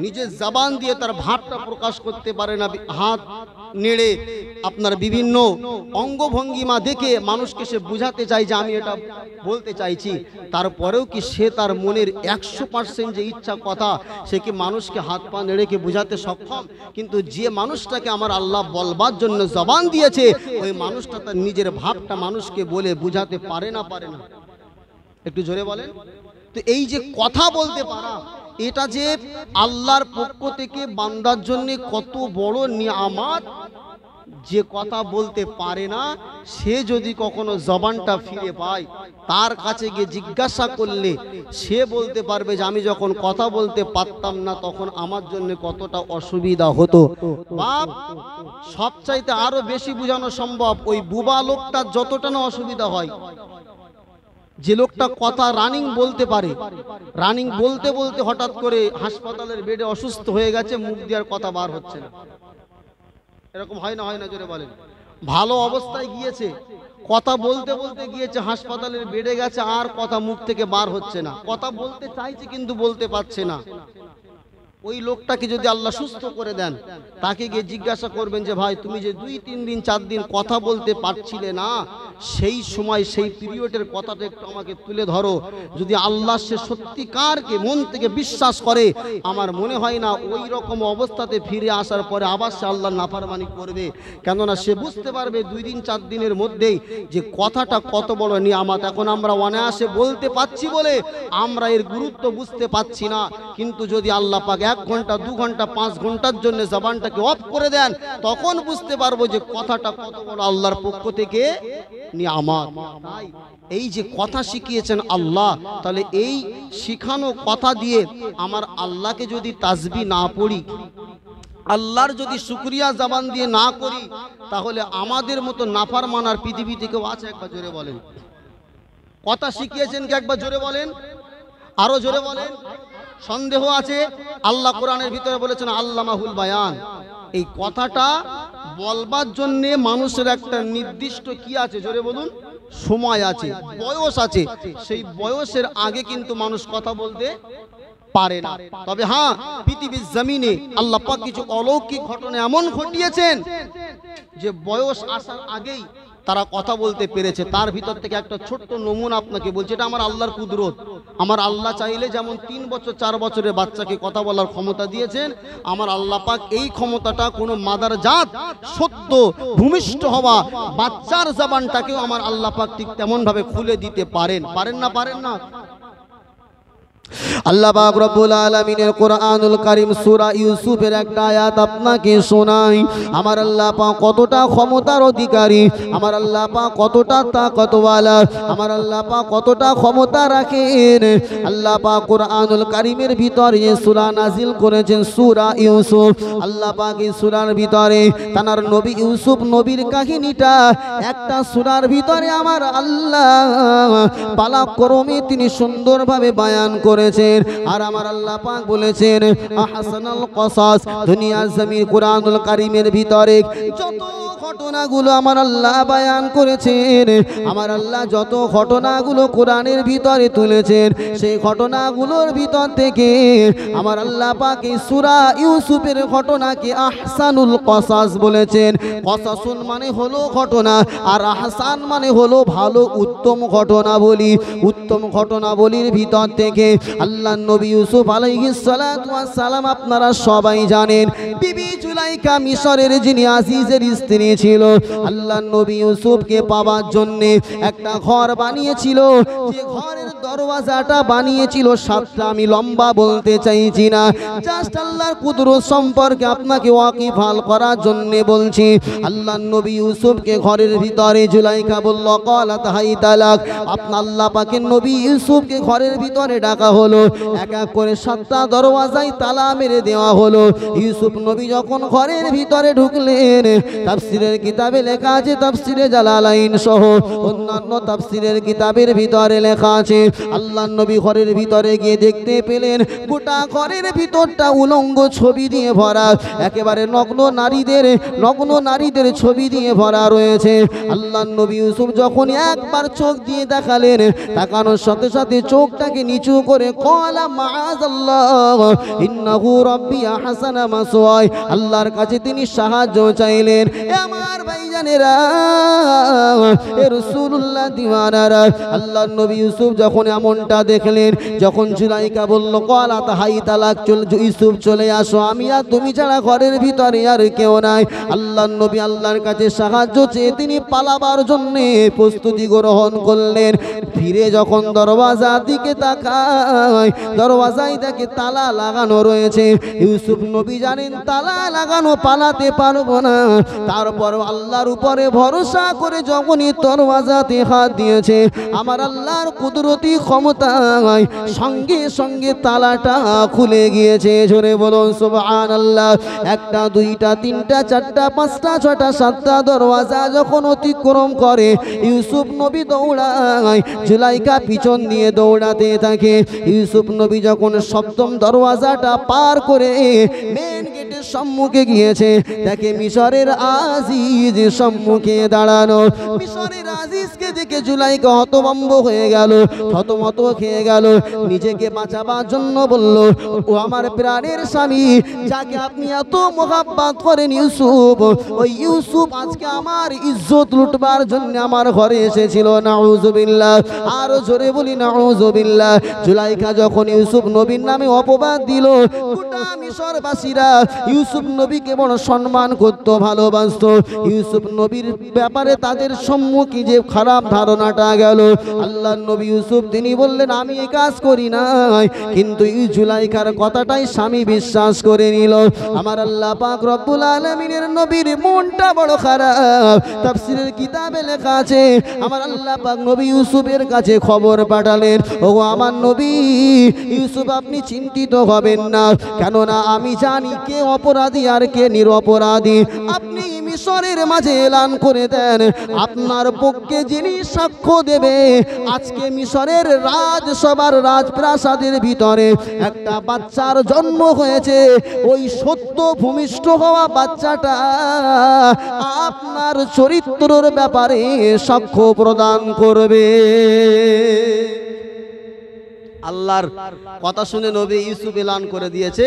নিজের জবান দিয়ে তার ভাবটা প্রকাশ করতে পারে না। হাত নেড়ে আপনার বিভিন্ন অঙ্গভঙ্গিমা দেখে মানুষকে সে বুঝাতে চায় যে আমি এটা বলতে চাইছি, তারপরেও কি সে তার মনের 100% যে ইচ্ছা কথা সে কি মানুষকে হাত পা নেড়ে কি বুঝাতে সক্ষম? কিন্তু যে মানুষটাকে আমার আল্লাহ বলবার জন্য জবান দিয়েছে, ওই মানুষটা তার নিজের ভাবটা মানুষকে বলে বুঝাতে পারে না। একটু জোরে বলেন। তো এই যে কথা বলতে পারা, এটা যে আল্লাহর পক্ষ থেকে বান্দার জন্য কত বড় নিয়ামত। যে কথা বলতে পারে না সে যদি কখনো জবানটা ফিরে পায়, তার কাছে গিয়ে জিজ্ঞাসা করলে সে বলতে পারবে যে আমি যখন কথা বলতে পারতাম না তখন আমার জন্য কতটা অসুবিধা হতো। বাপ, সবচাইতে আরো বেশি বোঝানো সম্ভব, ওই বুবা লোকটার যতটা না অসুবিধা হয়, যে লোকটা কথা রানিং বলতে পারে, রানিং বলতে বলতে হঠাৎ করে হাসপাতালের বেডে অসুস্থ হয়ে গেছে, মুখ দিয়ে আর কথা বার হচ্ছে না। এরকম হয় না, হয় না? জোরে বলেন। ভালো অবস্থায় গিয়েছে, কথা বলতে বলতে গিয়েছে, হাসপাতালের বেডে গেছে, আর কথা মুখ থেকে বার হচ্ছে না। কথা বলতে চাইছে কিন্তু বলতে পারছে না। ওই লোকটাকে যদি আল্লাহ সুস্থ করে দেন, তাকে গিয়ে জিজ্ঞাসা করবেন যে ভাই তুমি যে 2-3 দিন 4 দিন কথা বলতে পারছিলে না, সেই সময় সেই পিরিয়ডের কথাটা একটু আমাকে তুলে ধরো। যদি আল্লাহ সে সত্যিকারকে মন থেকে বিশ্বাস করে, আমার মনে হয় না ওই রকম অবস্থাতে ফিরে আসার পরে আবার সে আল্লাহর নাফরমানি করবে। কেননা সে বুঝতে পারবে 2 দিন 4 দিনের মধ্যেই যে কথাটা কত বড় নিয়ামত। এখন আমরা অনায়াসে বলতে পাচ্ছি বলে আমরা এর গুরুত্ব বুঝতে পাচ্ছি না, কিন্তু যদি আল্লাহ পাক 1 ঘন্টা 2 ঘন্টা 5 ঘন্টার জন্য জবানটাকে অফ করে দেন, তখন বুঝতে পারবো যে কথাটা কত বড় আল্লাহর পক্ষ থেকে নিয়ামত। তাই এই যে কথা শিখিয়েছেন আল্লাহ, তাহলে এই শিখানো কথা দিয়ে আমার আল্লাহকে যদি তাসবিহ না পড়ি, আল্লাহর যদি শুকরিয়া জবান দিয়ে না করি, তাহলে আমাদের মতো নাফরমান আর পৃথিবীতে কেউ আছে? একবার জোরে বলেন। কথা শিখিয়েছেন কি? একবার জোরে বলেন, আরো জোরে বলেন। সন্দেহ আছে? আল্লাহ কোরআনের ভিতরে বলেছেন আল্লামাহুল বায়ান। এই কথাটা বলবার জন্য মানুষের একটা নির্দিষ্ট কি আছে? জোরে বলুন। সময় আছে, বয়স আছে। সেই বয়সের আগে কিন্তু মানুষ কথা বলতে পারে না। তবে হ্যাঁ, পৃথিবীর জমিনে আল্লাহ পাক কিছু অলৌকিক ঘটনা এমন ঘটিয়েছেন যে বয়স আসার আগেই তারা কথা বলতে পেরেছে। তার ভিতর থেকে একটা ছোট্ট নমুনা আপনাকে বলছি। এটা আমার আল্লাহর কুদরত। আমার আল্লাহ চাইলে যেমন 3 বছর 4 বছরের বাচ্চাকে কথা বলার ক্ষমতা দিয়েছেন, আমার আল্লাহ পাক এই ক্ষমতাটা কোনো মাদার জাত সত্য ভূমিষ্ঠ হওয়া বাচ্চার জবানটাকেও আমার আল্লাহ পাক ঠিক তেমন ভাবে খুলে দিতে পারেন। পারেন না? পারেন না? আল্লাহ পাক রব্বুল আলামিনের কোরআনুল কারীম সূরা ইউসুফের একটা আয়াত আপনাকে শোনাই। আমার আল্লাহ পাক কতটা ক্ষমতার অধিকারী, আমার আল্লাহ পাক কতটা তাকতওয়ালা, আমার আল্লাহ পাক কতটা ক্ষমতা রাখেন। আল্লাহ পাক কোরআনুল কারীমের ভিতরে যে সূরা নাজিল করেছেন সূরা ইউসুফ, আল্লাহ পাক এই সূরার ভিতরে তার নবী ইউসুফ নবীর কাহিনীটা একটা সূরার ভিতরে আমার আল্লাহ পালাক্রমে তিনি সুন্দরভাবে বয়ান করেছেন। আর আমার আল্লাহ পাক বলেছেন আহসানুল কসাস। দুনিয়া জমিন কোরআনুল কারীমের ভিতরে যত ঘটনাগুলো আমার আল্লাহ বয়ান করেছেন, আমার আল্লাহ যত ঘটনাগুলো কোরআনের ভিতরে তুলেছেন, সেই ঘটনাগুলোর ভিতর থেকে আমার আল্লাহ পাক এই সূরা ইউসুফের ঘটনাকে আহসানুল কসাস বলেছেন। কসাসুন মানে হলো ঘটনা, আর আহসান মানে হলো ভালো, উত্তম ঘটনাবলী। উত্তম ঘটনাবলীর ভিতর থেকে আল্লাহ নবী ইউসুফ আলাইহিস সালাতু ওয়াস সালাম আপনারা সবাই জানেন, বিবি জুলাইখা মিশরের যিনি আজিজের স্ত্রী ছিল, আল্লাহ নবী ইউসুফকে পাওয়ার জন্য একটা ঘর বানিয়েছিল। যে ঘরের দরওয়াজাটা বানিয়েছিল 7টা, আমি লম্বা বলতে চাইছি না, জাস্ট আল্লাহর কুদরত সম্পর্কে আপনাকে ওয়াকিফাল করার জন্য বলছি। আল্লাহ নবী ইউসুফকে ঘরের ভিতরে জুলাইখা বলল ক্বালাত হাইতালাক, আপনার আল্লাহ পাকের নবী ইউসুফকে ঘরের ভিতরে ডাকা হলো। এক এক করে 7টা দরওয়াজায় তালা মেরে দেওয়া হলো। ইউসুফ নবী যখন ঘরের ভিতরে ঢুকলেন, তাফসীরের কিতাবে লেখা আছে, তাফসীরে জালালাইন সহ অন্যান্য তাফসীরের কিতাবের ভিতরে লেখা আছে, আল্লাহ নবী ঘরের ভিতরে গিয়ে দেখতে পেলেন গোটা ঘরের ভিতরটা উলঙ্গ ছবি দিয়ে ভরা, একেবারে নগ্ন নারীদের ছবি দিয়ে ভরা রয়েছে। আল্লাহ নবী ইউসুফ যখন একবার চোখ দিয়ে দেখালেন, তাকানোর সাথে সাথে চোখটাকে নিচু করে ক্বালা মাআযাল্লাহ ইন্নাহু রাব্বি আহসানা মাসওয়াই, আল্লাহর কাছে তিনি সাহায্য চাইলেন। আমার ভাইজানেরা, এ রাসূলুল্লাহ দিওয়ানারা, আল্লাহর নবী ইউসুফ যখন এমনটা দেখলেন, যখন জুলাইকা বলল ক্বালাত হাই তালাক, ইউসুফ চলে আসো, আমি আর তুমি ছাড়া ঘরের ভিতরে আর কেউ নাই। আল্লাহর নবী আল্লাহর কাছে সাহায্য চেয়ে তিনি পালাবার জন্য প্রস্তুতি গ্রহণ করলেন। ফিরে যখন দরওয়াজার দিকে তাকায়, দরওয়াজায় দেখে তালা লাগানো রয়েছে। ইউসুফ নবী জানেন তালা লাগানো, পালাতে পারবো না। তারপর আল্লাহর উপরে ভরসা করে যখনই দরওয়াজাতে হাত দিয়েছে, আমার আল্লাহর কুদরতি ক্ষমতায় সঙ্গে সঙ্গে তালাটা খুলে গিয়েছে। জোরে বলুন সুবহানাল্লাহ। একটা, দুইটা, তিনটা, চারটা, পাঁচটা, ছটা, সাতটা দরওয়াজা যখন অতিক্রম করে, ইউসুফ নবী দৌড়ায়, জুলাইকা পিছন দিয়ে দৌড়াতে থাকে। ইউসুফ নবী যখন সপ্তম দরওয়াজাটা পার করে মেন গেটের সম্মুখে গিয়েছে, দেখে মিশরের আজিজ সম্মুখে দাঁড়ানো। মিশরের আজিজকে দেখে জুলাইকা হতভম্ব হয়ে গেল, থতমত খেয়ে গেল। নিজেকে বাঁচাবার জন্য বলল, ও আমার প্রাণের স্বামী, যাকে আপনি এত মোহাব্বত করেন ইউসুফ, ওই ইউসুফ আজকে আমার ইজ্জত লুটবার জন্য আমার ঘরে এসেছিল। নাউজুবিল্লাহ। আরো জোরে বলি নাউজুবিল্লাহ। জুলাইকা যখন ইউসুফ নবীর নামে অপবাদ দিল, গোটা মিশরবাসীরা ইউসুফ নবীকে বড় সম্মান করত, ভালোবাসত। ইউসুফ নবীর ব্যাপারে তাদের সম্মুখে যে খারাপ ধারণাটা গেল, আল্লাহর নবী ইউসুফ তিনি বললেন, আমি এই কাজ করি নাই, কিন্তু এই জুলাইকার কথাটাই স্বামী বিশ্বাস করে নিল। আমার আল্লাহ পাক রব্বুল আলামিনের নবীর মনটা বড় খারাপ। তাফসীরের কিতাবে লেখা আছে, আমার আল্লাহ পাক নবী ইউসুফের কাছে খবর পাঠালেন, ওগো আমার নবী ইউসুফ, আপনি চিন্তিত হবেন না, কেননা আমি জানি কে অপরাধী আর কে নিরপরাধী। আপনি মিশরের মাঝে এলান করে দেন, আপনার পক্ষে যিনি সাক্ষ্য দেবে, আজকে মিশরের রাজসভার রাজপ্রাসাদের ভিতরে একটা বাচ্চার জন্ম হয়েছে, ওই সত্য ভূমিষ্ঠ হওয়া বাচ্চাটা আপনার চরিত্রের ব্যাপারে সাক্ষ্য প্রদান করবে। আল্লাহর কথা শুনে নবী ইউসুফ এলান করে দিয়েছে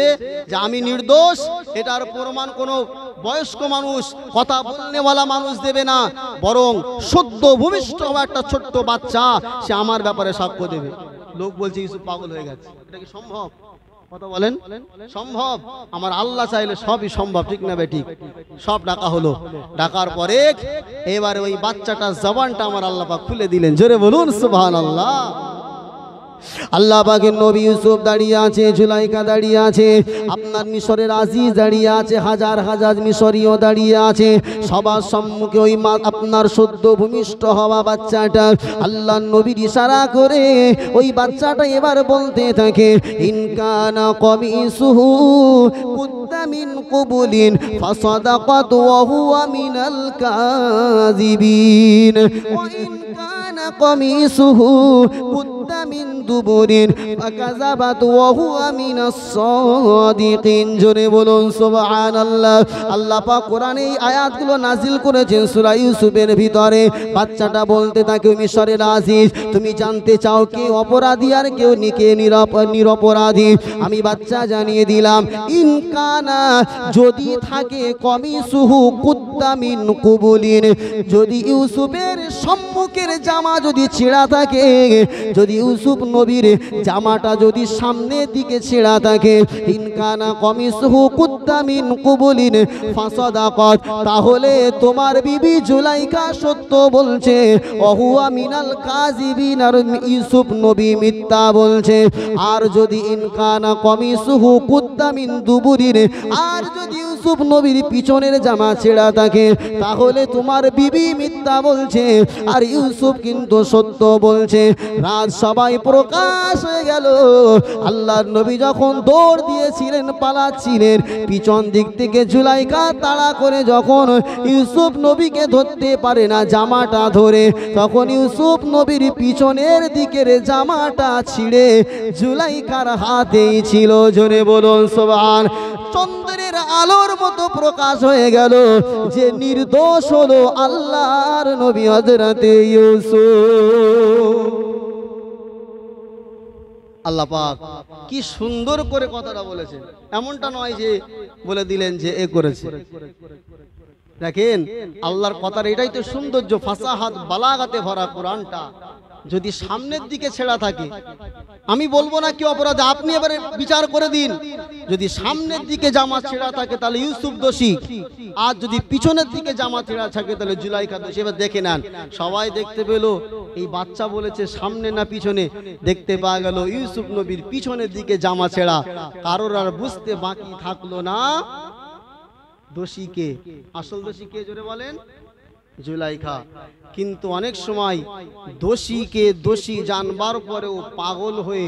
যে আমি নির্দোষ। এটার প্রমাণ কোনো বয়স্ক মানুষ, কথা বলনেওয়ালা মানুষ দেবে না, বরং সদ্য ভূমিষ্ঠ হওয়া একটা ছোট্ট বাচ্চা সে আমার ব্যাপারে সাক্ষ্য দেবে। লোক বলছে ইউসুফ পাগল হয়ে গেছে। এটা কি সম্ভব? কথা বলেন, সম্ভব? আমার আল্লাহ চাইলে সবই সম্ভব, ঠিক না বে ঠিক? সব ডাকা হলো। ডাকার পরে এবারে ওই বাচ্চাটার জবানটা আমার আল্লাহ পাক খুলে দিলেন। জোরে বলুন সুবহানাল্লাহ। আল্লাহ পাকের নবী ইউসুফ দাঁড়িয়ে আছে, জুলাইকা দাঁড়িয়ে আছে, আপনার মিশরের আজিজ দাঁড়িয়ে আছে, হাজার হাজার মিশরীয় দাঁড়িয়ে আছে। সবার সম্মুখে ওই আপনার সদ্য ভূমিষ্ঠ হওয়া বাচ্চাটা, আল্লাহ নবীর ইশারা করে ওই বাচ্চাটা এবার বলতে থাকে, ইনকানা কমিসুহু কুদ্দা মিন কুবুলিন ফাসাদাকাত ওয়া হুয়া মিনাল কাযিবিন ওয়া ইনকানা কমিসুহু কুদ্দা মিন দুবুরিন ফাকাযাবাত ওয়া হুয়া মিনাস সাদিকিন। জোরে বলুন সুবহানাল্লাহ। আল্লাহ পাক কোরআনে এই আয়াতগুলো নাজিল করেছেন সূরা ইউসুফের ভিতরে। বাচ্চাটা বলতে থাকে, মিশরের আজিজ, তুমি জানতে চাও কে অপরাধী আর কেউ নিরপরাধী? আমি বাচ্চা জানিয়ে দিলাম, ইনকানা যদি থাকে কমিসুহু কুদ্দা মিন কুবুলিন, যদি ইউসুফের সম্মুখের জামা যদি ছেঁড়া থাকে, যদি ইউসুফ নবীর জামাটা যদি সামনের দিকে ছেঁড়া থাকে, ইনকানা কমিসুহু কুদ্দা মিন কুবুলিন ফাসাদাকাত, তাহলে তোমার বিবি জুলাইকা সত্য বলছে, ওহুয়া মিনাল কাযিবিন, আর ইউসুফ নবী মিথ্যা বলছে। আর যদি ইনকানা কমিসুহু কুদ্দা মিন দুবুরিন, আর যদি ইউসুফ নবীর পিছনের জামা ছেঁড়া থাকে, তাহলে তোমার বিবি মিথ্যা বলছে আর ইউসুফ কিন্তু সত্য বলছে। রাত সবাই প্রকাশ হয়ে গেল। আল্লাহর নবী যখন দৌড় দিয়েছিলেন, পালাচ্ছিলেন, পিছন দিক থেকে জুলাইকা তাড়া করে যখন ইউসুফ নবীকে ধরতে পারে না জামাটা ধরে, তখন ইউসুফ নবীর পিছনের দিকের জামাটা ছিঁড়ে জুলাইকার হাতেই ছিল। জোরে বলুন সুবহান। চন্দ্রের আলোর মতো প্রকাশ হয়ে গেল যে নির্দোষ হলো আল্লাহর নবী হযরতে ইউসুফ। আল্লাহ পাক কি সুন্দর করে কথাটা বলেছেন। এমনটা নয় যে বলে দিলেন যে এ করেছে। দেখেন আল্লাহর কথার এটাই তো সৌন্দর্য, ফাসাহাত বালাগাতে ভরা কোরআনটা। যদি সামনের দিকে ছেঁড়া থাকে, আমি বলবো না কি অপরাধ, আপনি এবারে বিচার করে দিন। যদি সামনের দিকে জামা ছেঁড়া থাকে তাহলে ইউসুফ দোষী, আর যদি পিছনের দিকে জামা ছেঁড়া থাকে তাহলে জুলাইখা দোষী। এবার দেখে নেন, সবাই দেখতে পেল এই বাচ্চা বলেছে সামনে না পিছনে, দেখতে পাওয়া গেল ইউসুফ নবীর পিছনের দিকে জামা ছেঁড়া। কারোর আর বুঝতে বাকি থাকলো না দোষী কে, আসল দোষী কে, জোরে বলেন? জুলাইখা। কিন্তু অনেক সময় দোষীকে দোষী জানবার পরেও পাগল হয়ে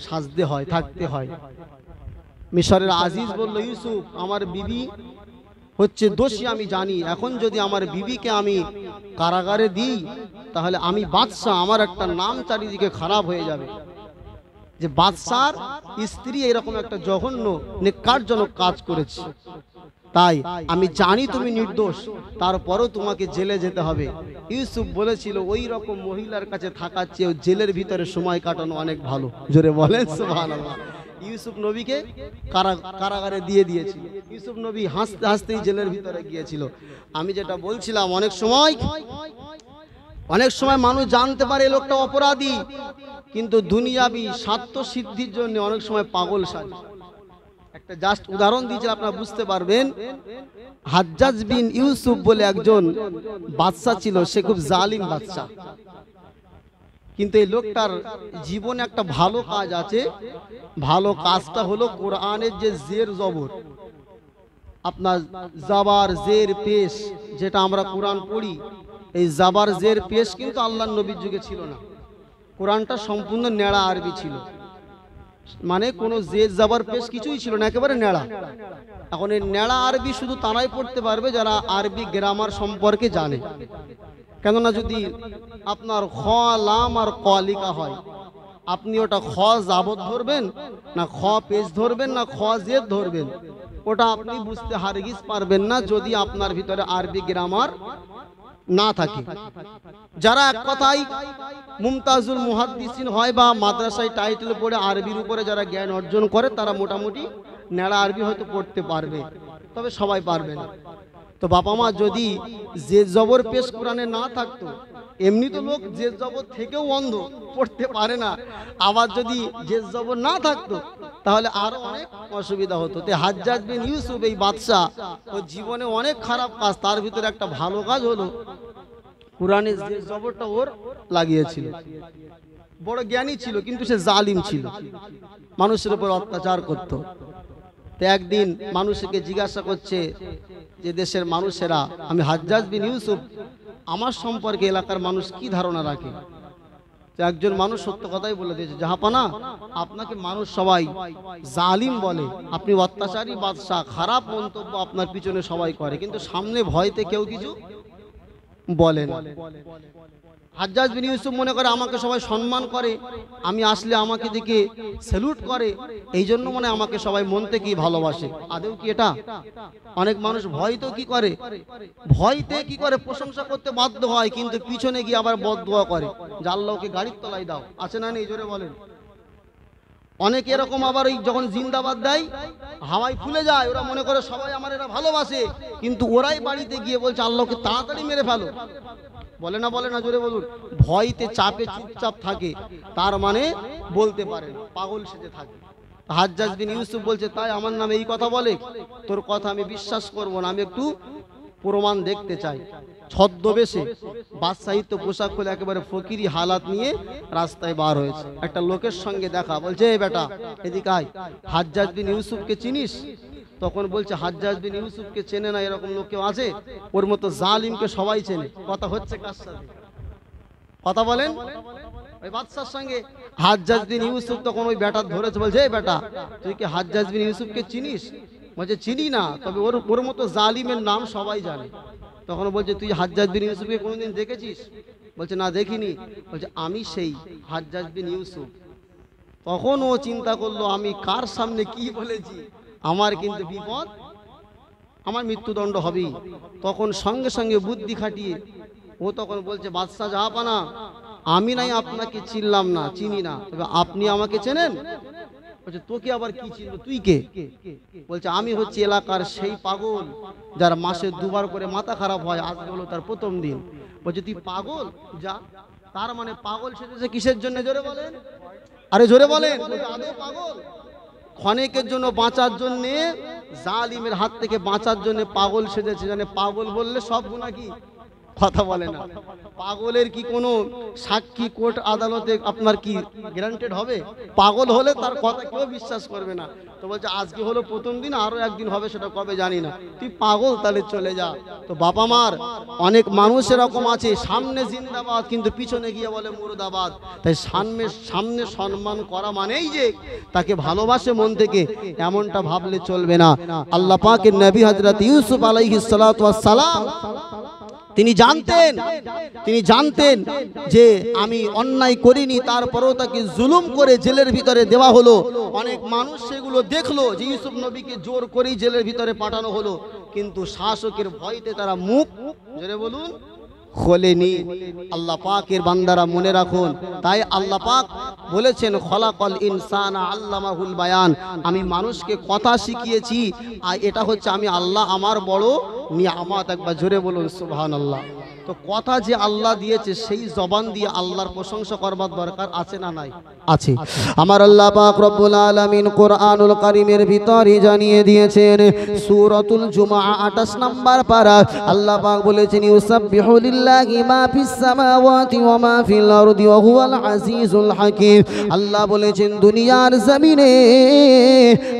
সাজতে হয়, থাকতে হয়। মিশরের আজিজ বলল, ইউসুফ আমার বিবি হচ্ছে দোষী আমি জানি, এখন যদি আমার বিবিকে আমি কারাগারে দিই তাহলে আমি বাদশাহ, আমার একটা নাম চারিদিকে খারাপ হয়ে যাবে যে বাদশার স্ত্রী এরকম একটা জঘন্য নেককারজনক কাজ করেছে। তাই আমি জানি তুমি নির্দোষ, তারপরও তোমাকে জেলে যেতে হবে। ইউসুফ বলেছিল ওই রকম মহিলার কাছে থাকার চেয়ে জেলের ভিতরে সময় কাটানো অনেক ভালো। জোরে বলেন সুবহানাল্লাহ। ইউসুফ নবীকে কারাগারে দিয়ে দিয়েছিল। ইউসুফ নবী হাসতে হাসতেই জেলের ভিতরে গিয়েছিল। আমি যেটা বলছিলাম, অনেক সময় মানুষ জানতে পারে লোকটা অপরাধী, কিন্তু দুনিয়াবি স্বার্থ সিদ্ধির জন্য অনেক সময় পাগল সাজে। একটা জাস্ট উদাহরণ দিয়েছে, আপনারা বুঝতে পারবেন। হাজ্জাজ বিন ইউসুফ বলে একজন বাদশা ছিল, সে খুব জালিম বাদশা। কিন্তু এই লোকটার জীবনে একটা ভালো কাজ আছে, ভালো কাজটা হলো কোরআনের যে জের জবর, আপনার জাবার জের পেশ, যেটা আমরা কোরআন পড়ি, এই জাবার জের পেশ কিন্তু আল্লাহর নবীর যুগে ছিল না। কোরআনটা সম্পূর্ণ নেড়া আরবি ছিল, মানে কোনো জের জাবার পেশ কিছুই ছিল না, একেবারে নেড়া। এখন এই নেড়া আরবি শুধু তারাই পড়তে পারবে যারা আরবি গ্রামার সম্পর্কে জানে। কেননা যদি আপনার খ লাম আর ক লিখা হয়, আপনি ওটা খ জাবত ধরবেন না খ পেশ ধরবেন না খ জেদ ধরবেন, ওটা আপনি বুঝতে হারগিজ পারবেন না যদি আপনার ভিতরে আরবি গ্রামার না থাকে। যারা এক কথাই মুমতাজুল মুহাদ্দিসিন হয় বা মাদ্রাসায় টাইটেল পড়ে আরবির উপরে যারা জ্ঞান অর্জন করে, তারা মোটামুটি নেড়া আরবি হয়তো পড়তে পারবে, তবে সবাই পারবে না। তো বাবা মা যদি যে জবর পেশ কোরআনে না থাকতো, এমনি তো লোক যে জবর থেকেও অন্ধ, পড়তে পারে না, আবার যদি যে জবর না থাকতো তাহলে আরো অনেক অসুবিধা হতো। তো হাজ্জাজ বিন ইউসুফ এই বাদশা, ওর জীবনে অনেক খারাপ কাজ, তার ভিতরে একটা ভালো কাজ হলো কোরআনের যে জবরটা ওর লাগিয়েছিল। বড় জ্ঞানী ছিল কিন্তু সে জালিম ছিল, মানুষের উপর অত্যাচার করত। তো একদিন মানুষকে জিজ্ঞাসা করছে যে দেশের মানুষেরা, আমি হাজ্জাজ বিন ইউসুফ, আমার সম্পর্কে এলাকার মানুষ কি ধারণা রাখে? একজন মানুষ সত্য কথাই বলে দিয়েছে, জাহাপানা আপনাকে মানুষ সবাই জালিম বলে, আপনি অত্যাচারী বাদশা, খারাপ মন্তব্য আপনার পিছনে সবাই করে, কিন্তু সামনে ভয়তে কেউ কিছু বলে না। হাজ্জাজ বিন ইউসুফ মনে করে আমাকে সবাই সম্মান করে, আমি আসলে আমাকে দেখে স্যালুট করে, এই জন্য মনে আমাকে সবাই মন থেকেই ভালোবাসে। আদেও কি এটা? অনেক মানুষ ভয়তে কি করে প্রশংসা করতে বাধ্য হয়, কিন্তু পিছনে গিয়ে আবার বদদোয়া করে যে আল্লাহকে গাড়ির তলায় দাও। আছে না নেই? জোরে বলেন। অনেকে এরকম আবার ওই যখন জিন্দাবাদ দেয় হাওয়ায় ফুলে যায়, ওরা মনে করে সবাই আমার এরা ভালোবাসে, কিন্তু ওরাই বাড়িতে গিয়ে বলছে আল্লাহকে তাড়াতাড়ি মেরে ফেলো। বলে না জোরে বলুন। ভয়তে চাপে চুপচাপ থাকে, তার মানে বলতে পারে না, পাগল সেজে থাকে। হাজ্জাজ বিন ইউসুফ বলছে, তাই আমার নামে এই কথা বলে, তোর কথা আমি বিশ্বাস করব না, আমি একটু প্রমাণ দেখতে চাই। ছদ্মবেশে বাদশাহিত্য পোশাক খুলে একেবারে ফকিরি হালাত নিয়ে রাস্তায় বার হয়েছে। একটা লোকের সঙ্গে দেখা, বলছে এই বেটা এদিকে আয়, হাজ্জাজ বিন ইউসুফকে চিনিস? তখন বলছে হাজ্জাজ বিন ইউসুফকে চেনে না এরকম লোক কেউ আছে? ওর মতো জালিমকে সবাই চেনে। কথা হচ্ছে কার সাথে? কথা বলেন। ওই বাদশার সঙ্গে হাজ্জাজ বিন ইউসুফ তখন ওই বেটা ধরেছে, বলছে এই বেটা তুই কি হাজ্জাজ বিন ইউসুফকে চিনিস? বলছে চিনি না, তবে ওর মতো জালিমের নাম সবাই জানে। তখন বলছে তুই হাজ্জাজ বিন ইউসুফকে কোনোদিন দেখেছিস? বলছে না দেখিনি। বলছে আমি সেই হাজ্জাজ বিন ইউসুফ। তখন ও চিন্তা করলো আমি কার সামনে কি বলেছি, আমার কিন্তু বিপদ, আমার মৃত্যুদণ্ড হবেই। তখন সঙ্গে সঙ্গে বুদ্ধি খাটিয়ে ও তখন বলছে, বাদশাহ জাহাপানা, আমি নাই আপনাকে চিনলাম না, চিনি না, তবে আপনি আমাকে চেনেন? বলছে তোকে আবার কি চিনবো, তুই কে? বলছে আমি হচ্ছে এলাকার সেই পাগল যার মাসে দুবার করে মাথা খারাপ হয়, আজকে হলো তার প্রথম দিন। বলছে তুই পাগল? যা। তার মানে পাগল সেজেছে কিসের জন্য, জোরে বলেন, আরে জোরে বলেন। আদৌ পাগল? ক্ষণিকের জন্য বাঁচার জন্যে, জালিমের হাত থেকে বাঁচার জন্য পাগল সেজেছে। জানে পাগল বললে সব গুনাহ কি কথা বলে না। পাগলের কি কোনো সাক্ষী কোর্ট আদালতে আপনার কি গ্যারান্টেড হবে? পাগল হলে তার কথা কেউ বিশ্বাস করবে না। তো বলছে আজকে হলো প্রথম দিন, আরো একদিন হবে, সেটা কবে জানি না। তুই পাগল, তাহলে চলে যা। তো বাবা মার অনেক মানুষ এরকম আছে, সামনে জিন্দাবাদ কিন্তু পিছনে গিয়ে বলে মুর্দাবাদ। তাই সামনে সম্মান করা মানেই যে তাকে ভালোবাসে মন থেকে, এমনটা ভাবলে চলবে না। আল্লাহ পাকের নবী হযরত ইউসুফ আলাইহিস সালাতু ওয়াস সালাম তিনি জানতেন যে আমি অন্যায় করিনি, তারপরেও তাকে জুলুম করে জেলের ভিতরে দেওয়া হলো। অনেক মানুষ সেগুলো দেখলো যে ইউসুফ নবীকে জোর করেই জেলের ভিতরে পাঠানো হলো, কিন্তু শাসকের ভয়তে তারা মুখ, জোরে বলুন, খোলেনি। আল্লাহ পাকের বান্দারা মনে রাখুন, তাই আল্লাহ পাক বলেছেন খলাকাল ইনসানা আল্লামাহুল বায়ান, আমি মানুষকে কথা শিখিয়েছি, আর এটা হচ্ছে আমি আল্লাহ আমার বড় নিয়ামত। একবার জোরে বলুন সুবহানাল্লাহ। তো কথা যে আল্লাহ দিয়েছে সেই জবান দিয়ে আল্লাহর প্রশংসা করবার দরকার আছে না নাই? আছে। আমার আল্লাহ পাক রব্বুল আলামিন কোরআনুল কারীমের ভিতরে জানিয়ে দিয়েছেন, সূরাতুল জুমআ 28 নম্বর পারা, আল্লাহ পাক বলেছেন ইউসাব্বিহু লিল্লাহি মা ফিস সামাওয়াতি ওয়া মা ফিল আরদি ওয়া হুয়াল আজিজুল হাকীম। আল্লাহ বলেছেন দুনিয়ার জমিনে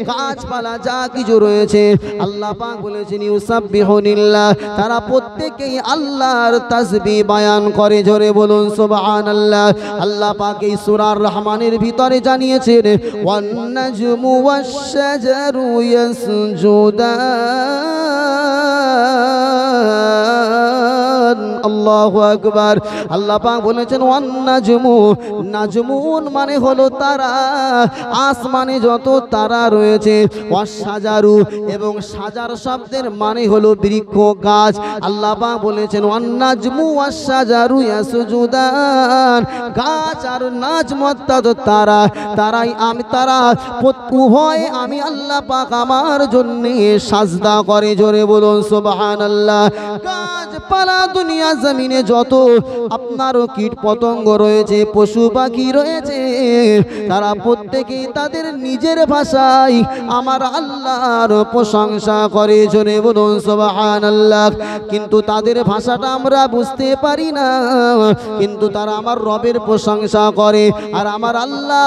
গাছপালা যা কিছু রয়েছে, আল্লাহ পাক বলেছেন ইউসাব্বিহু লিল্লাহ, তারা প্রত্যেকেই আল্লাহর তাসবিহ বয়ান করে। জোরে বলুন সুবহানাল্লাহ। আল্লাহ পাক এই সূরা রহমানের ভিতরে জানিয়েছেন ওয়ান নাজমু ওয়াশ শাজারু ইয়াসজুদান। আল্লাহু আকবার। আল্লাহ পাক বলেছেন ওয়ান নাজমু, নাজমুন মানে হলো তারা, আসমানে যত তারা রয়েছে, ওয়াশ শাজারু এবং শাজার শব্দের মানে হলো বৃক্ষ, গাছ। আল্লাহ পাক বলেছেন ওয়ান নাজমু ওয়াশ শাজারু ইয়াসজুদান, গাছ আর নাজম অর্থাৎ তারা, তারাই আমি, তারা উভয় আমি আল্লাহ পাক আমার জন্য সাজদা করে। জোরে বলুন সুবহানাল্লাহ। গাছপালা দুনিয়া জমিনে যত আপনার কীট পতঙ্গ রয়েছে, পশু পাখি রয়েছে, তারা প্রত্যেকেই তাদের নিজের ভাষায় আমার আল্লাহর প্রশংসা করে। জোরে বলুন সুবহানাল্লাহ। কিন্তু তাদের ভাষাটা আমরা বুঝতে পারি না, কিন্তু তারা আমার রবের প্রশংসা করে। আর আমার আল্লাহ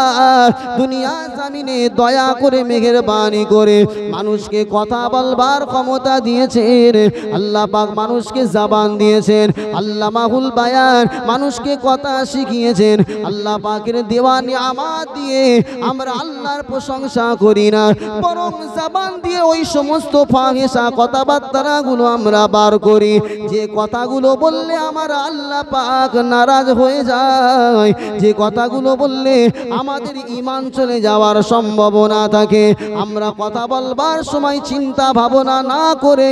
দুনিয়া জমিনে দয়া করে মেহেরবানি করে মানুষকে কথা বলবার ক্ষমতা দিয়েছেন। আল্লাহ পাক মানুষকে জবান দিয়েছেন, আল্লামাহুল বায়ান, মানুষকে কথা শিখিয়েছেন। আল্লাহ পাকের দেওয়া নিয়ামত দিয়ে আমরা আল্লাহর প্রশংসা করি না, বরং জবান দিয়ে ওই সমস্ত ফাহিশা কথাবার্তাগুলো আমরা বার করি, যে কথাগুলো বললে আমার আল্লাহ পাক নারাজ হয়ে যায়, যে কথাগুলো বললে আমাদের ঈমান চলে যাওয়ার সম্ভাবনা থাকে। আমরা কথা বলবার সময় চিন্তা ভাবনা না করে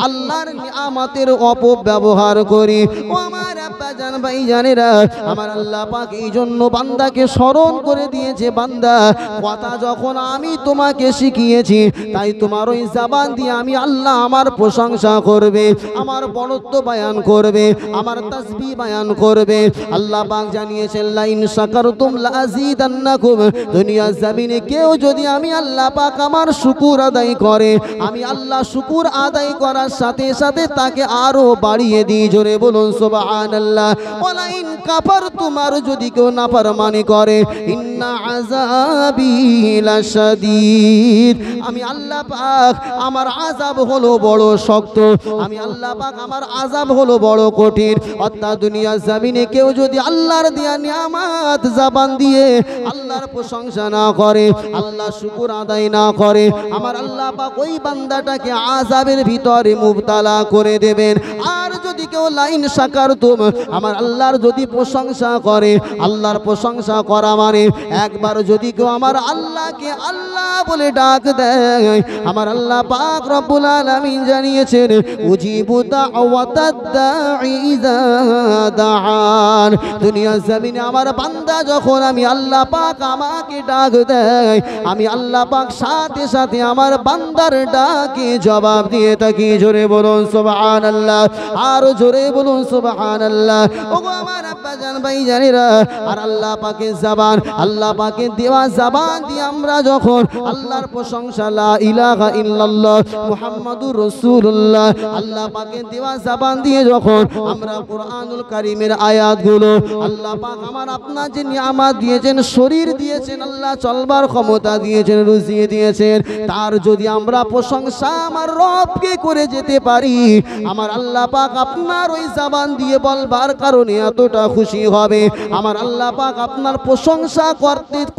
আল্লাহর নিয়ামতের অপব্যবহার করি। ও আমার আব্বাজান ভাইজানেরা, আমার আল্লাহ পাক এই জন্য বান্দাকে স্মরণ করে দিয়েছে, বান্দা কথা যখন আমি তোমাকে শিখিয়েছি, তাই তোমার ওই জবান দিয়ে আমি আল্লাহ আমার প্রশংসা করবে, আমার বড়ত্ব বয়ান করবে, আমার তাসবিহ বয়ান করবে। আল্লাহ পাক জানিয়েছেন লাইন শাকারতুম লাযীদান্নাকুম, দুনিয়া জমিনে কেউ যদি আমি আল্লাহ পাক আমার শুকর আদায় করে, আমি আল্লাহ শুকর আদায় করার সাথে সাথে তাকে আরো বাড়িয়ে দিই। জোরে বলুন সুবহানাল্লাহ। ওয়ালাইন কাফারতুম, আর যদি কেউ নাফরমানি করে, ইন্না আযাবি লাশাদীদ, আমি আল্লাহ পাক আমার আযাব হলো বড় শক্ত, আমি আল্লাহ পাক আমার আযাব হলো বড় কঠিন। অর্থাৎ দুনিয়া জমিনে কেউ যদি আল্লাহর দেয়া নিয়ামত জবান দিয়ে আল্লাহর প্রশংসা না করে, আল্লাহ শুকর আদায় না করে, আমার আল্লাহ পাক ওই বান্দাটাকে আযাবের ভিতরে মুবতালা করে দেবেন। আর যদি কেউ লাইন শাকারতুম, আমার আল্লাহর যদি প্রশংসা করে, আল্লাহর প্রশংসা করা মানে একবার যদি কেউ আমার আল্লাহকে আল্লাহ বলে ডাক দেয়, আমার আল্লাহ পাক রব্বুল আলামিন জানিয়েছেন উজিবু দাওয়াতাদ দাঈ ইযা দাআন। দুনিয়া জমিনে আমার বান্দা যখন আমি আল্লাহ পাক আমাকে ডাক দেয়, আমি আল্লাহ পাক সাথে সাথে আমার বান্দার ডাকে জবাব দিয়ে থাকি। জোরে বলুন সুবহানাল্লাহ, আরো জোরে বলুন সুবহানাল্লাহ। ওগো আমার আব্বাজান ভাইজানেরা, আর আল্লাহ পাকের জবান, আল্লাহ পাকের দেওয়া জবান দিয়ে আমরা যখন আল্লাহর প্রশংসা লা ইলাহা ইল্লাল্লাহ মুহাম্মাদুর রাসূলুল্লাহ, আল্লাহ পাকের দেওয়া জবান দিয়ে যখন আমরা কোরআনুল কারীমের আয়াতগুলো, আল্লাহ পাক আমার আপনার যে নিয়ামত দিয়েছেন, শরীর দিয়েছেন, আল্লাহ চলবার ক্ষমতা দিয়েছেন, রুজি দিয়েছেন, তার যদি আমরা প্রশংসা আমার রবকে করে যেতে পারি, আমার আল্লাহ পাক আপনার ওই জবান দিয়ে বলবার কারণে এতটা খুশি হবে, আমার আল্লাহ পাক আপনার প্রশংসা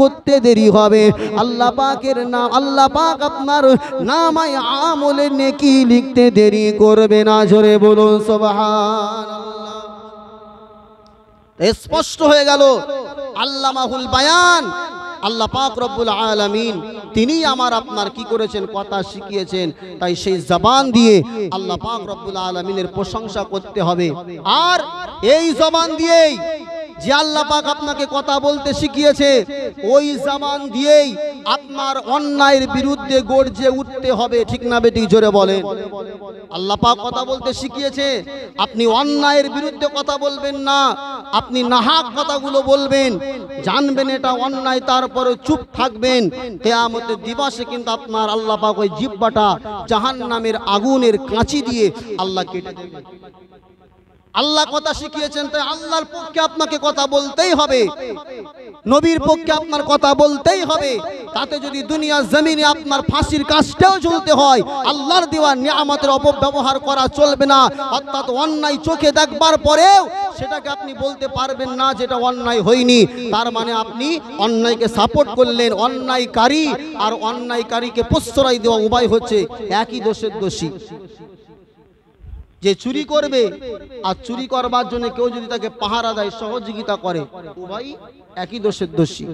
করতে দেরি হবে, আল্লাহ পাকের নাম, আল্লাহ পাক আপনার নামায়ে আমলে নেকি লিখতে দেরি করবে না। জোরে বলুন সুবহানাল্লাহ। স্পষ্ট হয়ে গেল আল্লামাহুল বায়ান, আল্লাহ পাক রব্বুল আলামিন তিনি আমার আপনার কি করেছেন, কথা শিখিয়েছেন। তাই সেই জবান দিয়ে আল্লাহ পাক রব্বুল আলামিনের প্রশংসা করতে হবে। আর এই জবান দিয়েই যে আল্লাহ পাক আপনাকে কথা বলতে শিখিয়েছে, ওই জবান দিয়েই আপনার অন্যায়ের বিরুদ্ধে গর্জে উঠতে হবে। ঠিক না বেটি? জোরে বলেন। আল্লাহ পাক কথা বলতে শিখিয়েছে, আপনি অন্যায়ের বিরুদ্ধে কথা বলবেন না, আপনি নাহাক কথাগুলো বলবেন, জানবেন এটা অন্যায়, তারপরে চুপ থাকবেন। কিয়ামতের দিবসে কিন্তু আপনার আল্লাহ পাক ওই জিহ্বাটা জাহান্নামের আগুনের কাঁচি দিয়ে আল্লাহ কেটে দেবে। আল্লাহ কথা শিখিয়েছেন, তাই আল্লাহর পক্ষে আপনাকে কথা বলতেই হবে, নবীর পক্ষে আপনার কথা বলতেই হবে। তাতে যদি দুনিয়া জমিনে আপনার ফাঁসির কাষ্ঠেও ঝুলতে হয়, আল্লাহর দেওয়া নিয়ামতের অপব্যবহার করা চলবে না। অর্থাৎ অন্যায় চোখে দেখবার পরেও সেটাকে আপনি বলতে পারবেন না যেটা অন্যায় হয়নি, তার মানে আপনি অন্যায়কে সাপোর্ট করলেন। অন্যায়কারী আর অন্যায়কারীকে প্রশ্রয় দেওয়া উভয় হচ্ছে একই দোষের দোষী। যে চুরি করবে আর চুরি করবার জন্য কেউ যদি তাকে পাহারা দেয়, সহযোগিতা করে, উভয় একই দোষের দোষী।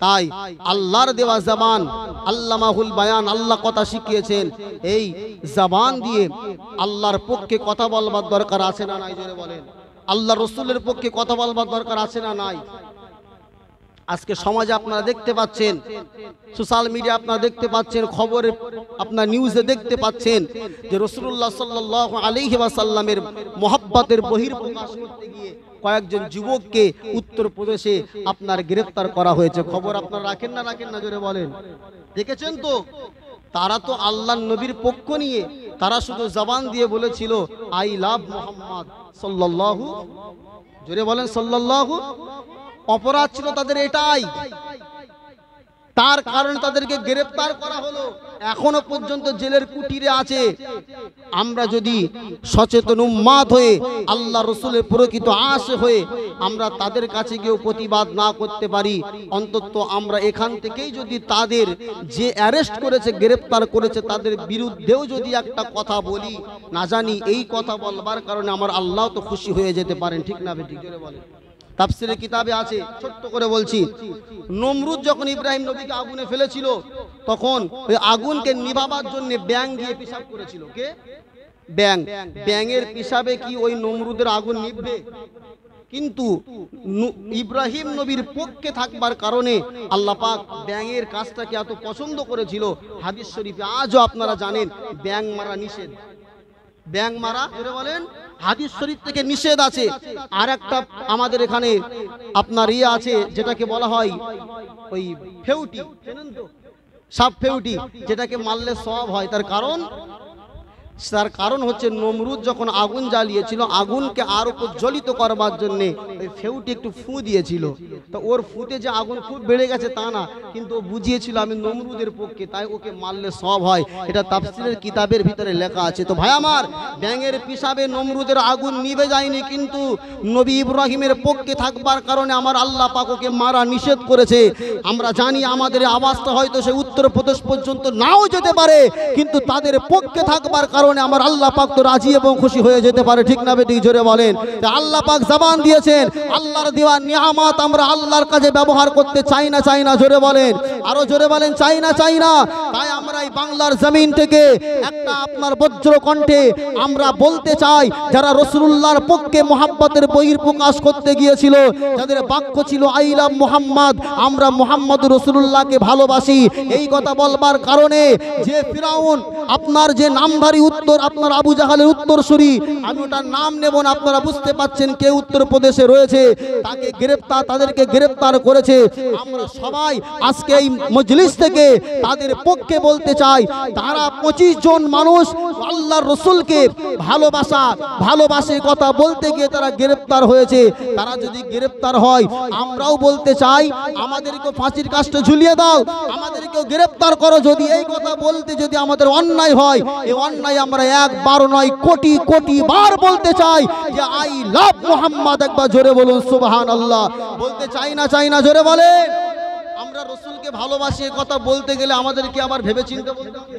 তাই আল্লাহর দেওয়া জবান, আল্লামাহুল বায়ান, আল্লাহ কথা শিখিয়েছেন, এই জবান দিয়ে আল্লাহর পক্ষে কথা বলবার দরকার আছে না নাই? জোরে বলেন। আল্লাহ রসুলের পক্ষে কথা বলবার দরকার আছে না নাই? আজকে সমাজে আপনারা দেখতে পাচ্ছেন, সোশ্যাল মিডিয়া আপনারা দেখতে পাচ্ছেন, খবরে আপনার নিউজে দেখতে পাচ্ছেন যে রাসূলুল্লাহ সাল্লাল্লাহু আলাইহি ওয়াসাল্লামের মহব্বতের বহিঃপ্রকাশ করতে গিয়ে কয়েকজন যুবককে উত্তরপ্রদেশে আপনার গ্রেফতার করা হয়েছে। খবর আপনারা রাখেন না রাখেন না? জোরে বলেন। দেখেছেন তো? তারা তো আল্লাহর নবীর পক্ষ নিয়ে, তারা শুধু জবান দিয়ে বলেছিল আই লাভ মুহাম্মদ সাল্লাল্লাহু, জোরে বলেন, সাল্লাল্লাহু। অপরাধ ছিল তাদের এটাই, তার কারণে তাদেরকে গ্রেফতার করা হলো, এখনো পর্যন্ত জেলের কুটিরে আছে। আমরা যদি সচেতন উম্মাত হয়ে, আল্লাহ রসুলের প্রকৃত আশে হয়ে আমরা তাদের কাছে গিয়েও প্রতিবাদ না করতে পারি, অন্তত আমরা এখান থেকেই যদি তাদের যে অ্যারেস্ট করেছে, গ্রেফতার করেছে, তাদের বিরুদ্ধেও যদি একটা কথা বলি, না জানি এই কথা বলবার কারণে আমার আল্লাহ তো খুশি হয়ে যেতে পারেন। ঠিক না বেঠিক? জোরে বলেন। তাফসীরের কিতাবে আছে, ছোট্ট করে বলছি, নমরুদ যখন ইব্রাহিম নবীকে আগুনে ফেলেছিল, তখন ওই আগুনকে নিভাবার জন্য ব্যাঙ দিয়ে পিশাব করেছিল। কে? ব্যাঙ। ব্যাঙের পিশাবে কি ওই নমরুদের আগুন নিভবে? কিন্তু ইব্রাহিম নবীর পক্ষে থাকবার কারণে আল্লাহ পাক ব্যাঙের কাজটাকে এত পছন্দ করেছিল। হাদিস শরীফে আজও আপনারা জানেন ব্যাঙ মারা নিষেধ। ব্যাঙ মারা, জোরে বলেন, হাদিস শরীফ থেকে নিষেধ আছে। আর একটা আমাদের এখানে আপনার ইয়ে আছে, যেটাকে বলা হয় ওই ফেউটি, জানেন তো? সাপ ফেউটি, যেটাকে মারলে সওয়াব হয়। তার কারণ হচ্ছে নমরুদ যখন আগুন জ্বালিয়েছিল, আগুনকে আরো প্রজ্বলিত করবার জন্য ওই ফেউটি একটু ফু দিয়েছিল। তো ওর ফুতে যে আগুন খুব বেড়ে গেছে তা না, কিন্তু ও বুঝিয়েছিল আমি নমরুদের পক্ষে, তাই ওকে মারলে সওয়াব হয়। এটা তাফসীরের কিতাবের ভিতরে লেখা আছে। তো ভাই আমার, ব্যাঙের পিশাবে নমরুদের আগুন নিভে যায়নি, কিন্তু নবী ইব্রাহিমের পক্ষে থাকবার কারণে আমার আল্লাহ পাক ওকে মারা নিষেধ করেছে। আমরা জানি আমাদের আওয়াজটা হয়তো সে উত্তরপ্রদেশ পর্যন্ত নাও যেতে পারে, কিন্তু তাদের পক্ষে থাকবার কারণে কারণে আমার আল্লাহ পাক তো রাজি এবং খুশি হয়ে যেতে পারে, ঠিক না বেটি? জোরে বলেন। আল্লাহ পাক জবান দিয়েছেন, আল্লাহর দেওয়া নিয়ামত আমরা আল্লাহর কাজে ব্যবহার করতে চাই না জোরে বলেন, আরো জোরে বলেন, চাই না। তাই আমরা এই বাংলার জমিন থেকে একটা আপনার বজ্র কণ্ঠে আমরা বলতে চাই, যারা রাসূলুল্লাহর পক্ষে মহাব্বতের বহিঃপ্রকাশ করতে গিয়েছিল, যাদের বাক্য ছিল আই লাভ মুহাম্মদ, আমরা মুহাম্মদ রাসূলুল্লাহকে ভালোবাসি, এই কথা বলবার কারণে যে ফিরাউন আপনার যে নামধারী উত্তর আপনার আবু জাহালের উত্তরসূরি, আমি ওটার নাম নেব না, আপনারা বুঝতে পাচ্ছেন কে উত্তরপ্রদেশে রয়েছে, তাদেরকে গ্রেফতার করেছে। আমরা সবাই আজকে এই মজলিস থেকে তাদের পক্ষে বলতে চাই, তারা 25 জন মানুষ আল্লাহর রাসূলকে ভালোবাসে কথা বলতে গিয়ে তারা গ্রেফতার হয়েছে। তারা যদি গ্রেফতার হয়, আমরাও বলতে চাই আমাদেরকে ফাঁসির কাস্টে ঝুলিয়ে দাও, আমাদেরকেও গ্রেফতার করো। যদি এই কথা বলতে যদি আমাদের অন্যায় হয়, এই অন্যায় আমরা একবার নয় কোটি বার বলতে চাই যে আই লাভ মুহাম্মদ। একবার জোরে বলুন সুবহানাল্লাহ। বলতে চাই না জোরে বলেন। আমরা রাসূলকে ভালোবাসি এই কথা বলতে গেলে আমাদেরকে আবার ভেবে চিন্তে বলতে হবে,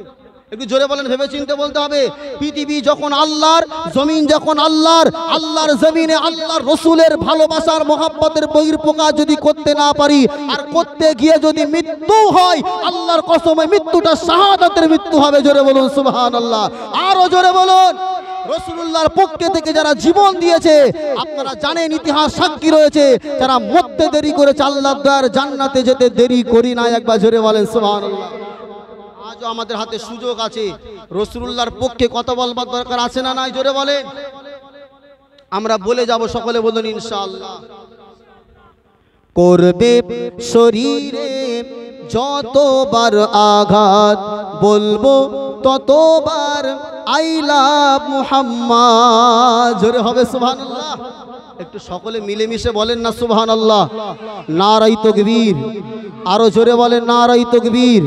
একটু জোরে বলেন, ভেবে চিন্তে বলতে হবে। পৃথিবী যখন আল্লাহর, জমিন যখন আল্লাহর জমিনে আল্লাহর রাসূলের ভালোবাসার মহব্বতের বহিঃপ্রকাশ যদি করতে না পারি, আর করতে গিয়ে যদি মৃত্যু হয়, আল্লাহর কসমে মৃত্যুটা শাহাদাতের মৃত্যু হবে। জোরে বলুন সুবহানাল্লাহ, আরো জোরে বলুন। রাসূলুল্লাহর পক্ষে থেকে যারা জীবন দিয়েছে, আপনারা জানেন ইতিহাস সাক্ষী রয়েছে, যারা মরতে দেরি করেছে আল্লাহর দয়ার জান্নাতে যেতে দেরি করি না। একবার জোরে বলেন সুবহানাল্লাহ। আজও আমাদের হাতে সুযোগ আছে, রাসূলুল্লাহর পক্ষে কথা বলবার দরকার আছে না নাই? জোরে বলেন। আমরা বলে যাব, সকলে বলুন ইনশাআল্লাহ। করবে শরীরে যতবার আঘাত, বলবো ততবার আই লাভ মুহাম্মদ। জোরে হবে সুবহানাল্লাহ। একটু সকলে মিলেমিশে বলেন না সুবহানাল্লাহ। নারায়ে তাকবীর, আরো জোরে বলেন নারায়ে তাকবীর,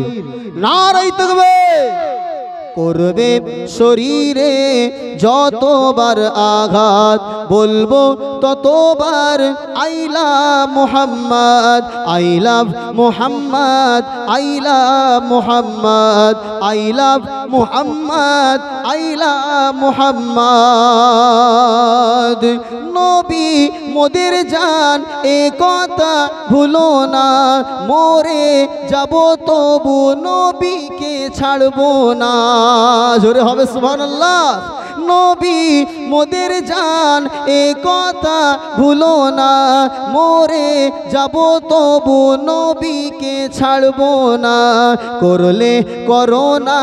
নারায়ে তাকবীর। করবে শরীরে যতবার আঘাত, বলবো ততবার I love Muhammad, I love Muhammad, I love Muhammad, I love Muhammad, I love Muhammad. নবী মোদের জান এ কথা ভুলো না, মরে যাব তবু নবীকে ছাড়বো না। জোরে হবে সুবহানাল্লাহ। নবী মোদের জান এ কথা ভুলো না, মরে যাব তবু নবীকে ছাড়বো না। করলে করোনা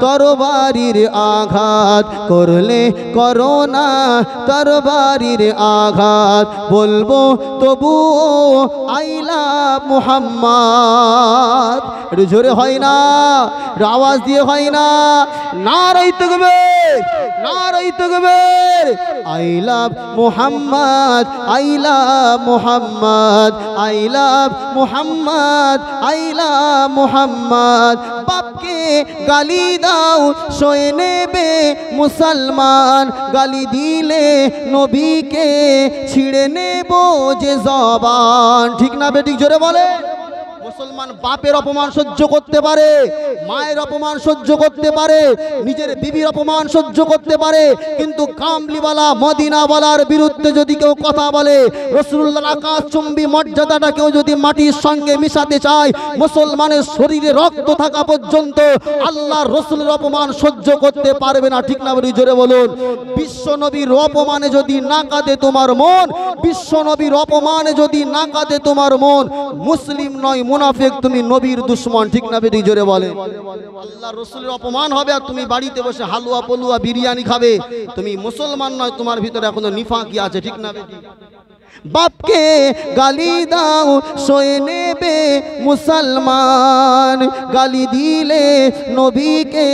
তরবারির আঘাত, করলে করোনা তরবারির আঘাত, বলবো তবু আই লাভ মুহাম্মদ। একটু জোরে হয় না, আওয়াজ দিয়ে হয় না। নারায়ে তাকবীর, নারায়ে তাকবীর। I love Muhammad, I love Muhammad, I love Muhammad, I love Muhammad. বাপকে গালি দাও সয়ে নেবে মুসলমান, গালি দিলে নবীকে ছিঁড়ে নেব যে জবান। ঠিক না বেটি? জোরে বলে। মুসলমান বাপের অপমান সহ্য করতে পারে, মায়ের অপমান সহ্য করতে পারে, নিজের বিবির অপমান সহ্য করতে পারে, কিন্তু কামলিওয়ালা মদিনাওয়ালার বিরুদ্ধে যদি কেউ কথা বলে, রাসূলুল্লাহর আকাশচুম্বী মর্যাদাটা কেউ যদি মাটির সঙ্গে মিশাতে চায়, মুসলমানের শরীরে রক্ত থাকা পর্যন্ত আল্লাহর রাসূলের অপমান সহ্য করতে পারবে না। ঠিক না বলি? জোরে বলুন। বিশ্ব নবীর অপমানে যদি না কাঁদে তোমার মন, বিশ্ব নবীর অপমানে যদি না কাঁদে তোমার মন, মুসলিম নয় মুনাফিক, তুমি নবীর দুশমন। ঠিক না বেটি? জোরে বলে। আল্লাহর রাসূলের অপমান হবে আর তুমি বাড়িতে বসে হালুয়া পলুয়া বিরিয়ানি খাবে, তুমি মুসলমান নয়, তোমার ভিতরে এখনো নিফাকি আছে। ঠিক না বেটি? বাপকে গালি দাও সয়ে নেবে মুসলমান, গালি দিলে নবীকে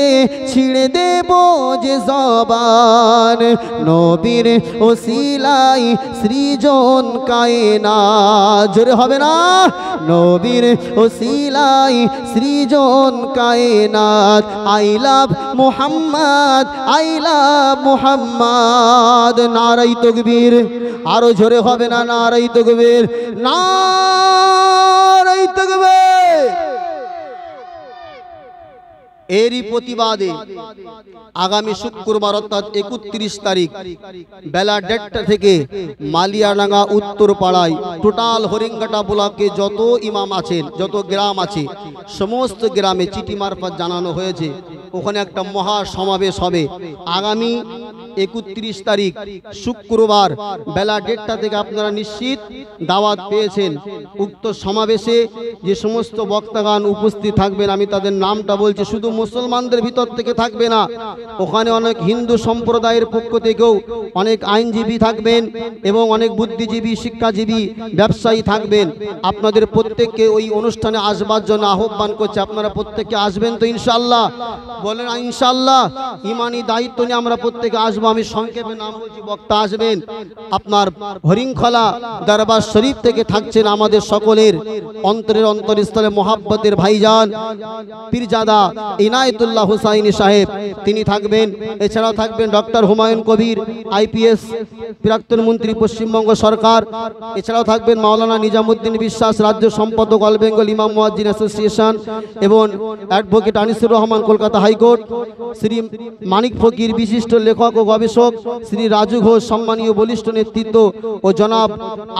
ছিঁড়ে দেব যে জবান। নবীর ওসিলাই সৃজন কায়নাত। জোরে হবে না? নবীর ওসিলাই সৃজন কায়নাত। I love Muhammad, I love Muhammad. নারায়ে তাকবীর, আরো জোরে হবে না? নারায়ে তাকবীর, নারায়ে তাকবীর। এরই প্রতিবাদে আগামী শুক্রবার অর্থাৎ 31 তারিখ বেলা 1:30 থেকে মালিয়াডাঙ্গা উত্তরপাড়ায় টোটাল হরিঙ্গাটা ব্লকে যত ইমাম আছেন, যত গ্রাম আছে, সমস্ত গ্রামে চিঠি মারফত জানানো হয়েছে ওখানে একটা মহা সমাবেশ হবে আগামী 31 তারিখ শুক্রবার বেলা 1:30 থেকে। আপনারা নিশ্চিত দাওয়াত পেয়েছেন। উক্ত সমাবেশে যে সমস্ত বক্তাগণ উপস্থিত থাকবেন, আমি তাদের নামটা বলছি, শুধু মুসলমানদের ভিতর থেকে থাকবে না, ওখানে অনেক হিন্দু সম্প্রদায়ের পক্ষ থেকেও অনেক আইনজীবী থাকবেন এবং অনেক বুদ্ধিজীবী, শিক্ষাজীবী, ব্যবসায়ী থাকবেন। আপনাদের প্রত্যেককে ওই অনুষ্ঠানে আসবার জন্য আহ্বান করছে। আপনারা প্রত্যেককে আসবেন তো ইনশাআল্লাহ? বলেন ইনশাআল্লাহ। ইমানি দায়িত্ব নিয়ে আমরা প্রত্যেকে আসবো। আমি সংক্ষেপে নাম বলছি, বক্তা আসবেন আপনার হরিংখলা দরবার শরীফ থেকে থাকছেন আমাদের সকলের অন্তরের অন্তরস্থলে মোহাব্বতের ভাইজান পীরজাদা ইনায়েতুল্লাহ হুসাইনি সাহেব, তিনি থাকবেন। এছাড়াও থাকবেন ডক্টর হুমায়ুন কবির, আইপিএস, প্রাক্তন মন্ত্রী পশ্চিমবঙ্গ সরকার। এছাড়াও থাকবেন মাওলানা নিজামুদ্দিন বিশ্বাস, রাজ্য সম্পাদক অল বেঙ্গল ইমাম মুয়াজ্জিন অ্যাসোসিয়েশন, এবং অ্যাডভোকেট আনিসুর রহমান কলকাতা হাইকোর্ট, শ্রী মানিক ফকির বিশিষ্ট লেখক ও গবেষক, শ্রী রাজু ঘোষ সম্মানীয় বলিষ্ঠ নেতৃত্ব, ও জনাব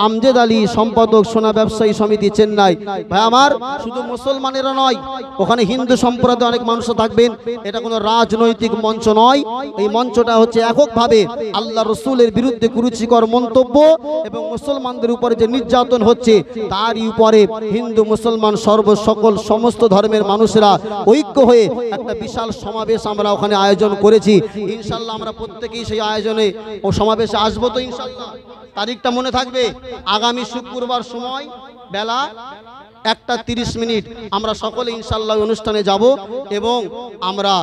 আমজেদ আলী সম্পাদক সোনা ব্যবসায়ী সমিতি চেন্নাই। ভাই আমার, শুধু মুসলমানেরা নয়, ওখানে হিন্দু সম্প্রদায়ের অনেক মানুষ থাকবেন। এটা কোনো রাজনৈতিক মঞ্চ নয়। এই মঞ্চটা হচ্ছে এককভাবে আল্লাহ রসুলের বিরুদ্ধে কুরুচিকর মন্তব্য এবং মুসলমানদের উপরে যে নির্যাতন হচ্ছে তারই উপরে হিন্দু মুসলমান সকল সমস্ত ধর্মের মানুষেরা ঐক্য হয়ে একটা বিশাল সমাবেশ আমরা ওখানে আয়োজন করেছি। ইনশাল্লাহ আমরা প্রত্যেকেই সেই আয়োজনে ও সমাবেশে আসবো তো ইনশাল্লাহ। তারিখটা মনে থাকবে, আগামী শুক্রবার সময় বেলা 1:30 আমরা সকলে ইনশাল্লাহ অনুষ্ঠানে যাব এবং আমরা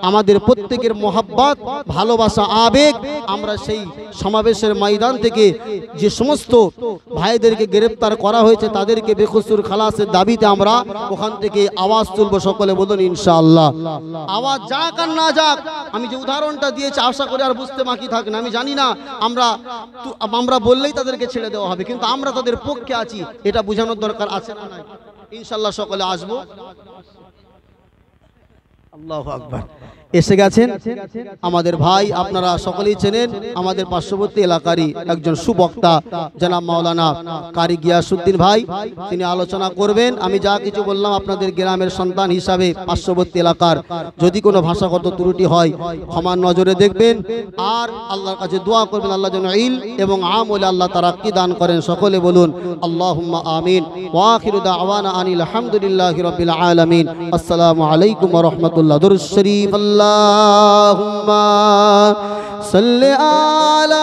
আমাদের প্রত্যেকের মোহাব্বত, ভালোবাসা, আবেগ আমরা সেই সমাবেশের ময়দান থেকে যে সমস্ত ভাইদেরকে গ্রেফতার করা হয়েছে তাদেরকে বেকসুর খালাসের দাবিতে আমরা ওখান থেকে আওয়াজ তুলব। সকলে বলুন ইনশাআল্লাহ। আওয়াজ যাক আর না যাক, আমি যে উদাহরণটা দিয়েছি আশা করি আর বুঝতে বাকি থাকে না। আমি জানি না আমরা বললেই তাদেরকে ছেড়ে দেওয়া হবে, কিন্তু আমরা তাদের পক্ষে আছি এটা বোঝানোর দরকার আছে না নাই? ইনশাআল্লাহ সকলে আসবো। আল্লাহু আকবার। এসে গেছেন আমাদের ভাই, আপনারা সকলেই চেনেন, আমাদের পার্শ্ববর্তী এলাকারই একজন সুবক্তা জনাব মাওলানা কারি গিয়াসউদ্দিন ভাই, তিনি আলোচনা করবেন। আমি যা কিছু বললাম আপনাদের গ্রামের সন্তান হিসাবে পার্শ্ববর্তী এলাকার যদি কোনো ভাষাগত ত্রুটি হয় ক্ষমার নজরে দেখবেন, আর আল্লাহর কাছে দোয়া করবেন আল্লাহ যেন ইলম এবং আমলে আল্লাহ তারাক্কি দান করেন। সকলে বলুন আল্লাহুম্মা আমিন। ওয়া আখিরু দাওয়ানা আনিল হামদুলিল্লাহি রাব্বিল আলামিন। আসসালামু আলাইকুম ওয়া রাহমাতুল্লাহ। দুরূদ শরীফ। اللهم صل على